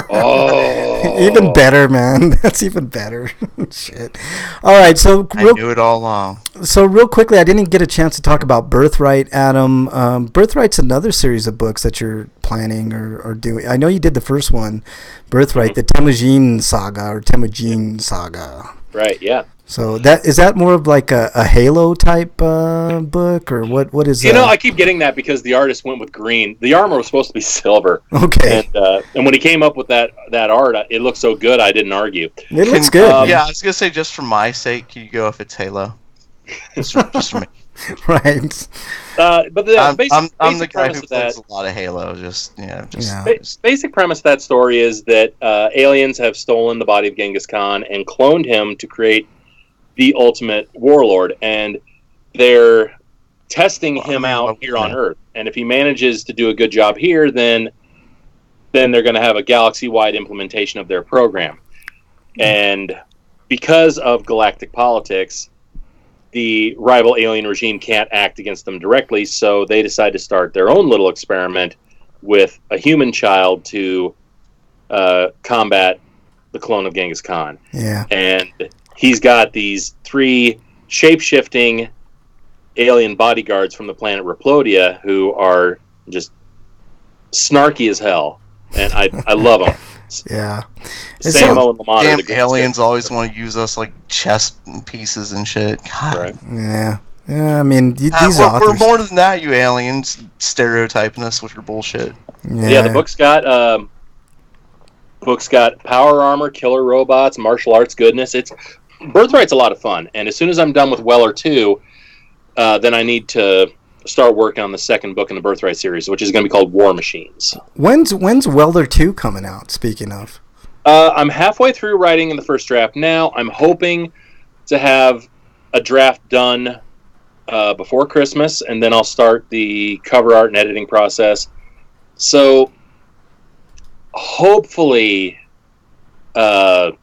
Oh, even better, man. That's even better. Shit. All right, so I knew it all along. So real quickly, I didn't get a chance to talk about Birthright, Adam. Birthright's another series of books that you're planning or doing. I know you did the first one, Birthright, the Temujin Saga. Right. Yeah. So is that more of like a Halo type book, or what is? You know, I keep getting that because the artist went with green. The armor was supposed to be silver. Okay. And when he came up with that art, it looked so good. I didn't argue. It looks good. Yeah, I was gonna say, just for my sake, you go if it's Halo. Just for me. Right. But the basic I'm the guy premise who of that, plays a lot of Halo. Basic premise of that story is that aliens have stolen the body of Genghis Khan and cloned him to create the ultimate warlord, and they're testing him out here on Earth. And if he manages to do a good job here, then they're going to have a galaxy-wide implementation of their program. And because of galactic politics, the rival alien regime can't act against them directly, so they decide to start their own little experiment with a human child to combat the clone of Genghis Khan. Yeah. And he's got these 3 shape-shifting alien bodyguards from the planet Replodia who are just snarky as hell. And I love them. Yeah. Samo and Lamada. Damn aliens always want to use us like chess pieces and shit. God. Right. Yeah. Yeah, I mean, these authors... We're more than that, you aliens, stereotyping us with your bullshit. Yeah, the book's got power armor, killer robots, martial arts goodness. Birthright's a lot of fun, and as soon as I'm done with Weller 2, then I need to start working on the second book in the Birthright series, which is going to be called War Machines. When's Weller 2 coming out, speaking of? I'm halfway through writing in the first draft now. I'm hoping to have a draft done before Christmas, and then I'll start the cover art and editing process. So hopefully late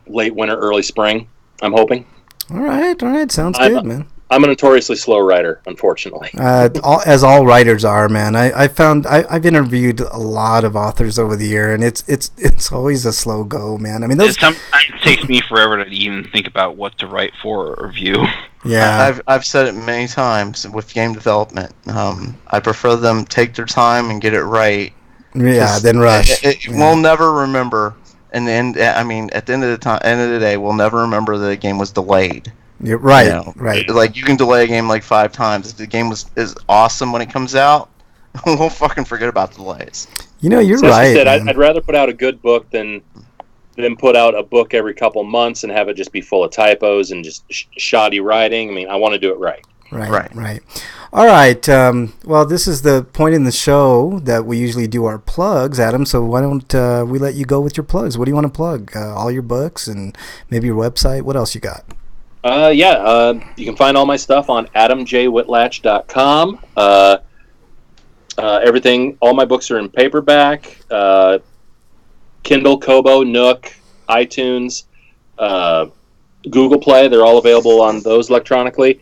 winter, early spring, I'm hoping. All right. Sounds good, man. I'm a notoriously slow writer, unfortunately. As all writers are, man. I've interviewed a lot of authors over the year, and it's always a slow go, man. I mean, sometimes it takes me forever to even think about what to write for a review. Yeah, I've said it many times with game development. I prefer them take their time and get it right. Yeah, then rush. We'll never remember, and then I mean, at the end of the day, we'll never remember that the game was delayed. You're right, right. Like, you can delay a game like 5 times. If the game is awesome when it comes out, we'll fucking forget about delays. You know, you're right. I'd rather put out a good book than put out a book every couple months and have it just be full of typos and just shoddy writing. I mean, I want to do it right. Right. All right. Well, this is the point in the show that we usually do our plugs, Adam. So why don't we let you go with your plugs? What do you want to plug? All your books and maybe your website. What else you got? You can find all my stuff on adamjwhitlatch.com. Everything, all my books are in paperback, Kindle, Kobo, Nook, iTunes, Google Play. They're all available on those electronically.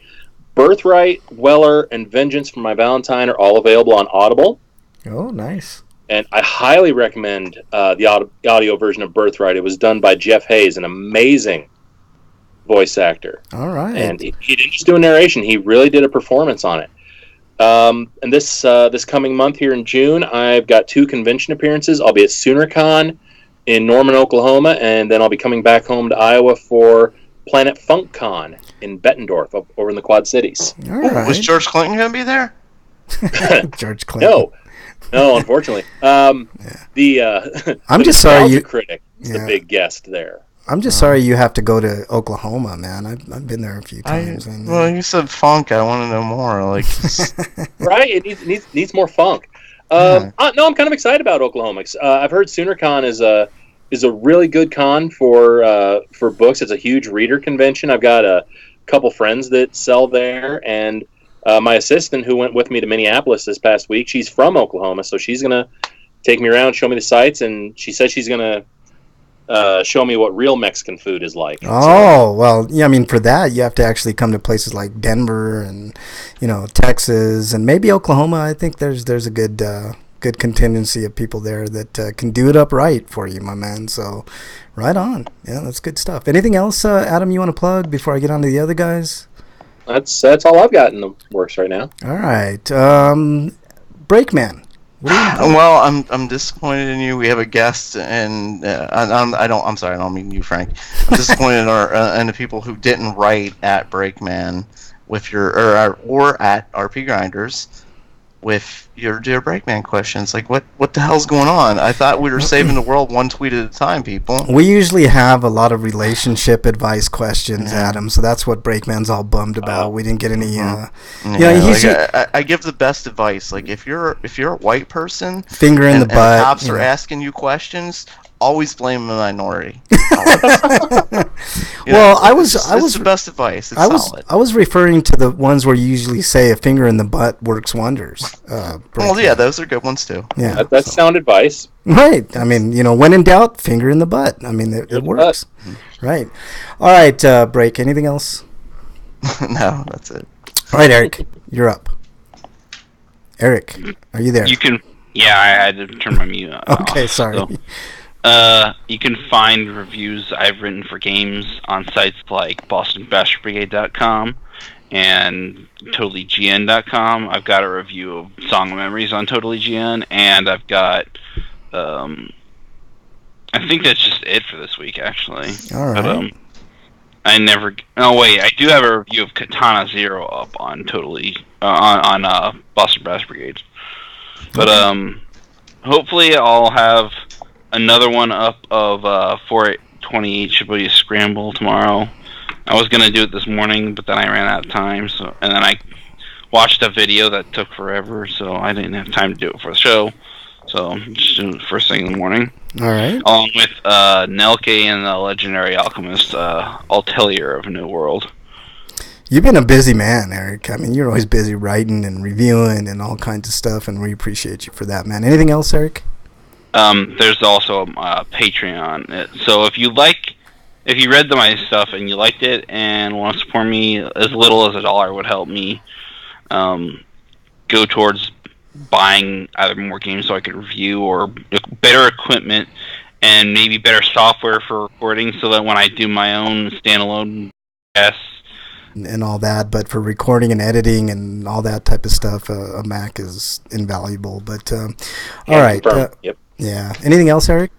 Birthright, Weller, and Vengeance from My Valentine are all available on Audible. Oh, nice. And I highly recommend the audio version of Birthright. It was done by Jeff Hayes, an amazing voice actor. All right. And he didn't just do a narration. He really did a performance on it. And this coming month here in June, I've got 2 convention appearances. I'll be at SoonerCon in Norman, Oklahoma, and then I'll be coming back home to Iowa for Planet Funk Con in Bettendorf, over in the Quad Cities. All right. Was George Clinton going to be there? George Clinton. No, unfortunately. I'm just sorry you critic is the big guest there. I'm just sorry you have to go to Oklahoma, man. I've been there a few times. Well, you said funk. I want to know more. Like, right? It needs more funk. No, I'm kind of excited about Oklahoma. I've heard SoonerCon is a really good con for books. It's a huge reader convention. I've got a couple friends that sell there, and my assistant who went with me to Minneapolis this past week, she's from Oklahoma, so she's gonna take me around, show me the sights, and she said she's gonna show me what real Mexican food is like. Oh, well, yeah, I mean, for that, you have to actually come to places like Denver and, Texas and maybe Oklahoma. I think there's a good contingency of people there that can do it up right for you, my man. So, right on. Yeah, that's good stuff. Anything else, Adam, you want to plug before I get on to the other guys? That's all I've got in the works right now. All right. Breakman. Well, I'm disappointed in you. We have a guest, and I'm sorry, I don't mean you, Frank. I'm disappointed in the people who didn't write at Breakman with your or at RPGrinders with your Dear Breakman questions. Like, what the hell's going on? I thought we were saving the world one tweet at a time, people. We usually have a lot of relationship advice questions, Adam, so that's what Breakman's all bummed about. We didn't get any I give the best advice. Like, if you're a white person, finger in the butt, and cops are asking you questions, always blame the minority. Well, I was the best advice. It's solid. I was referring to the ones where you usually say a finger in the butt works wonders. Well, yeah, those are good ones too. Yeah, that's sound advice. Right. I mean, when in doubt, finger in the butt. I mean, it works. Right. All right, Break. Anything else? No, that's it. All right, Eric, you're up. Eric, are you there? You can. Yeah, I had to turn my mute off. Okay, sorry. So, you can find reviews I've written for games on sites like BostonBastardBrigade.com and TotallyGN.com. I've got a review of Song of Memories on TotallyGN, and I've got, I think that's just it for this week, actually. All right. But, I do have a review of Katana Zero up on on Boston Brass Brigade. But, hopefully I'll have another one up of 428 Shibuya Scramble tomorrow. I was going to do it this morning, but then I ran out of time, and then I watched a video that took forever, so I didn't have time to do it for the show. So just doing it first thing in the morning. All right. Along with Nelke and the Legendary Alchemist, Altelier of New World. You've been a busy man, Eric. I mean, you're always busy writing and reviewing and all kinds of stuff, and we appreciate you for that, man. Anything else, Eric? There's also Patreon. So if you read my stuff and you liked it and want to support me, as little as $1 would help me go towards buying either more games so I could review or better equipment and maybe better software for recording so that when I do my own standalone tests and all that, but for recording and editing and all that type of stuff, a Mac is invaluable. But all right. Yep. Yeah. Anything else, Eric?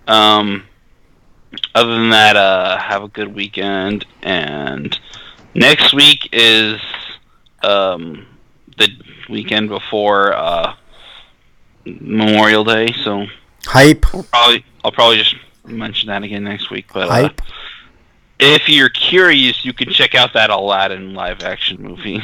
Other than that, have a good weekend. And next week is the weekend before Memorial Day, so hype. I'll probably just mention that again next week. But hype. If you're curious, you can check out that Aladdin live-action movie.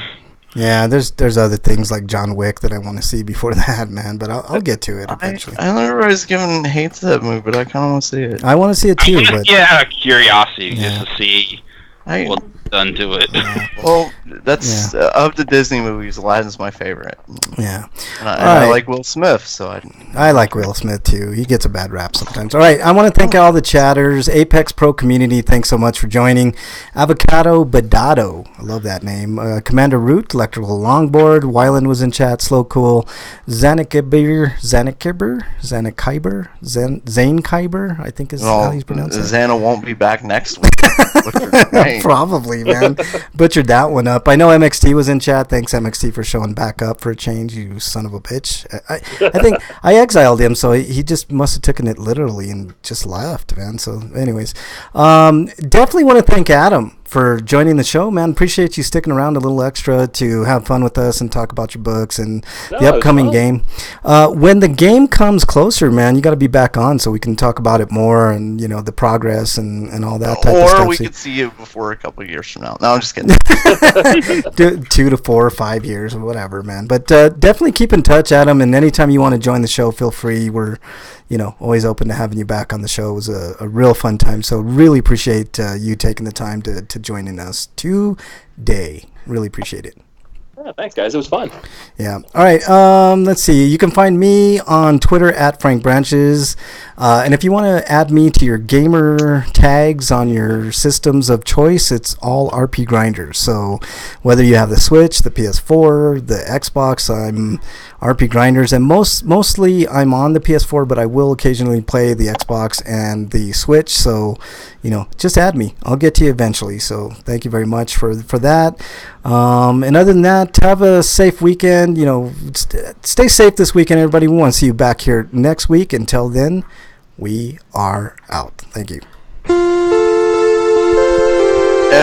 Yeah, there's other things like John Wick that I want to see before that, man. But I'll get to it eventually. I know everybody's giving hate to that movie, but I kind of want to see it. I want to see it too. But out of curiosity, just to see what's done to it. Yeah. Well, that's of the Disney movies, Aladdin's my favorite. Yeah, I like Will Smith, so I like Will Smith too. He gets a bad rap sometimes. All right, I want to thank all the chatters, Apex Pro community. Thanks so much for joining. Avocado Badado, I love that name. Commander Root, Electrical Longboard. Wyland was in chat. Slow Cool. Zane Kyber, I think is how he's pronounced it. Xana won't be back next week. Probably, man. Butchered that one up. I know MXT was in chat. Thanks, MXT, for showing back up for a change, you son of a bitch. I think I exiled him, so he just must have taken it literally and just left, man. So, anyways, definitely want to thank Adam for joining the show, man. Appreciate you sticking around a little extra to have fun with us and talk about your books and the upcoming game. When the game comes closer, man, you got to be back on so we can talk about it more and, you know, the progress and all that type of stuff. Or we could see you before a couple of years from now. No, I'm just kidding. 2 to 4 or 5 years or whatever, man. But definitely keep in touch, Adam, and anytime you want to join the show, feel free. We're, you know, always open to having you back on the show. It was a real fun time. So really appreciate you taking the time to joining us today. Really appreciate it. Yeah, thanks, guys. It was fun. Yeah. All right. Let's see. You can find me on Twitter at Frank Branches. And if you want to add me to your gamer tags on your systems of choice, it's all RPGrinders. So whether you have the Switch, the PS4, the Xbox, I'm RPGrinders. And mostly I'm on the PS4, but I will occasionally play the Xbox and the Switch. So, you know, just add me. I'll get to you eventually. So thank you very much for that. And other than that, have a safe weekend. You know, stay safe this weekend, everybody. We want to see you back here next week. Until then, we are out. Thank you. And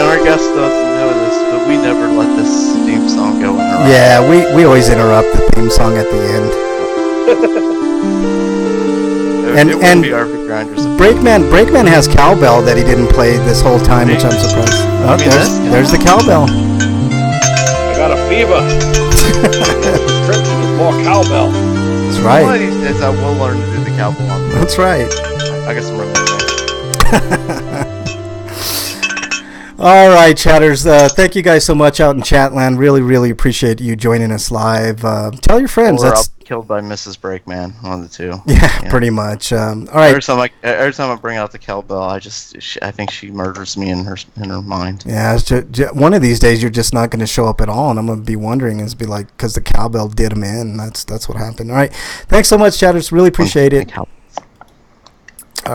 our guest doesn't know this, but we never let this theme song go in the right. Yeah, we always interrupt the theme song at the end. and Breakman has cowbell that he didn't play this whole time, which I'm surprised. Oh, there's the cowbell. I got a fever. Prescription is more cowbell. That's right. One of these days I will learn to do the cowbell on. That's right. I guess I'm really All right, chatters. Thank you guys so much out in Chatland. Really, really appreciate you joining us live. Tell your friends. Or killed by Mrs. Breakman, one of the two. Yeah, pretty much. All right. Every time I bring out the cowbell, I think she murders me in her mind. Yeah, one of these days you're just not going to show up at all, and I'm going to be wondering, be like, because the cowbell did him in. That's what happened. All right. Thanks so much, chatters. Really appreciate it.